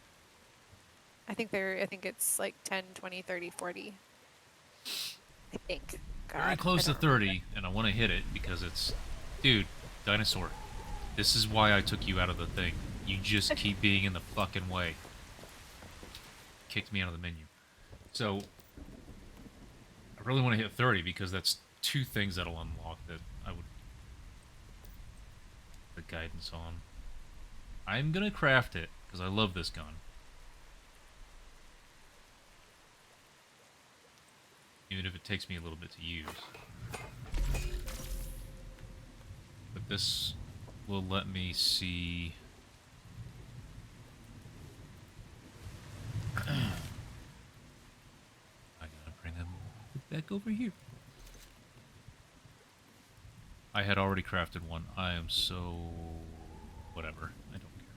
I think it's like 10, 20, 30, 40. I think. Very God, close I to don't remember. 30, and I want to hit it because it's... Dude, dinosaur. This is why I took you out of the thing. You just keep being in the fucking way. Kicked me out of the menu. So, I really want to hit 30 because that's 2 things that'll unlock that I would... the guidance on. I'm gonna craft it because I love this gun. Even if it takes me a little bit to use. But this will let me see... I gotta bring them back over here. I had already crafted one. I am so... whatever. I don't care.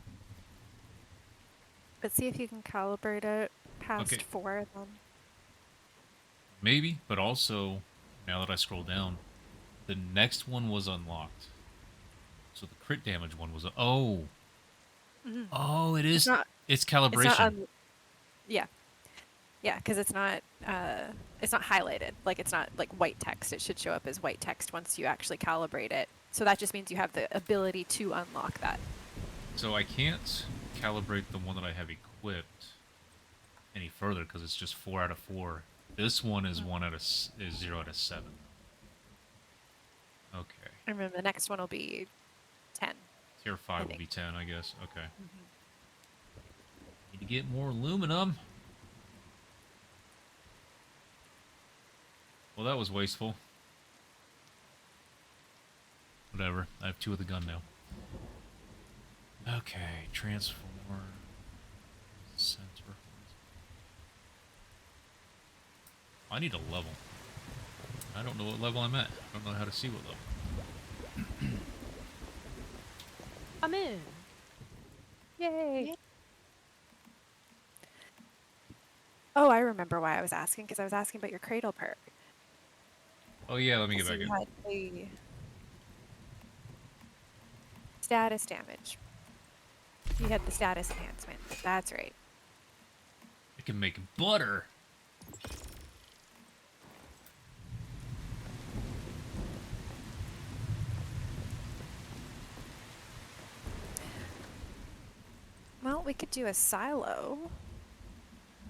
But see if you can calibrate it past Okay. 4 then. Maybe, but also, now that I scroll down, the next one was unlocked. So the crit damage one was... oh! Mhm. Oh, it is... It's not. It's It's not. calibration. Yeah. Yeah, because it's not highlighted. Like, it's not like white text. It should show up as white text once you actually calibrate it. So that just means you have the ability to unlock that. So I can't calibrate the one that I have equipped any further because it's just 4 out of 4. This one is 0 out of 7. Okay. And then the next one will be 10. Tier 5 will think. be 10, I guess. Okay. Need to get more aluminum. Well, that was wasteful. Whatever. I have 2 of the gun now. Okay. Transform. Center. I need a level. I don't know what level I'm at. I don't know how to see what level. I'm in. Yay! Oh, I remember why I was asking, because I was asking about your cradle perk. Oh yeah, let me get So back you in. had the status damage. You had the status enhancement. That's right. I can make butter. Well, we could do a silo.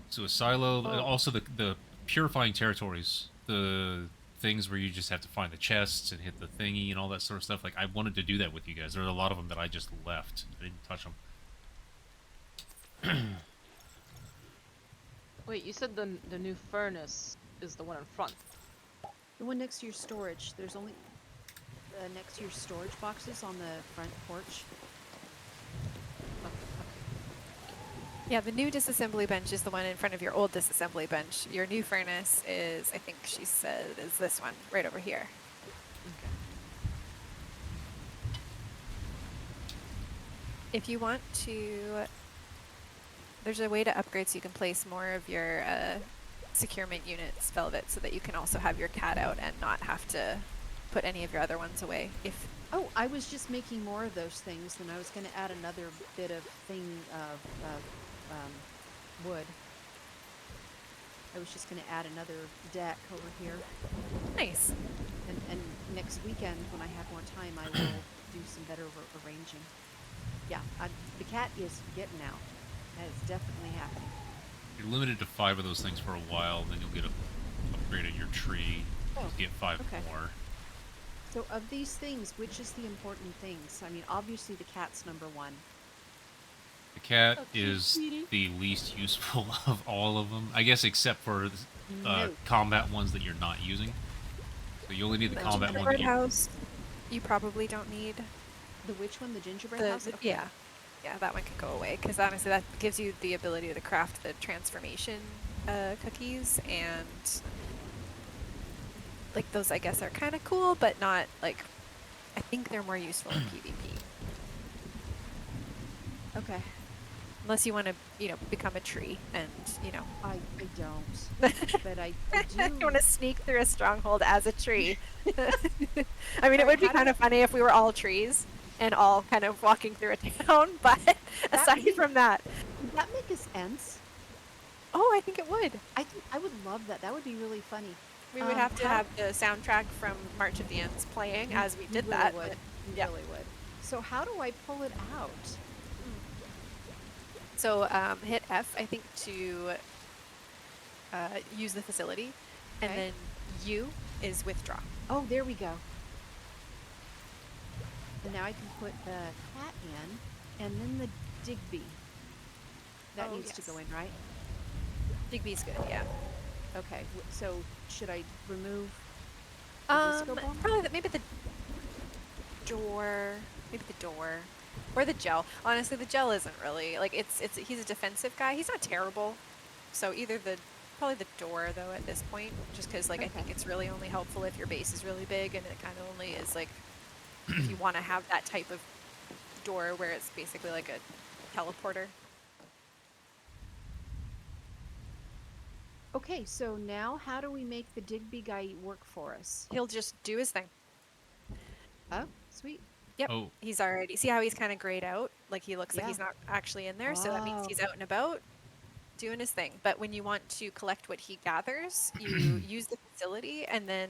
So a silo, and Oh. also the purifying territories, the things where you just have to find the chests and hit the thingy and all that sort of stuff. Like I wanted to do that with you guys. There are a lot of them that I just left. I didn't touch them. Wait, you said the new furnace is the one in front. The one next to your storage. There's only next to your storage boxes on the front porch. Yeah, the new disassembly bench is the one in front of your old disassembly bench. Your new furnace is, I think she said, is this one right over here. If you want to There's a way to upgrade so you can place more of your securement units, Velvet, so that you can also have your cat out and not have to put any of your other ones away. If Oh, I was just making more of those things, and I was going to add another bit of thing of wood. I was just going to add another deck over here, nice. and next weekend when I have more time, I will do some better arranging. Yeah, the cat is getting out. That is definitely happening. You're limited to 5 of those things for a while, then you'll get a upgrade at your tree. Oh, You get 5 okay. more. So of these things, which is the important things? I mean, obviously the cat's number one. The cat Okay, is sweetie. the least useful of all of them, I guess, except for No. combat ones that you're not using. So you only need the The combat one. gingerbread house, you probably don't need. The which one? The gingerbread The, house? the- Okay. yeah, yeah, that one can go away because honestly, that gives you the ability to craft the transformation cookies, and like those, I guess, are kind of cool, but not like. I think they're more useful in PvP. Okay. Unless you want to, become a tree and, I don't. But I you do. want to sneak through a stronghold as a tree. I mean, it Alright, would be how do kind of funny if we were all trees and all kind of walking through a town, but aside from that, Would that make us ends? oh, I think it would. I think I would love that. That would be really funny. We would have to how- have the soundtrack from March of the Ends playing as we did really that. Would. but- We yeah. really would. So how do I pull it out? So hit F, I think, to use the facility, and Okay. then U is withdraw. Oh, there we go. And now I can put the cat in, and then the Digby. That Oh, needs to go yes. in, right? Digby's good, yeah. Okay. So should I remove the disco ball? Probably maybe the door, or the gel. Honestly, the gel isn't really like he's a defensive guy. He's not terrible, so either probably the door though at this point, just because like I think Okay. it's really only helpful if your base is really big, and it kind of only is like if you want to have that type of door where it's basically like a teleporter. Okay, so now how do we make the Digby guy work for us? He'll just do his thing. Oh, sweet. Yep. Oh, He's already see how he's kind of grayed out, like he looks like Yeah. he's not actually in there, so that means he's Oh. out and about doing his thing. But when you want to collect what he gathers, you use the facility, and then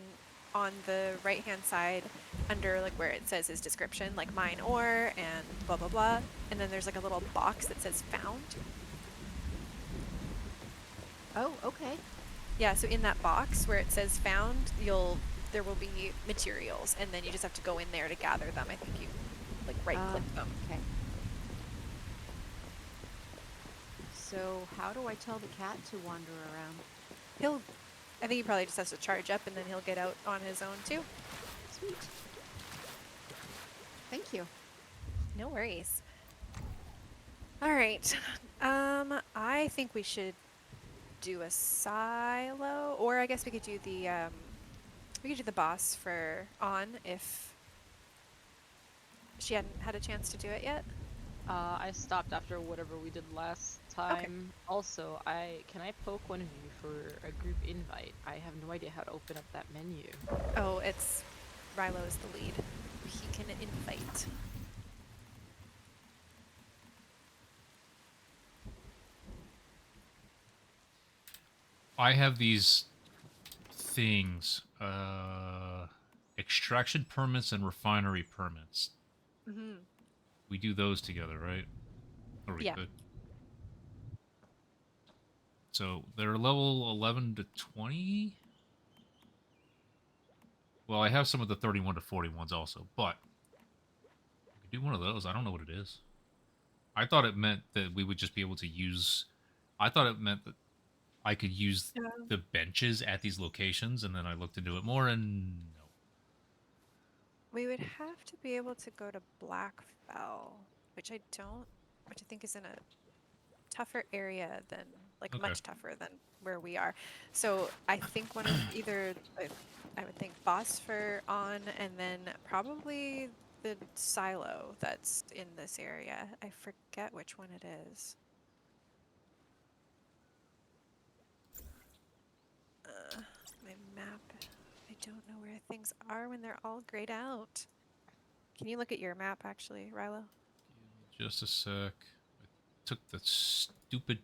on the right hand side under like where it says his description, like mine ore and blah blah blah, and then there's like a little box that says found. Oh, okay. Yeah, so in that box where it says found, there will be materials, and then you just have to go in there to gather them. I think you like right click them. Okay. So how do I tell the cat to wander around? I think he probably just has to charge up, and then he'll get out on his own too. Sweet. Thank you. No worries. All right. I think we should do a silo, or I guess we could do the boss for On if she hadn't had a chance to do it yet. I stopped after whatever we did last time. Also, can I poke one of you for a group invite? I have no idea how to open up that menu. Oh, it's Rilo is the lead. He can invite. I have these things, extraction permits and refinery permits. Mm-hmm. We do those together, right? Or we Yeah. could. So they're level 11 to 20. Well, I have some of the 31 to 41s also, but we could do one of those. I don't know what it is. I thought it meant that we would just be able to use. I thought it meant that I could use the benches at these locations, and then I looked into it more, and no. We would have to be able to go to Blackfell, which I think is in a tougher area than, like, Okay. much tougher than where we are. So I think one of either, I would think boss for On, and then probably the silo that's in this area. I forget which one it is. don't know where things are when they're all grayed out. Can you look at your map, actually, Rilo? Just a sec. I took the stupid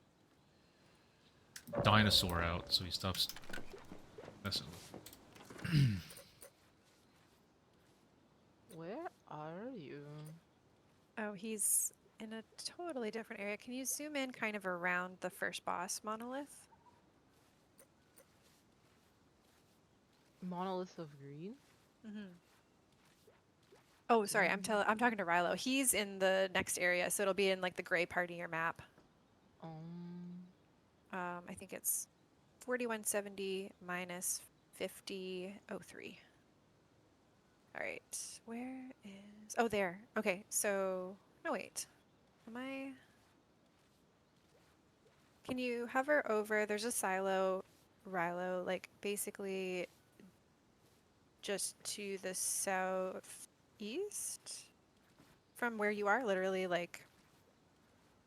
dinosaur out so he stops messing with me. Where are you? Oh, he's in a totally different area. Can you zoom in kind of around the first boss monolith? Monolith of Green? Mm-hmm. Oh, sorry, I'm talking to Rilo. He's in the next area, so it'll be in like the gray part of your map. Um, I think it's 4170 minus 5003. All right, where is... Oh, there. Okay, so... No, wait. Am I... Can you hover over... There's a silo, Rilo, like basically just to the southeast from where you are, literally like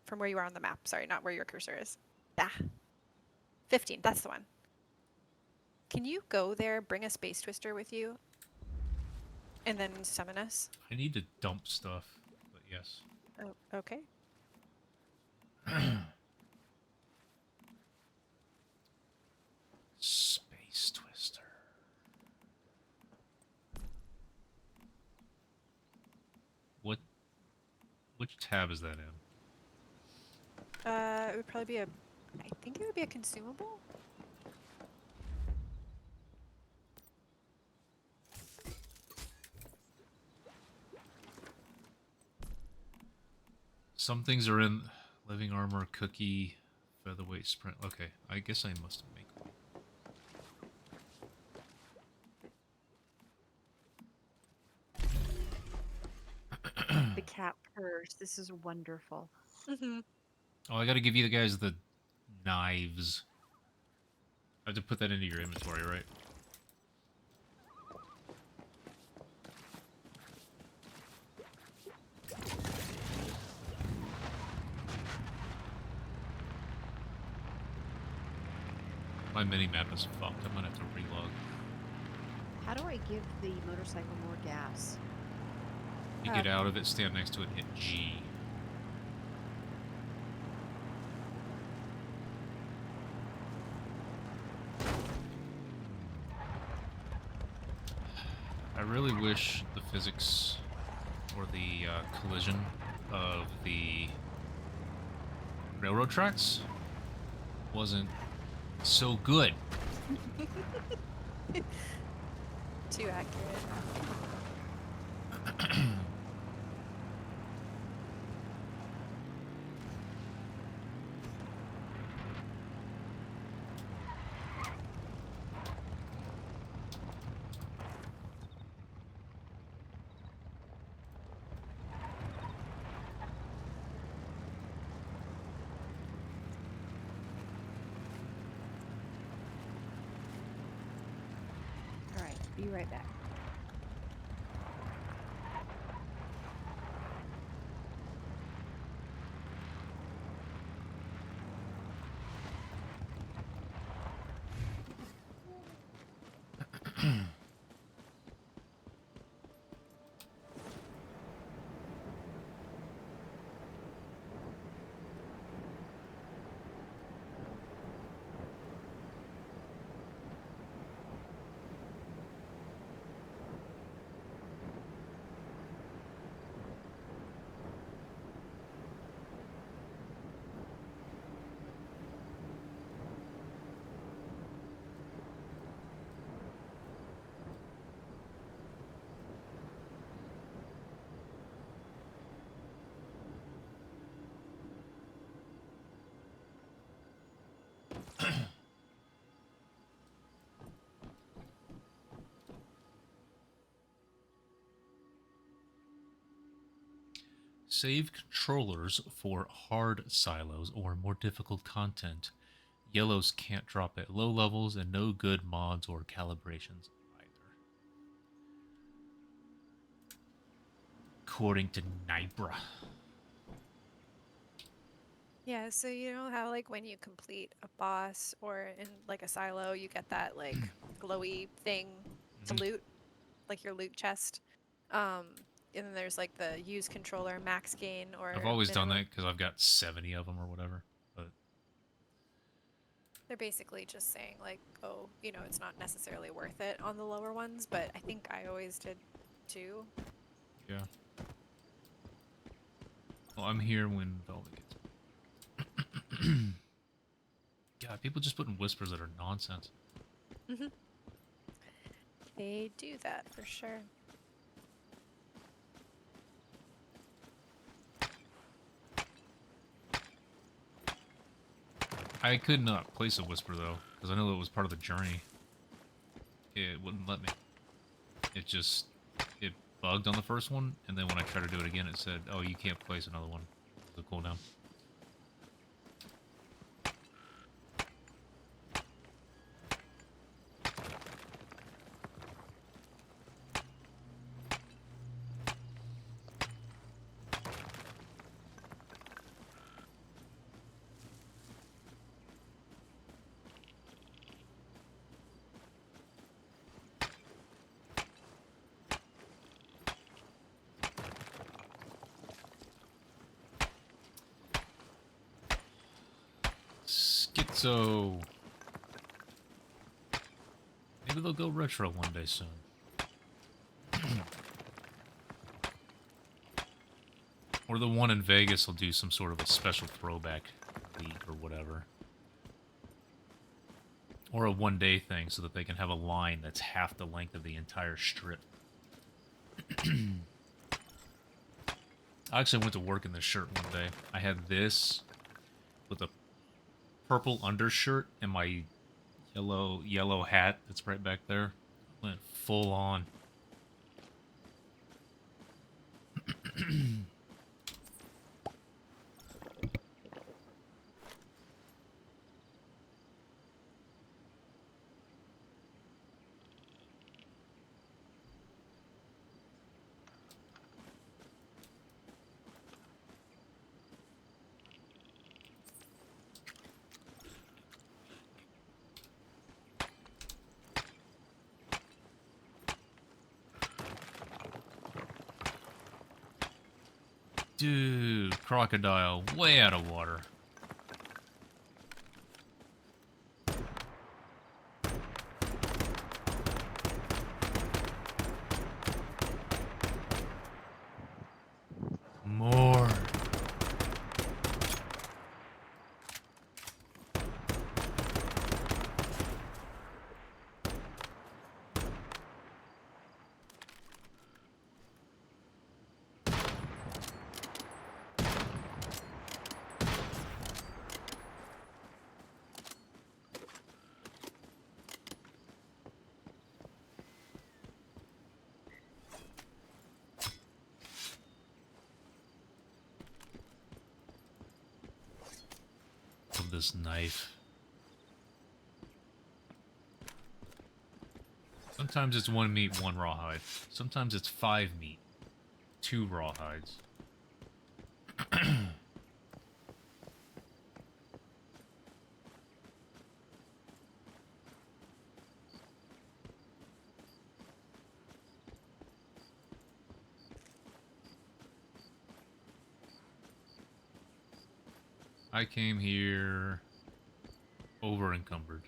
from where you are on the map. Sorry, not where your cursor is. Ah, 15, that's the one. Can you go there, bring a space twister with you, and then summon us? I need to dump stuff, but yes. Oh, okay. Space Twister. Which tab is that in? It would probably be a... I think it would be a consumable? Some things are in living armor, cookie, featherweight sprint. Okay, I guess I must make one. The cat purrs. This is wonderful. Mm-hmm. Oh, I gotta give you guys the knives. I have to put that into your inventory, right? My mini-map is fucked. I'm gonna have to relog. How do I give the motorcycle more gas? You get out of it, stand next to it, hit G. I really wish the physics or the collision of the railroad tracks wasn't so good. Too accurate. All right, be right back. Save controllers for hard silos or more difficult content. Yellows can't drop at low levels and no good mods or calibrations either. According to Nibra. Yeah, so you know how like when you complete a boss or in like a silo, you get that like glowy thing to Mhm. loot, like your loot chest. And then there's like the use controller max gain or I've always done minimum. that because I've got 70 of them or whatever. But They're basically just saying like, oh, you know, it's not necessarily worth it on the lower ones, but I think I always did too. yeah. Well, I'm here when Velvet gets. Yeah, people just putting whispers that are nonsense. They do that for sure. I could not place a whisper though, because I know it was part of the journey. It wouldn't let me. It bugged on the first one, and then when I tried to do it again, it said, "Oh, you can't place another one." The cooldown. Schizo. Maybe they'll go retro one day soon. Or the one in Vegas will do some sort of a special throwback week or whatever. Or a one-day thing so that they can have a line that's half the length of the entire strip. I actually went to work in this shirt one day. I had this with a purple undershirt and my yellow hat that's right back there. Went full on. Dude, crocodile, way out of water. More. Of this knife. Sometimes it's 1 meat, 1 rawhide. Sometimes it's 5 meat, 2 rawhides. I came here over encumbered.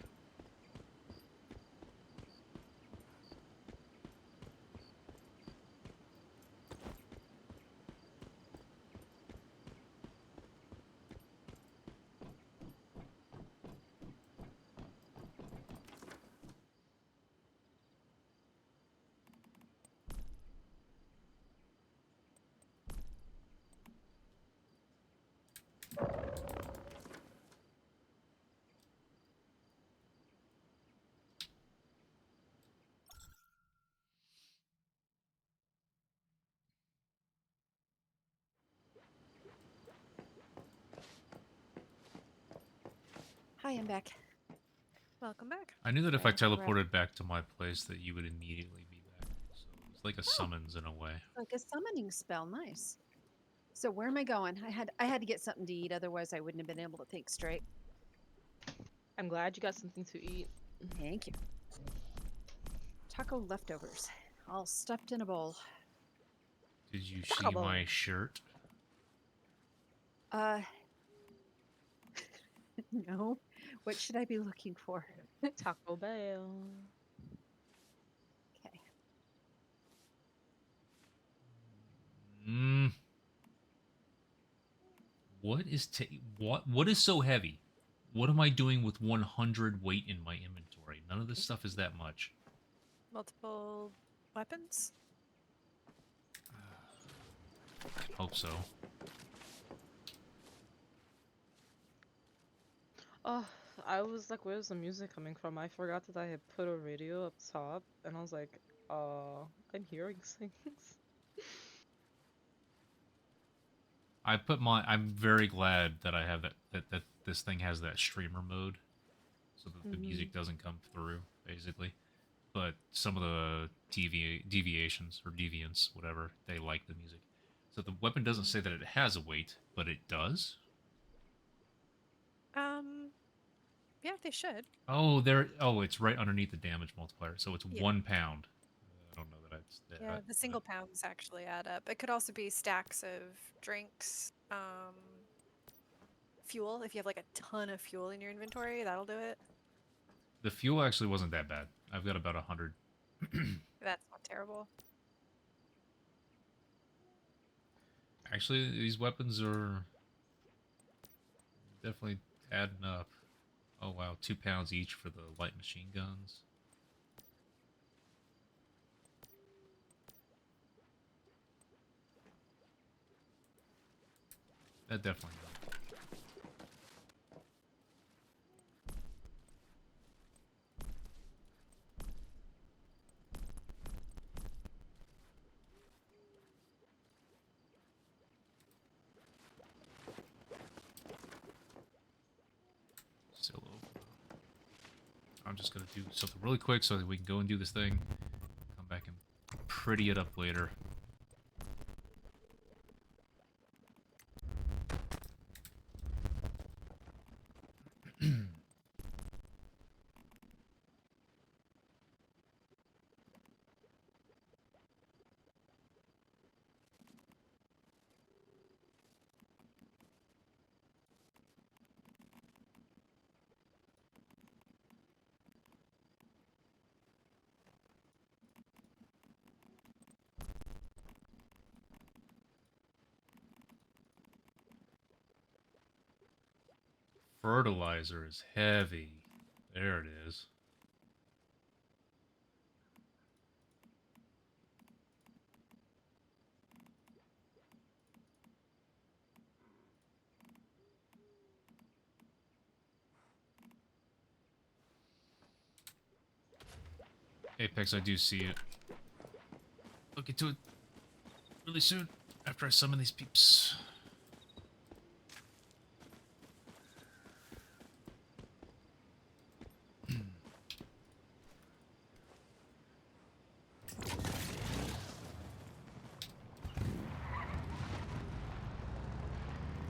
Hi, I'm back. Welcome back. I knew that if I Okay, right. teleported back to my place that you would immediately be back. So it's like a summons in a way. Like a summoning spell. Nice. So where am I going? I had to get something to eat, otherwise I wouldn't have been able to think straight. I'm glad you got something to eat. Thank you. Taco leftovers, all stuffed in a bowl. Did you Taco see my Bell. shirt? Uh, no. What should I be looking for? Taco Bell. Okay. Mm, what is so heavy? What am I doing with 100 weight in my inventory? None of this stuff is that much. Multiple weapons? Hope so. Oh, I was like, where's the music coming from? I forgot that I had put a radio up top, and I was like, I'm hearing things. I'm very glad that I have that this thing has that streamer mode, so that the music doesn't come through, basically. But some of the deviations or deviants, whatever, they like the music. So the weapon doesn't say that it has a weight, but it does. Yeah, they should. Oh, there. Oh, it's right underneath the damage multiplier, so it's Yeah. 1 pound. I don't know that it's that. Yeah, the single pounds actually add up. It could also be stacks of drinks, fuel. If you have like a ton of fuel in your inventory, that'll do it. The fuel actually wasn't that bad. I've got about 100. That's not terrible. Actually, these weapons are definitely adding up. Oh wow, 2 pounds each for the light machine guns. That definitely helped. Still over. I'm just gonna do something really quick so that we can go and do this thing. Come back and pretty it up later. Fertilizer is heavy. There it is. Apex, I do see it. Look into it really soon after I summon these peeps.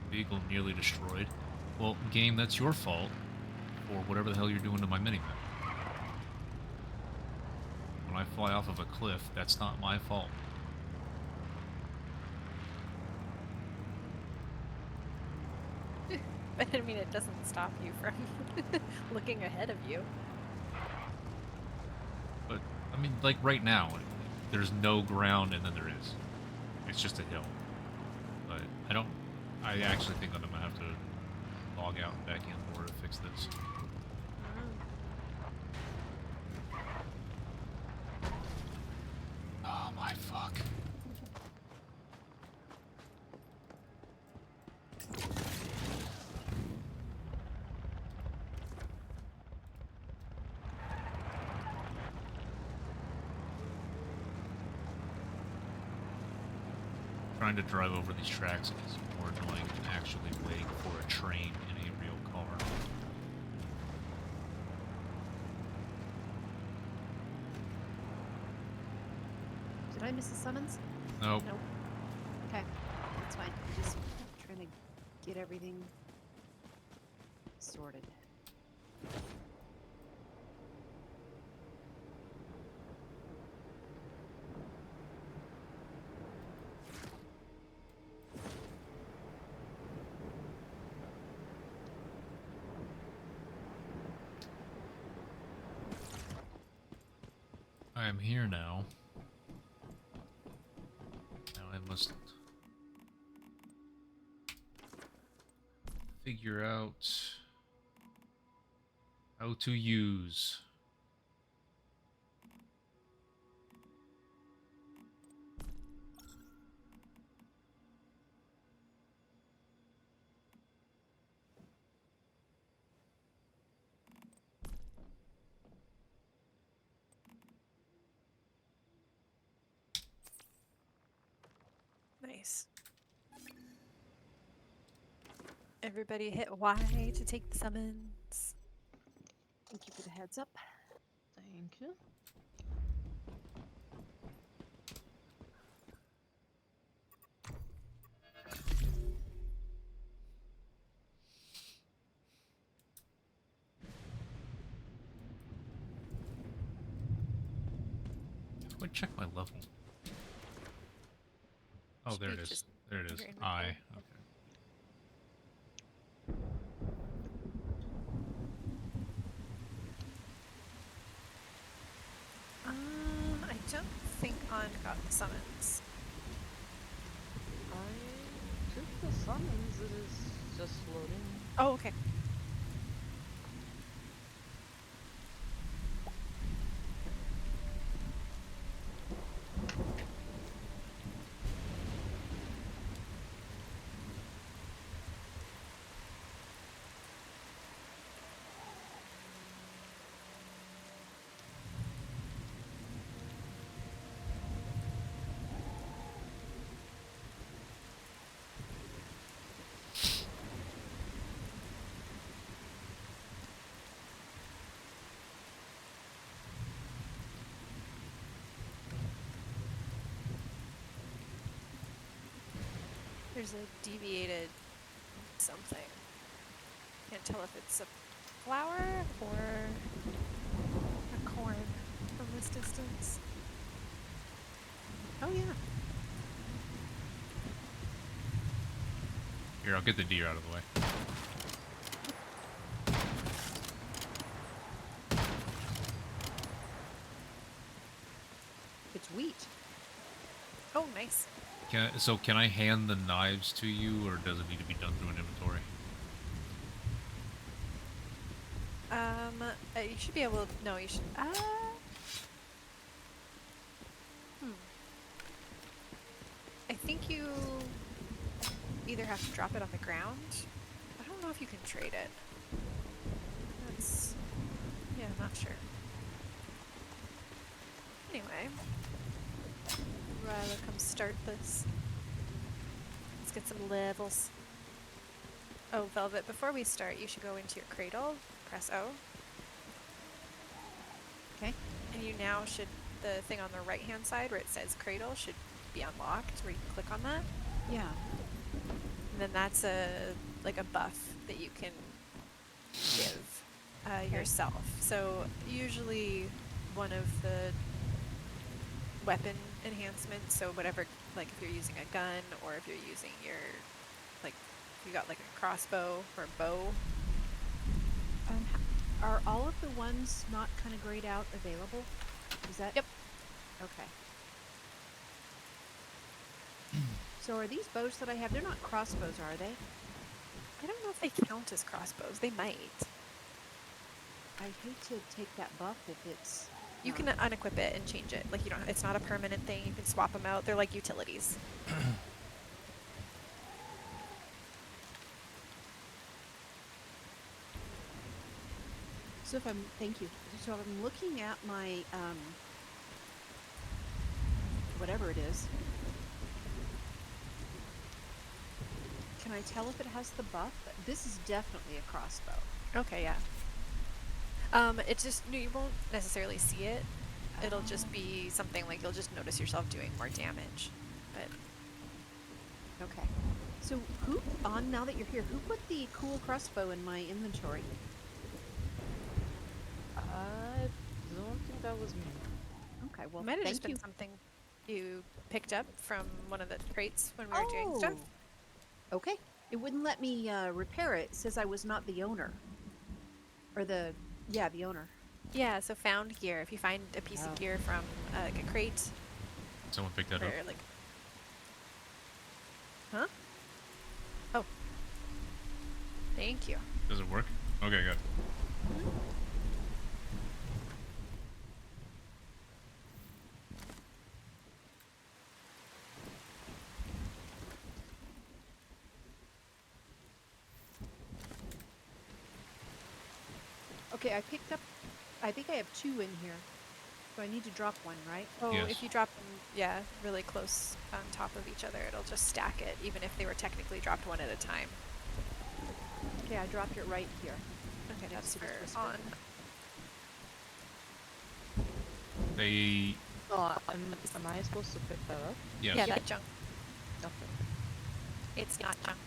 Vehicle nearly destroyed. Well, game, that's your fault for whatever the hell you're doing to my minimap. When I fly off of a cliff, that's not my fault. But I mean, it doesn't stop you from looking ahead of you. But, I mean, like right now, there's no ground and then there is. It's just a hill. But I actually think that I'm gonna have to log out and back in in order to fix this. Oh my fuck. Trying to drive over these tracks is more annoying than actually waiting for a train in a real car. Did I miss a summons? Nope. Nope. Okay, that's fine. I'm just trying to get everything sorted. I am here now. Now I must figure out how to use. Nice. Everybody hit Y to take the summons. Thank you for the heads up. Thank you. How do I check my level? Oh, Should there be it is. just There it in is. your I. inventory. Okay. I don't think On got the summons. I took the summons. It is just loading. Oh, okay. There's a deviated something. Can't tell if it's a flower or a corn from this distance. Oh yeah. Here, I'll get the deer out of the way. It's wheat. Oh, nice. Can I hand the knives to you, or does it need to be done through an inventory? You should be able to, no, you should, I think you either have to drop it on the ground. I don't know if you can trade it. That's, yeah, I'm not sure. Anyway, Ryla, come start this. Let's get some levels. Oh, Velvet, before we start, you should go into your cradle, press O. Okay. And you now should, the thing on the right-hand side where it says cradle should be unlocked, where you can click on that. Yeah. And then that's like a buff that you can give yourself. So usually one of the weapon enhancements, so whatever, like if you're using a gun or if you're using your, like, you got like a crossbow or a bow. Are all of the ones not kind of grayed out available? Is that? Yep. Okay. So are these bows that I have? They're not crossbows, are they? I don't know if they count as crossbows. They might. I hate to take that buff if it's. You can unequip it and change it. Like you don't. It's not a permanent thing. You can swap them out. They're like utilities. So if I'm, thank you. So if I'm looking at my, whatever it is, can I tell if it has the buff? This is definitely a crossbow. Okay, yeah. It's just, no, you won't necessarily see it. It'll just be something like you'll just notice yourself doing more damage. But Okay. So who, now that you're here, who put the cool crossbow in my inventory? I don't think that was me. Okay, well, it might have thank just been you. something you picked up from one of the crates when we were doing stuff. Okay. It wouldn't let me repair it. It says I was not the owner. Or the owner. Yeah, so found gear. If you find a piece Oh. of gear from like a crate Someone picked that or up. like. Huh? Oh. Thank you. Does it work? Okay, good. Okay, I picked up. I think I have 2 in here. So I need to drop one, right? Oh, Yes. if you drop them, yeah, really close on top of each other, it'll just stack it, even if they were technically dropped one at a time. Okay, I dropped it right here. Okay, Next that's to for this whisper. on. They Am I supposed to pick that up? yes. Yeah, that junk. Okay. It's not junk.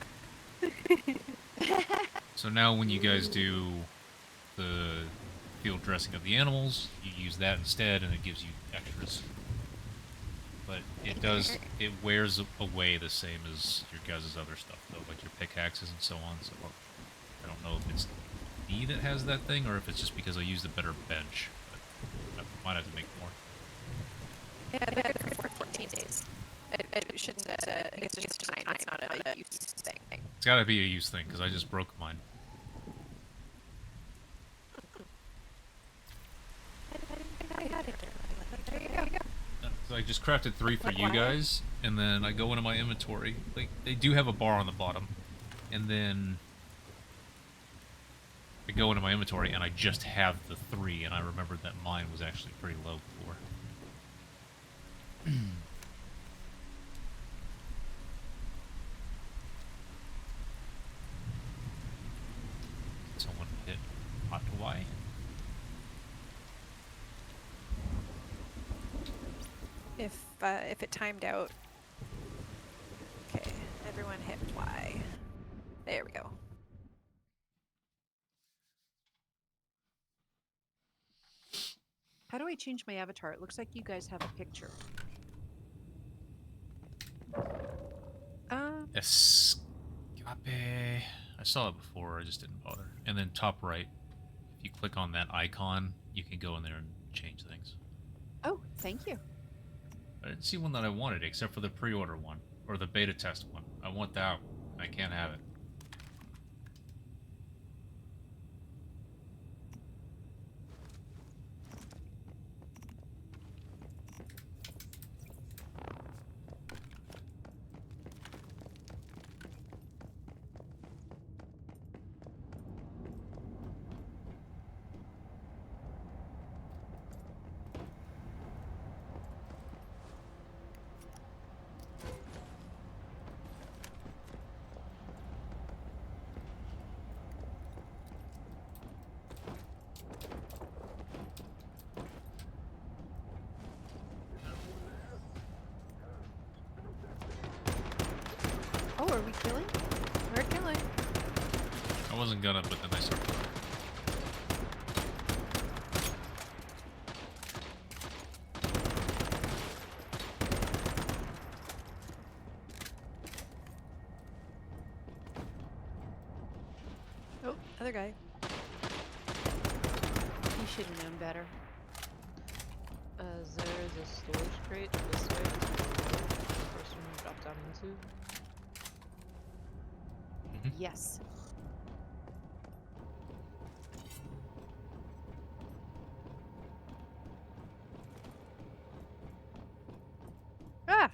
So now when you guys do the field dressing of the animals, you use that instead, and it gives you extras. But it wears away the same as your guys' other stuff, though, like your pickaxes and so on. So I don't know if it's me that has that thing, or if it's just because I used a better bench. But I might have to make more. Yeah, they're good for 14 days. It shouldn't, it's just time, it's not a use thing. It's gotta be a use thing, because I just broke mine. I didn't think I had it. There you go. So I just crafted 3 for you guys, and then I go into my inventory. Like, they do have a bar on the bottom, and then I go into my inventory, and I just have the 3, and I remembered that mine was actually pretty low before. Someone hit hot Hawaii. If it timed out. Okay, everyone hit Y. There we go. How do I change my avatar? It looks like you guys have a picture. Escape. I saw it before, I just didn't bother. And then top right, if you click on that icon, you can go in there and change things. Oh, thank you. I didn't see one that I wanted, except for the pre-order one, or the beta test one. I want that one. I can't have it. Oh, are we killing? We're killing. I wasn't gonna, but then I started. Oh, other guy. You should have known better. There's a storage crate this way. The person dropped down into. Yes. Ah!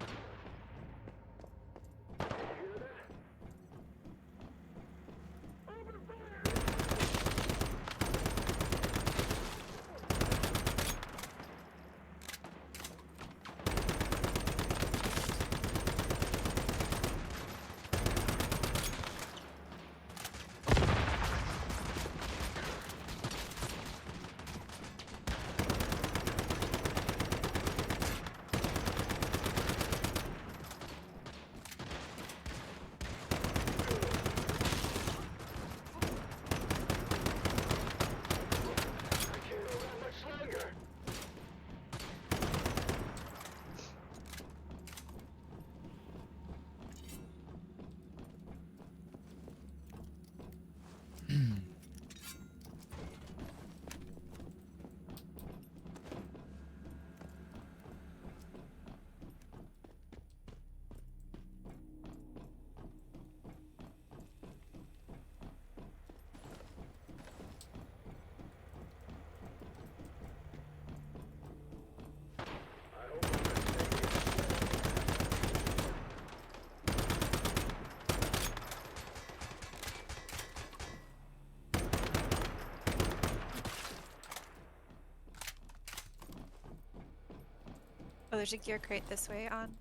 Oh, there's a gear crate this way on.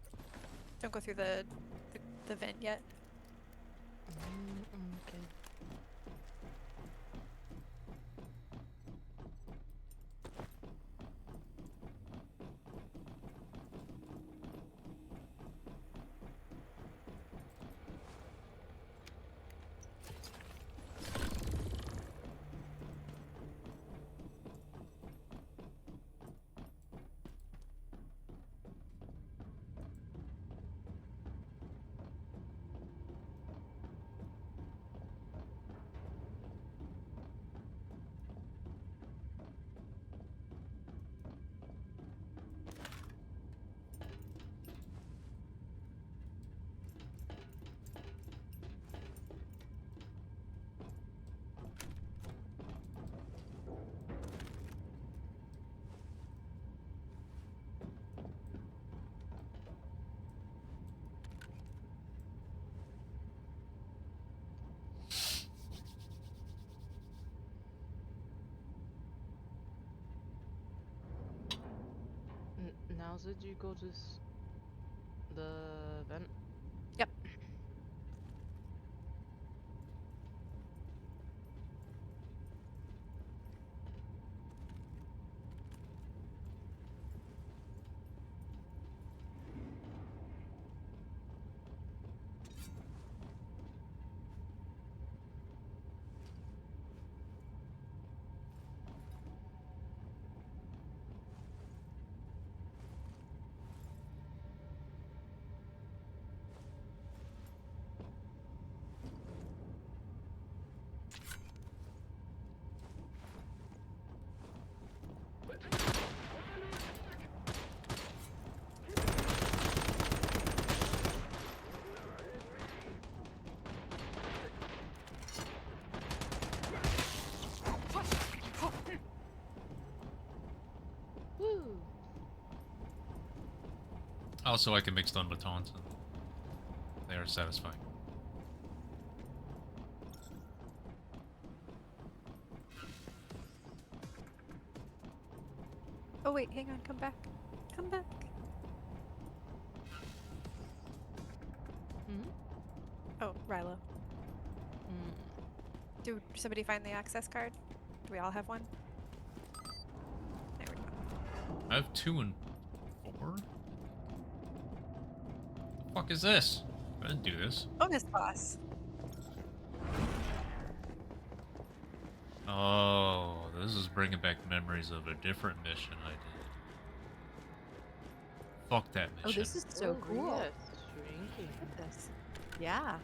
Don't go through the vent yet. Okay. Now did you go to the vent? Yep. Woo! Also, I can make stun batons, and they are satisfying. Oh wait, hang on, come back. Come back. Hmm? Oh, Rilo. Do somebody find the access card? Do we all have one? There we go. I have 2 and 4? The fuck is this? I didn't do this. Bonus boss. Oh, this is bringing back memories of a different mission I did. Fuck that Oh, mission. this is so Oh, cool. yes, shrinking. Look at this. Yeah.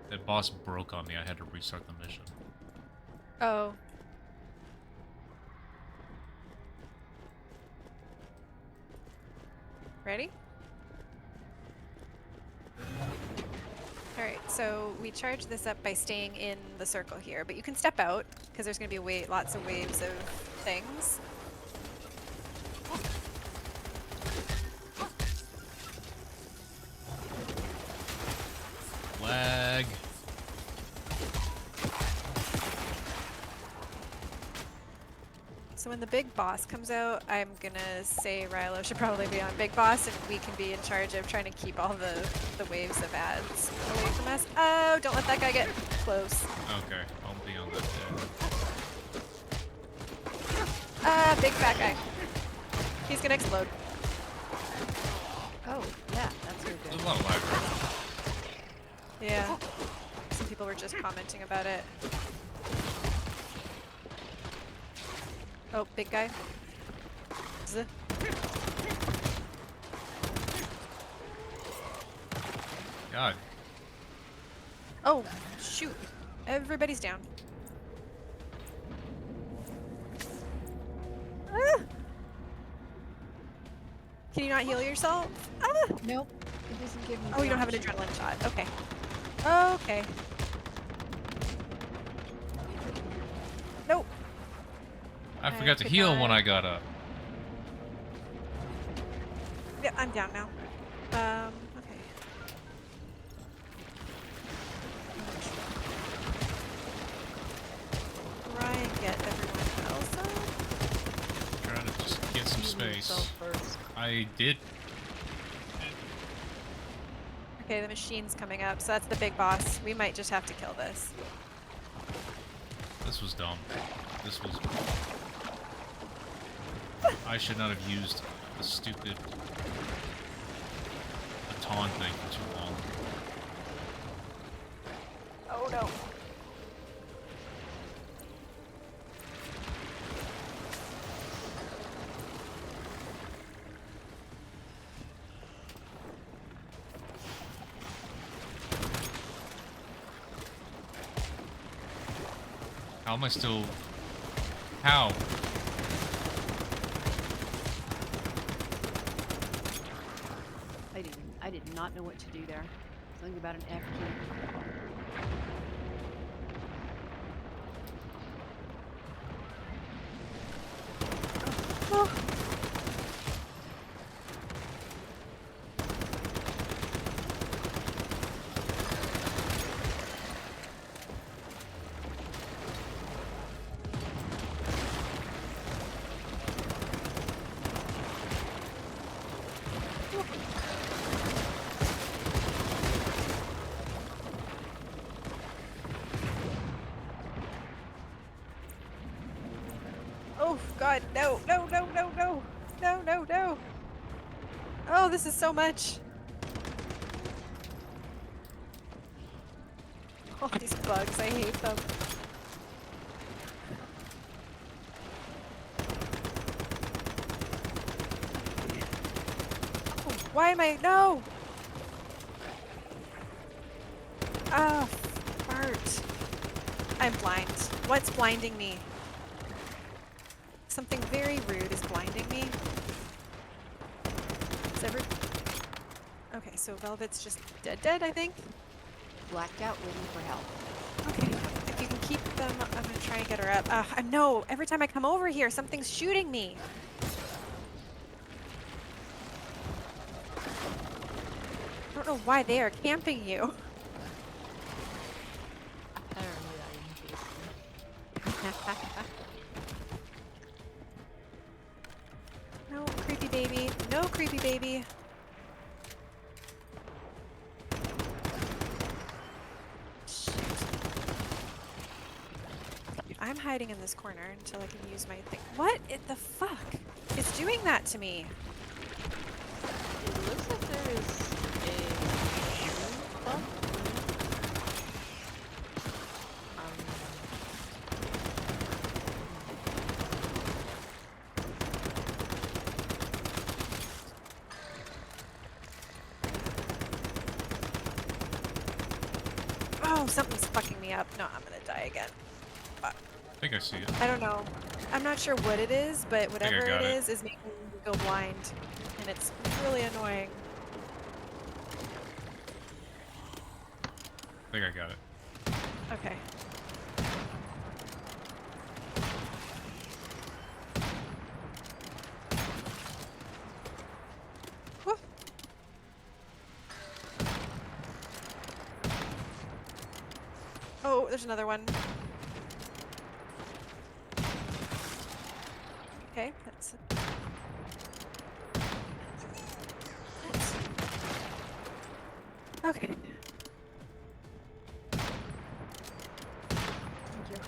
That boss broke on me. I had to restart the mission. Oh. Ready? Alright, so we charge this up by staying in the circle here, but you can step out, because there's going to be lots of waves of things. Lag. So when the big boss comes out, I'm gonna say Rilo should probably be on big boss, and we can be in charge of trying to keep all the waves of ads away from us. Oh, don't let that guy get close. Okay, I'll be on that Big fat guy. He's gonna explode. Oh, yeah, that's really There's good. a lot of lag right Yeah. Some people were just commenting about it. Oh, big guy. Z. God. Oh, shoot. Everybody's down. Ah! Can you not heal yourself? Ah! Nope. It doesn't give me Oh, the you don't have an option. adrenaline shot. Okay. Okay. Nope. I forgot to could heal when not- I got up. Yeah, I'm down now. Okay. Try and get everyone else up. Trying to just get some spare face. yourself first. I did. Okay, the machine's coming up, so that's the big boss. We might just have to kill this. This was dumb. This was. I should not have used the stupid baton thing for too long. Oh no. How am I still? How? I did not know what to do there. Something about an F key. Oh. Oh god, no, no, no, no, no, no, no, no. Oh, this is so much. All these bugs, I hate them. Oh, why am I, no! Ah, fart. I'm blind. What's blinding me? Something very rude is blinding me. Is ever... Okay, so Velvet's just dead, I think? Blacked out, waiting for help. Okay, if you can keep them, I'm gonna try and get her up. No, every time I come over here, something's shooting me. I don't know why they are camping you. Apparently I am tasty. No, creepy baby. No, creepy baby. Shit. I'm hiding in this corner until I can use my thing. What the fuck is doing that to me? It looks like there is a shoe bug. Oh, something's fucking me up. No, I'm gonna die again. I think I see it. I don't know. I'm not sure what it is, but I whatever got it it. is making me go blind. And it's really annoying. I think I got it. Okay. Whew. Oh, there's another one. Okay, that's it. Okay. Thank you.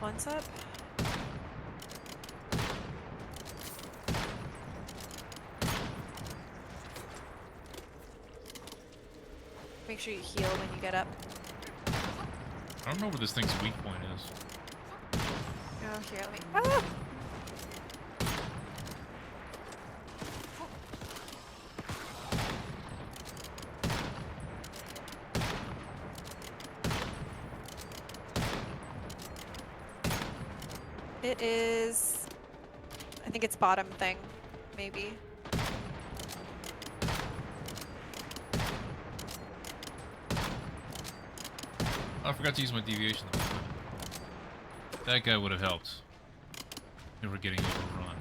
One's up. Make sure you heal when you get up. I don't know where this thing's weak point is. Oh, here, let me. Ah! It is. I think it's bottom thing, maybe. I forgot to use my deviation. That guy would have helped. Never getting overrun.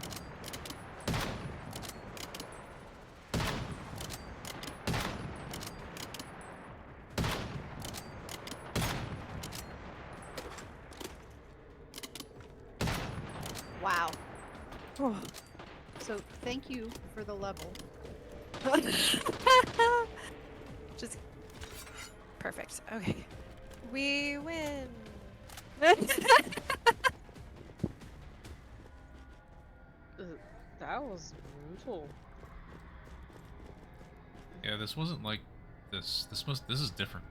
Wow. Oh. So thank you for the level. Just perfect. Okay. We win. That was brutal. Yeah, this wasn't like this. This is different.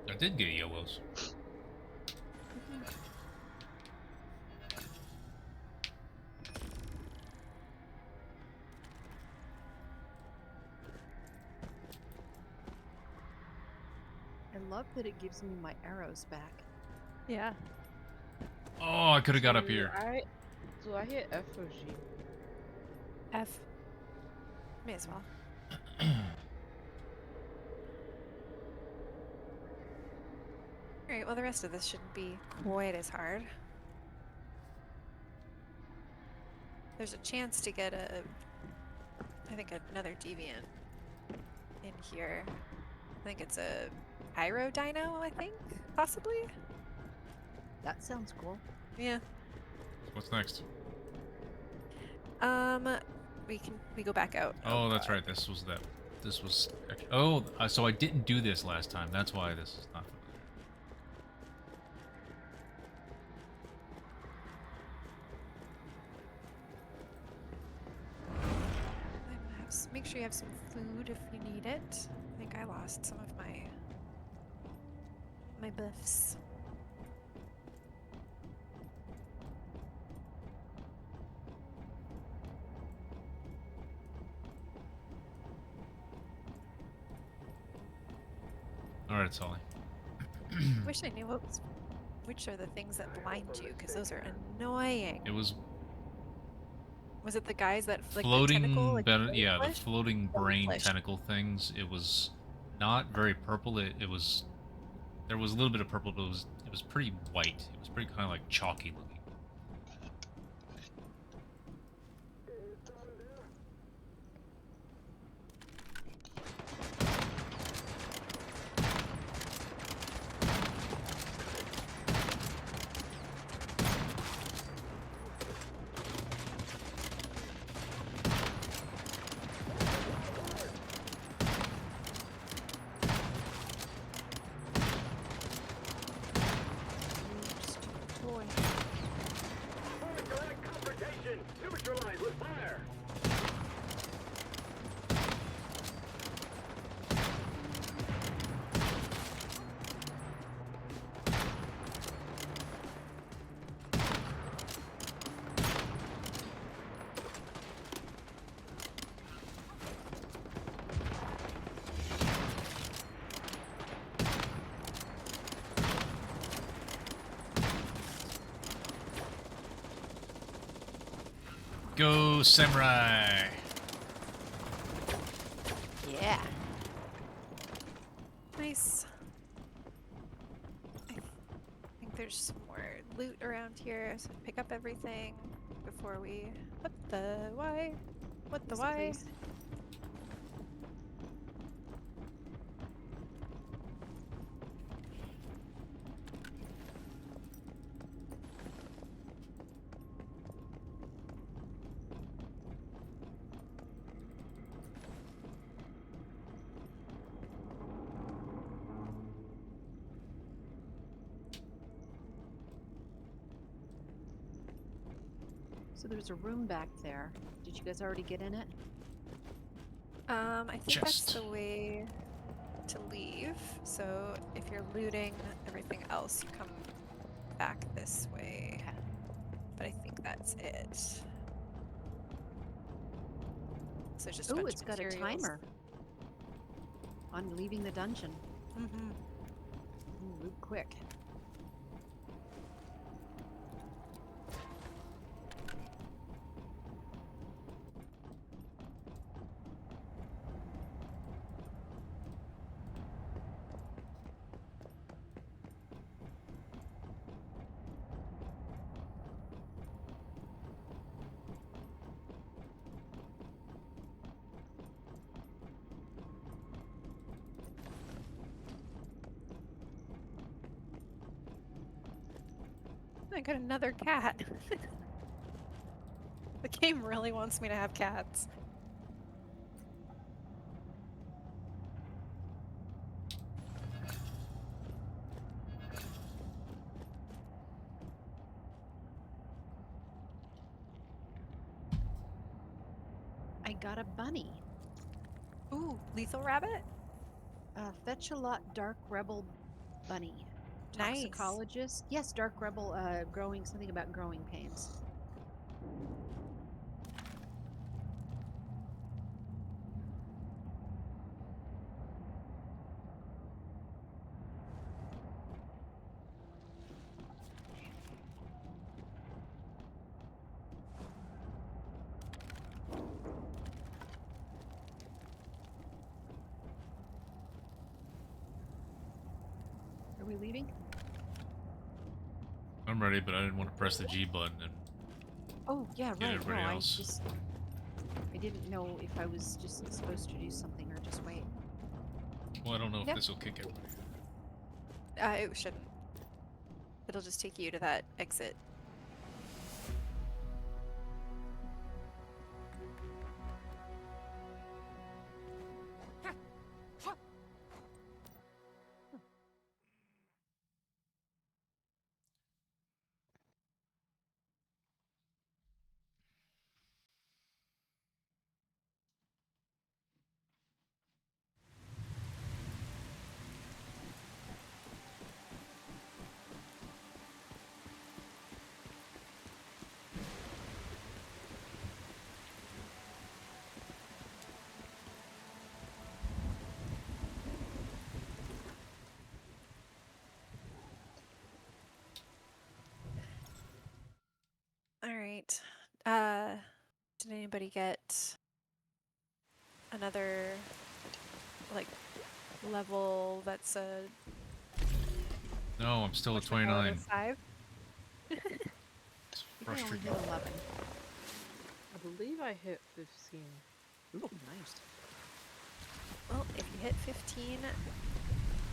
I did get yellows. I love that it gives me my arrows back. Yeah. Oh, I could have got up Do here. Do I hit F or G? F. May as well. Alright, well the rest of this shouldn't be quite as hard. There's a chance to get I think another deviant in here. I think it's a pyro dino, I think, possibly? That sounds cool. Yeah. What's next? We go back out. Oh, that's God. right. This was that. This was. Oh, so I didn't do this last time. That's why this is not familiar. Make sure you have some food if you need it. I think I lost some of my buffs. All right, Solly. Wish I knew which are the things that blind you, because those are annoying. It was Was it the guys that like floating. the tentacle, like Yeah, the flesh? floating brain Flesh. tentacle things. It was not very purple. It was. There was a little bit of purple, but it was pretty white. It was pretty kind of like chalky looking. You stupid toy. Direct confrontation! Neutralize with fire! Go samurai! Yeah. Nice. I think there's some more loot around here, so pick up everything before we. What the why? What the Yes, why? please. So there's a room back there. Did you guys already get in it? I think that's Chest. the way to leave. So if you're looting everything else, you come back this way. Okay. But I think that's it. So it's just a Oh, bunch it's of got a materials. timer on leaving the dungeon. Mm-hmm. Ooh, loot quick. I got another cat. The game really wants me to have cats. I got a bunny. Ooh, lethal rabbit? Fetch a lot dark rebel bunny. Nice. Toxicologist. Yes, dark rebel growing something about growing pains. Are we leaving? I'm ready, but I didn't want to press the G button and Oh, yeah, get right. everybody No, else. I didn't know if I was just supposed to do something or just wait. Well, I don't know if Yep. this will kick everybody. It shouldn't. It'll just take you to that exit. All right. Did anybody get another like level that's a No, I'm still at what's the hell of a 29. five? It's I think I only frustrating. hit 11. I believe I hit 15. Ooh, nice. Well, if you hit 15,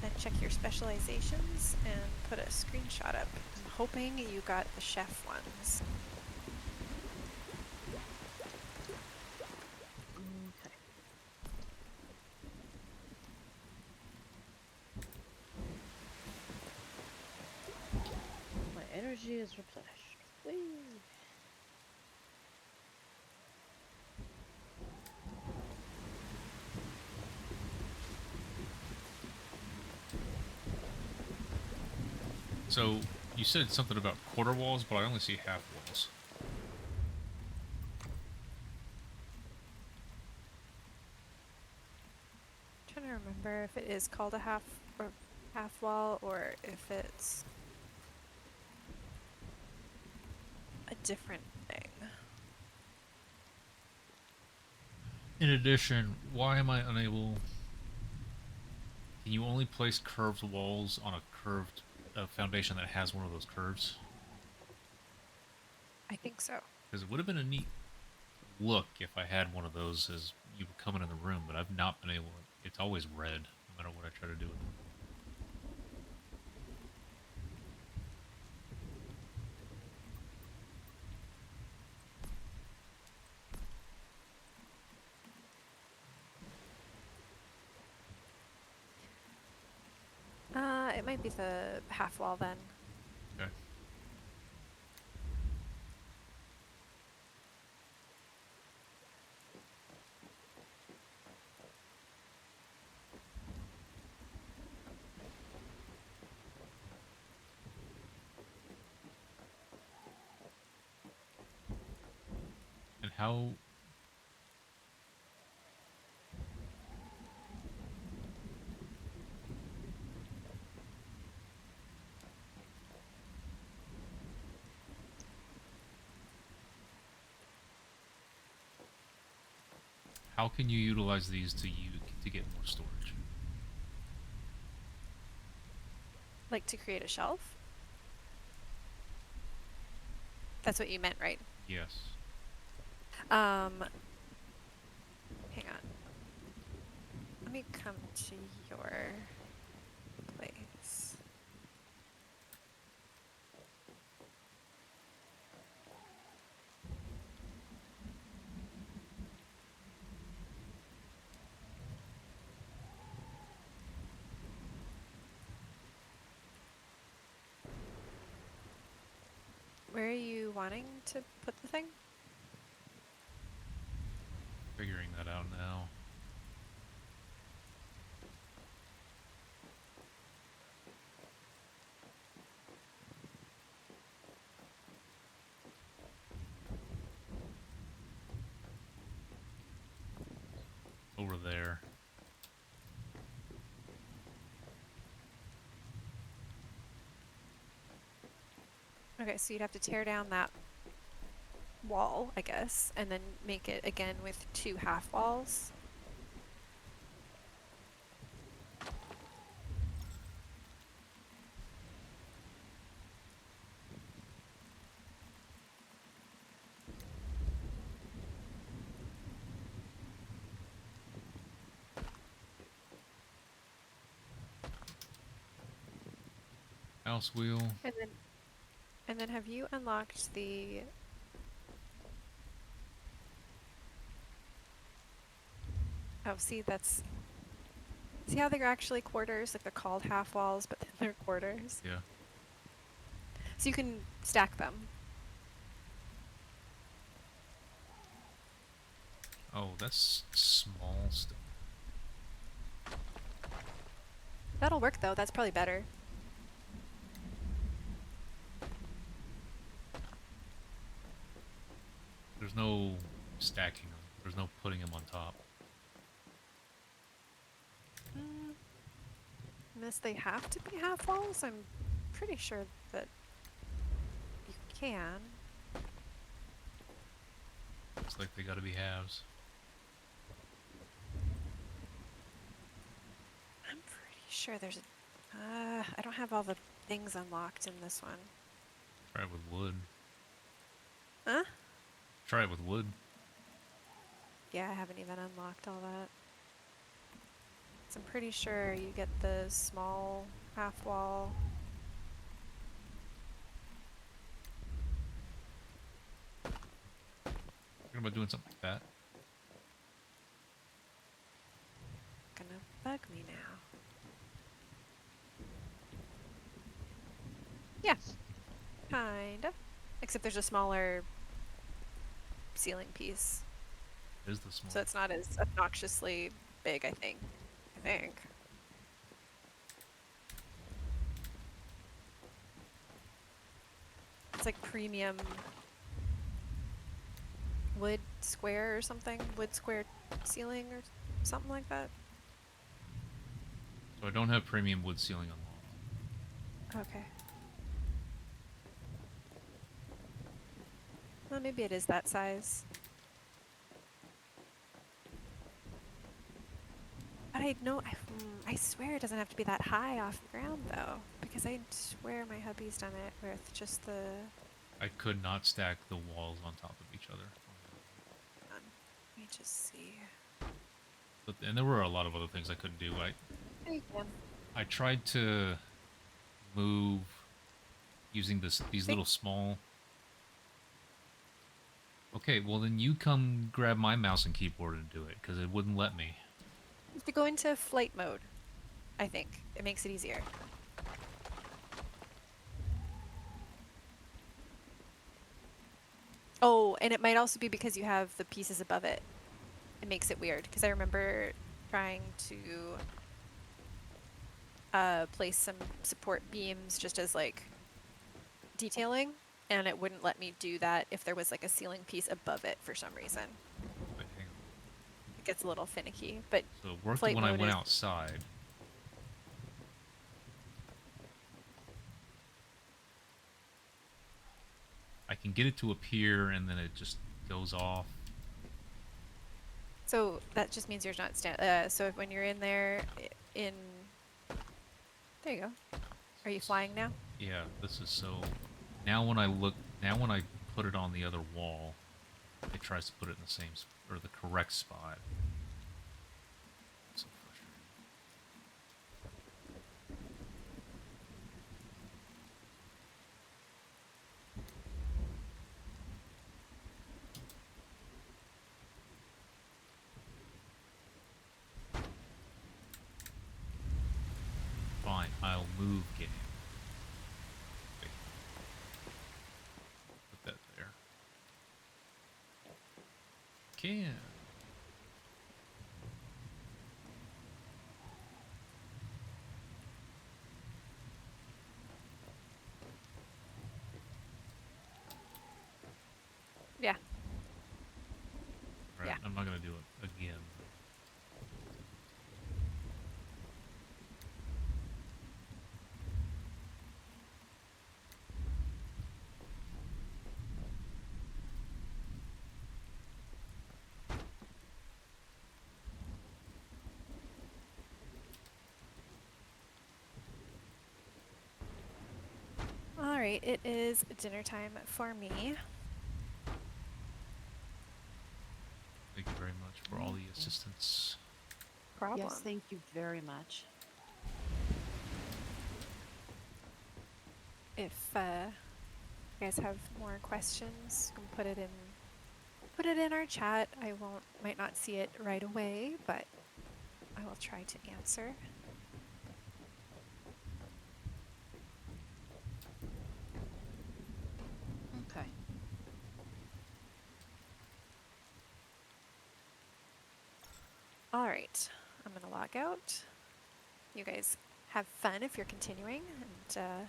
then check your specializations and put a screenshot up. I'm hoping you got the chef ones. Okay. My energy is replenished. Whee! So, you said something about quarter walls, but I only see half walls. I'm trying to remember if it is called a half or half wall or if it's a different thing. In addition, why am I unable... Can you only place curved walls on a curved foundation that has one of those curves? I think so. Because it would have been a neat look if I had one of those as you were coming in the room, but I've not been able... It's always red, no matter what I try to do with it. It might be the half wall then. Okay. And how... How can you utilize these to get more storage? Like to create a shelf? That's what you meant, right? Yes. Hang on. Let me come to your place. Where are you wanting to put the thing? Figuring that out now. Over there. Okay, so you'd have to tear down that wall, I guess, and then make it again with 2 half walls. House wheel. And then have you unlocked the Oh, see, that's see how they're actually quarters, like they're called half walls, but then they're quarters. Yeah. So you can stack them. Oh, that's small stuff. That'll work though. That's probably better. There's no stacking them. There's no putting them on top. Unless they have to be half walls, I'm pretty sure that you can. Looks like they gotta be halves. I'm pretty sure there's a... I don't have all the things unlocked in this one. Try it with wood. Huh? Try it with wood. Yeah, I haven't even unlocked all that. So I'm pretty sure you get the small half wall. Thinking about doing something like that. Gonna bug me now. Yeah, kinda. Except there's a smaller ceiling piece, It is the small. so it's not as obnoxiously big, I think. It's like premium wood square or something. Wood square ceiling or something like that. So I don't have premium wood ceiling unlocked. Okay. Well, maybe it is that size. But I swear it doesn't have to be that high off the ground though, because I swear my hubby's done it with just the. I could not stack the walls on top of each other. Let me just see. But and there were a lot of other things I couldn't do. There you can. I tried to move using these little small. Okay, well then you come grab my mouse and keyboard and do it, because it wouldn't let me. You have to go into flight mode, I think. It makes it easier. Oh, and it might also be because you have the pieces above it. It makes it weird, because I remember trying to place some support beams just as like detailing, and it wouldn't let me do that if there was like a ceiling piece above it for some reason. Wait, hang on. It gets a little finicky, but So it worked flight when I mode went is- outside. I can get it to appear and then it just goes off. so that just means you're not so when you're in there there you go. Are you flying now? Yeah, this is so. Now when I put it on the other wall, it tries to put it in the same or the correct spot. So frustrating. Fine, I'll move game. Wait. can. Yeah. Right, Yeah. I'm not gonna do it again. All right, it is dinner time for me. Thank you very much for all the assistance. Problem. Yes, thank you very much. If you guys have more questions, you can put it in our chat. I might not see it right away, but I will try to answer. Okay. All right, I'm gonna log out. You guys have fun if you're continuing, and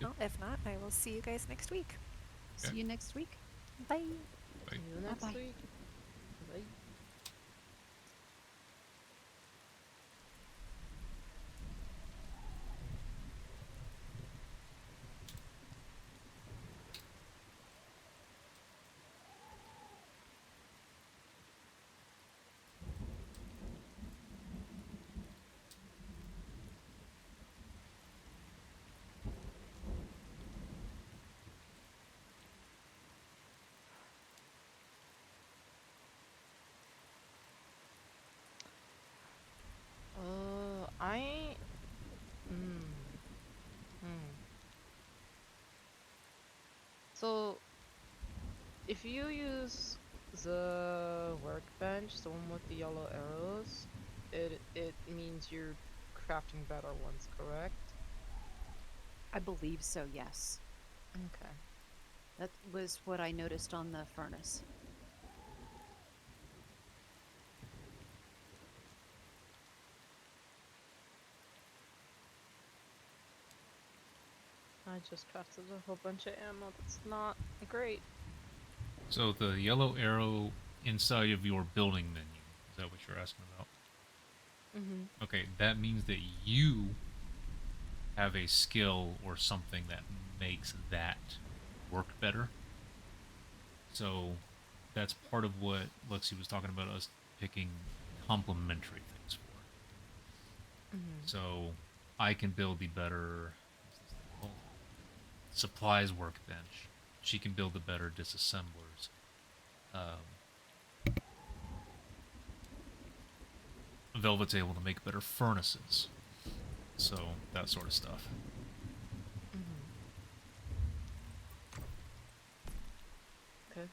well, if not, I will see you guys next week. See you next week. Bye. Bye. See you next Bye-bye. week. Bye. I. Hmm. Hmm. So, if you use the workbench, the one with the yellow arrows, it means you're crafting better ones, correct? I believe so, yes. Okay. That was what I noticed on the furnace. I just crafted a whole bunch of ammo. That's not great. So the yellow arrow inside of your building menu, is that what you're asking about? Mm-hmm. Okay, that means that you have a skill or something that makes that work better. So that's part of what Lexi was talking about, us picking complementary things for. Mm-hmm. So I can build the better supplies workbench. She can build the better disassemblers. Velvet's able to make better furnaces. So that sort of stuff. Mm-hmm. Okay.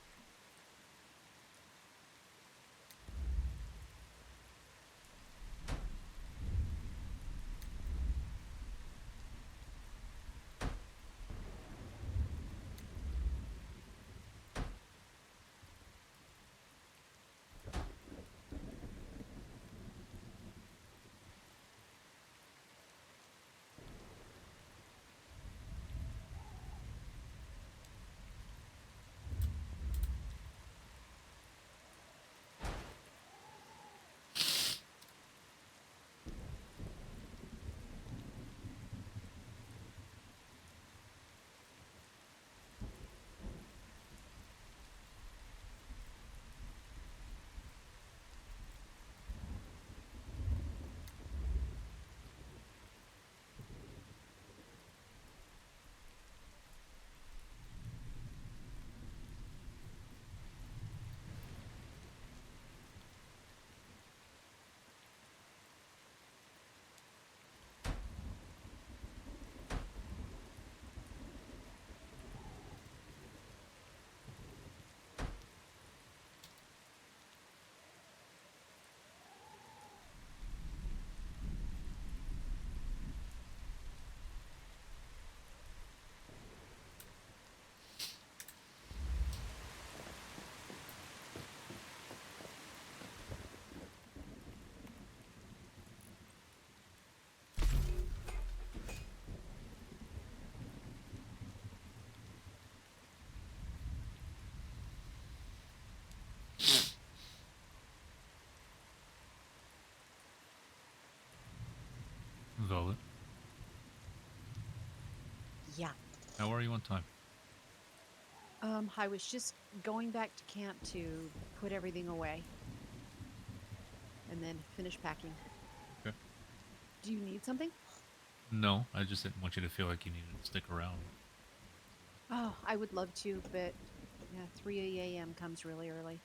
How are you on time? I was just going back to camp to put everything away and then finish packing. Okay. Do you need something? No, I just didn't want you to feel like you needed to stick around. Oh, I would love to, but yeah, 3 a.m. comes really early.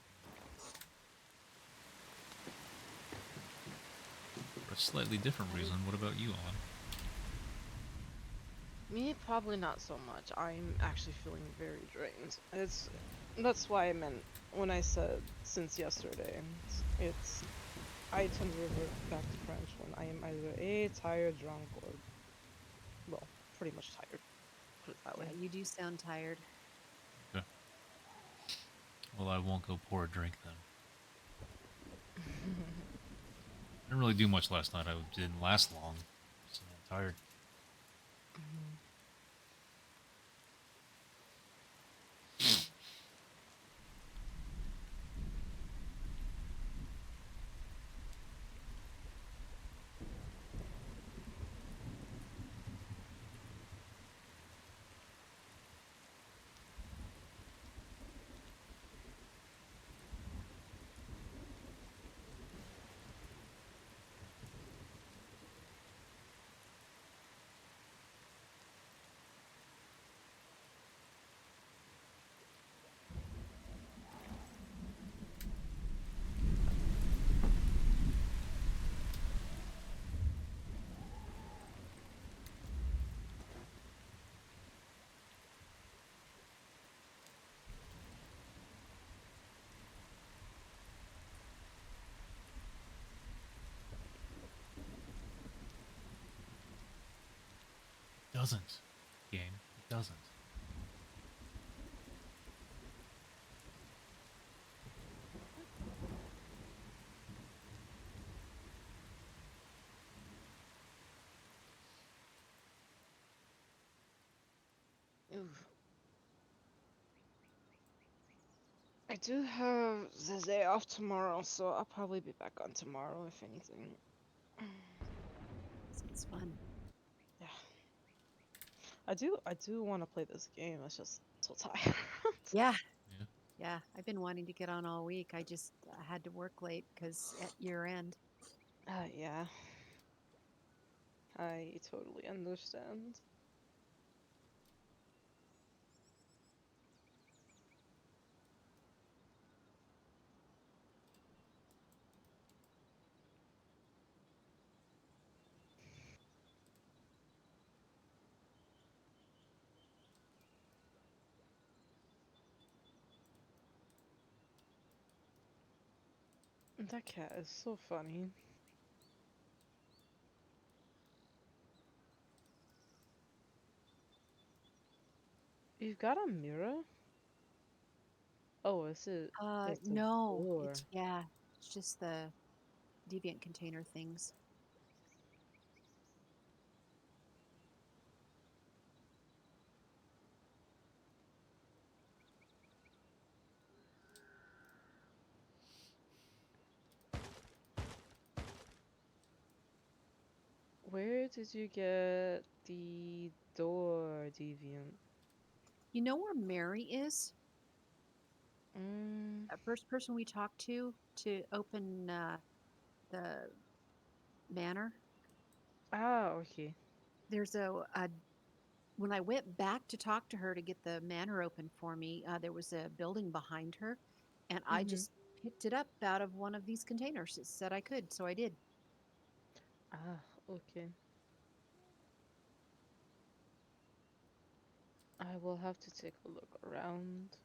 For a slightly different reason, what about you, On? Me, probably not so much. I'm actually feeling very drained. That's why I meant when I said since yesterday. It's I tend to revert back to French when I am either A, tired, drunk, or well, pretty much tired. Put it that Yeah, way. you do sound tired. Okay. Well, I won't go pour a drink then. I didn't really do much last night. I didn't last long, so I'm tired. It doesn't. Game. It doesn't. Oof. I do have the day off tomorrow, so I'll probably be back on tomorrow, if anything. Sounds fun. Yeah. I do want to play this game. It's just so tired. Yeah, Yeah. yeah. I've been wanting to get on all week. I had to work late because at year end. Yeah. I totally understand. That cat is so funny. You've got a mirror? Oh, it's a No, door. it's just the deviant container things. Where did you get the door deviant? You know where Mary is? Mm, That first person we talked to open the manor. okay. There's a when I went back to talk to her to get the manor open for me, there was a building behind her, and I Mm-hmm. just picked it up out of one of these containers. It said I could, so I did. Okay. I will have to take a look around.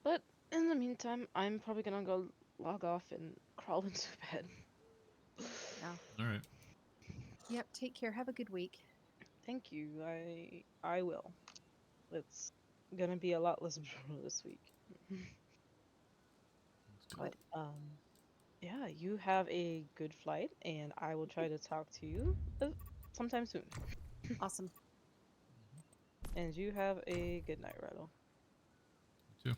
But in the meantime, I'm probably gonna go log off and crawl into bed. Yeah. All right. Yep. Take care. Have a good week. Thank you. I will. It's gonna be a lot less brutal this week. That's good. But yeah, you have a good flight, and I will try to talk to you sometime soon. Awesome. And you have a good night, Rattle. You too.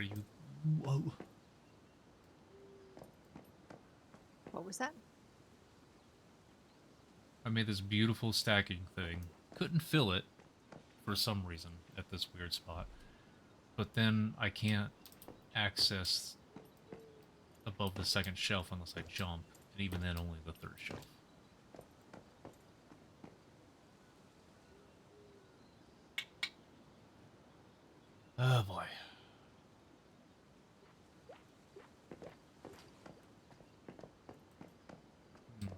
you? Whoa. What was that? I made this beautiful stacking thing. Couldn't fill it for some reason at this weird spot. But then I can't access above the second shelf unless I jump, and even then only the third shelf. Oh boy. Hmm.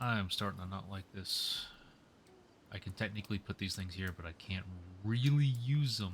I'm starting to not like this. I can technically put these things here, but I can't really use them.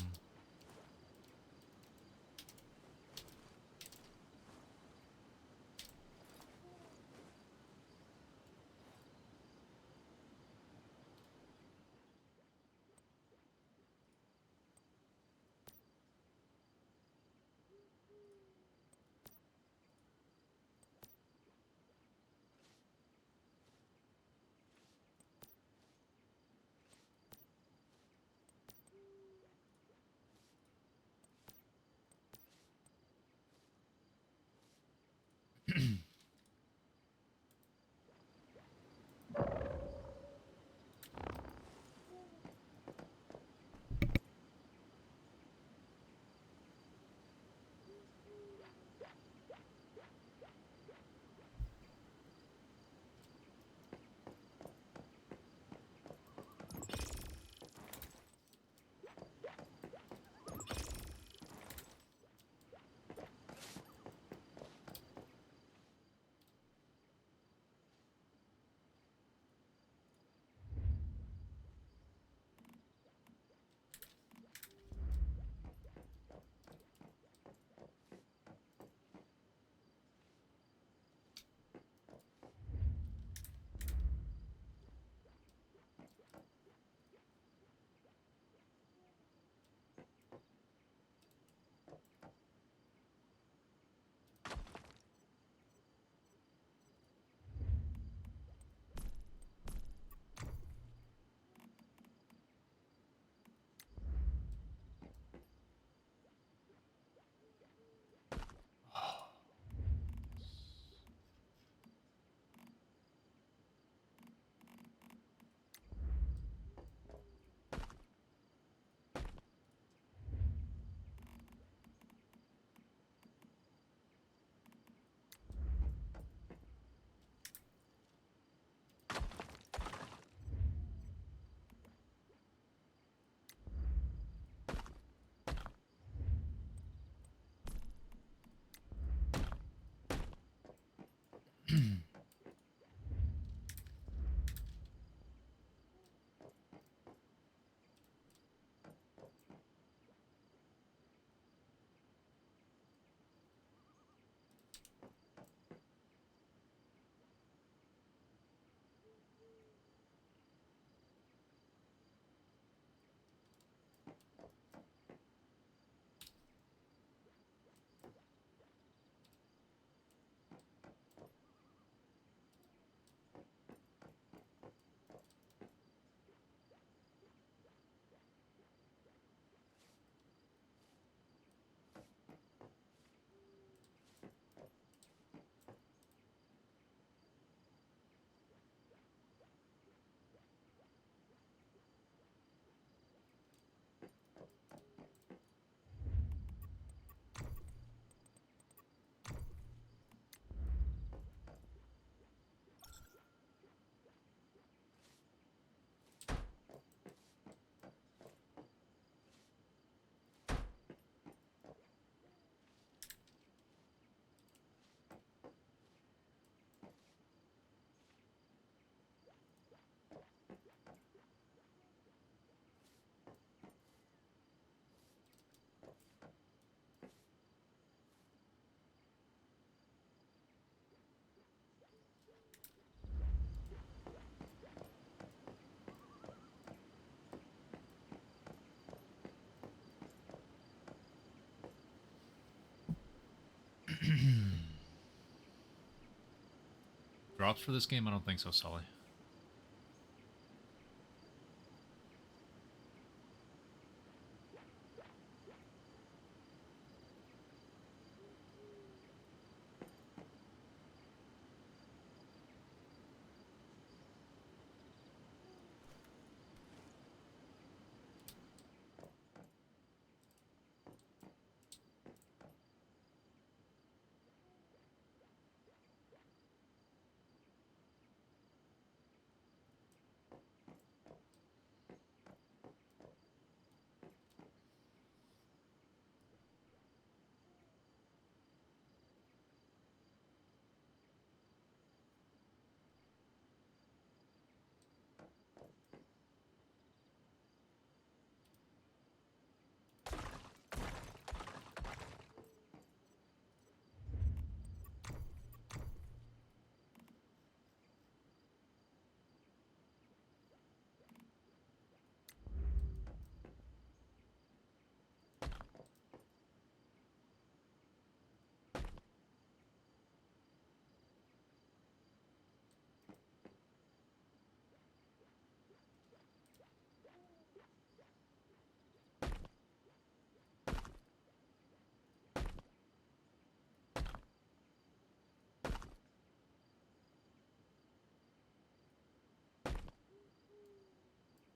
drops for this game? I don't think so, Sully.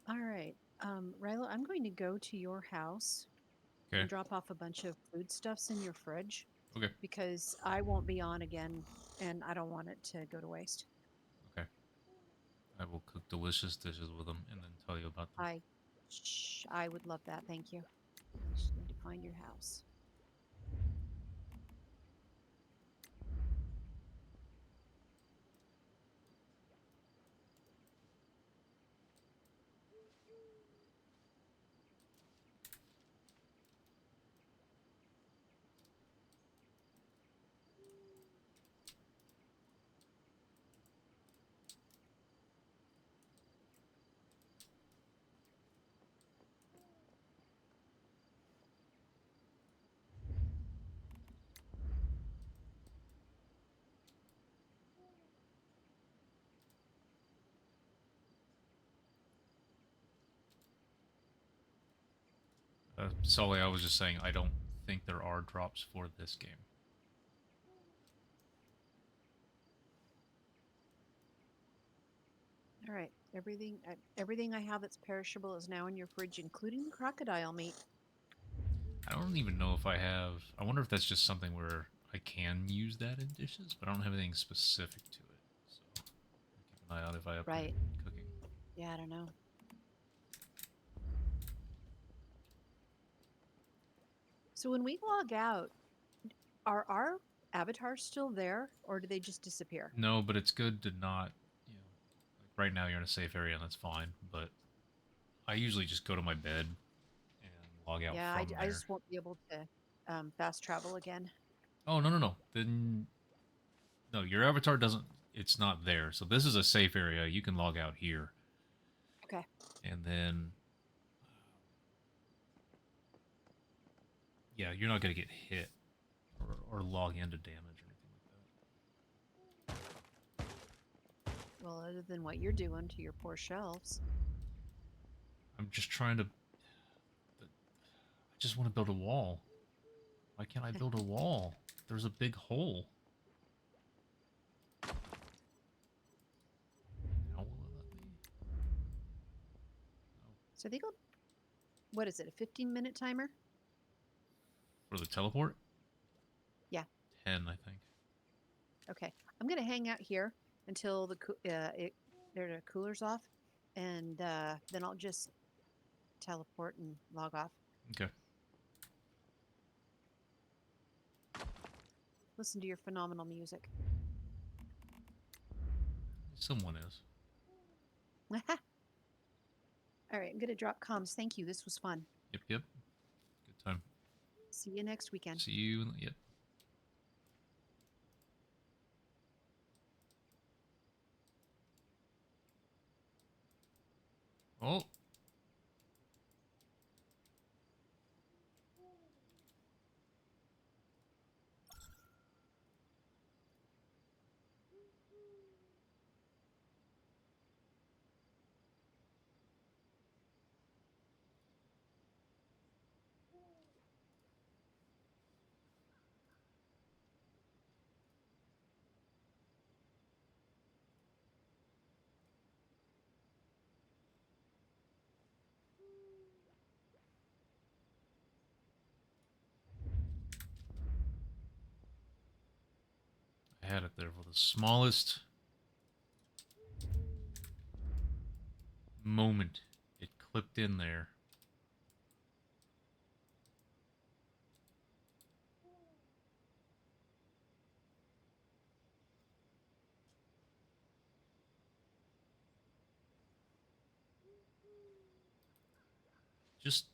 All right. Rilo, I'm going to go to your house Okay. and drop off a bunch of foodstuffs in your fridge Okay. because I won't be on again and I don't want it to go to waste. Okay. I will cook delicious dishes with them and then tell you about them. I would love that. Thank you. Just need to find your house. Sully, I was just saying I don't think there are drops for this game. All right. Everything I have that's perishable is now in your fridge, including the crocodile meat. I don't even know if I have... I wonder if that's just something where I can use that in dishes, but I don't have anything specific to it. So I'll keep an eye out if I upgrade Right. cooking. Yeah, I don't know. So when we log out, are our avatars still there or do they just disappear? No, but it's good to not, you know, like right now you're in a safe area and that's fine, but I usually just go to my bed and log out Yeah, from I there. just won't be able to fast travel again. Oh, no, no, no. Then, no, your avatar doesn't, it's not there. So this is a safe area. You can log out here. Okay. And then, yeah, you're not going to get hit or log into damage or anything like that. Well, other than what you're doing to your poor shelves. I'm just trying to, I just want to build a wall. Why can't I build a wall? There's a big hole. How will it let me? No. So they go, what is it, a 15-minute timer? For the teleport? Yeah. 10, I think. Okay. I'm going to hang out here until the cooler's off, and then I'll just teleport and log off. Okay. Listen to your phenomenal music. Someone is. All right, I'm going to drop comms. Thank you. This was fun. Yep, yep. Good time. See you next weekend. See you. Yep. Oh. had it there for the smallest moment. It clipped in there. Just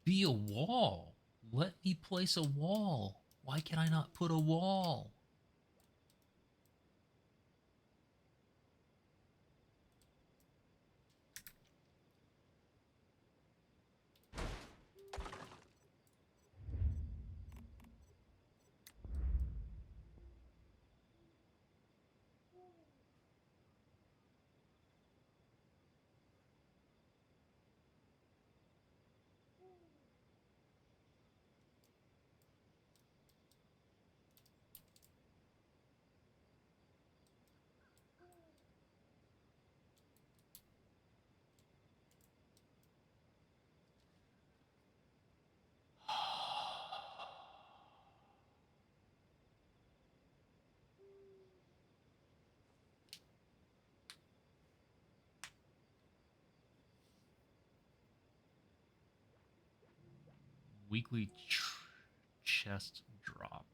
be a wall. Let me place a wall. Why can I not put a wall? Weekly chest drop.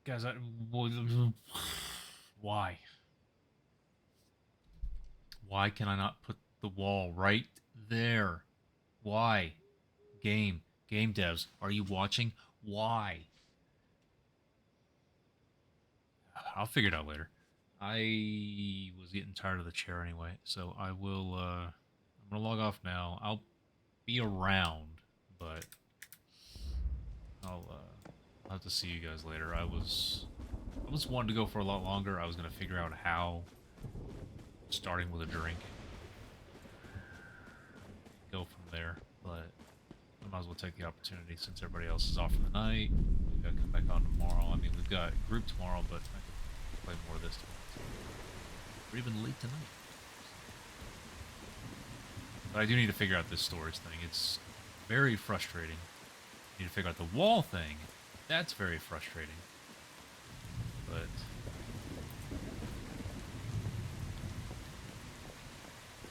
Guys, why? Why can I not put the wall right there? Why? Game devs, are you watching? Why? I'll figure it out later. I was getting tired of the chair anyway, so I will, I'm gonna log off now. I'll be around, but I'll have to see you guys later. I was wanting to go for a lot longer. I was gonna figure out how, starting with a drink, go from there, but I might as well take the opportunity since everybody else is off for the night. We gotta come back on tomorrow. I mean, we've got group tomorrow, but I could play more of this tomorrow. Or even late tonight. But I do need to figure out this storage thing. It's very frustrating. I need to figure out the wall thing. That's very frustrating. But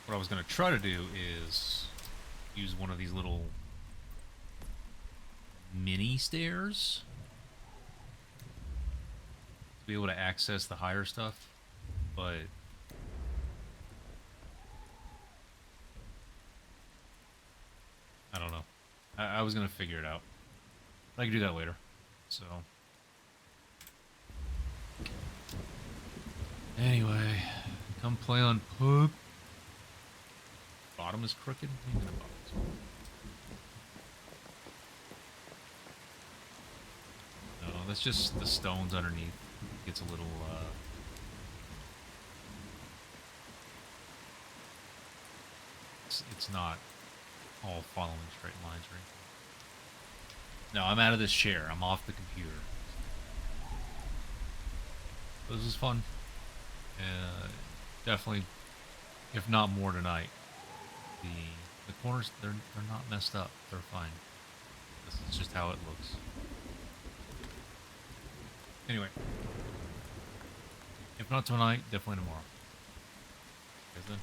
what I was going to try to do is use one of these little mini stairs to be able to access the higher stuff, but I don't know. I was going to figure it out. I can do that later. So anyway, come play on Pub. Bottom is crooked? What do you mean the bottom is crooked? No, that's just the stones underneath. It gets a little, it's not all following straight lines or anything. No, I'm out of this chair. I'm off the computer. This is fun. Definitely, if not more tonight. The corners, they're not messed up. They're fine. This is just how it looks. Anyway. If not tonight, definitely tomorrow. Guys then.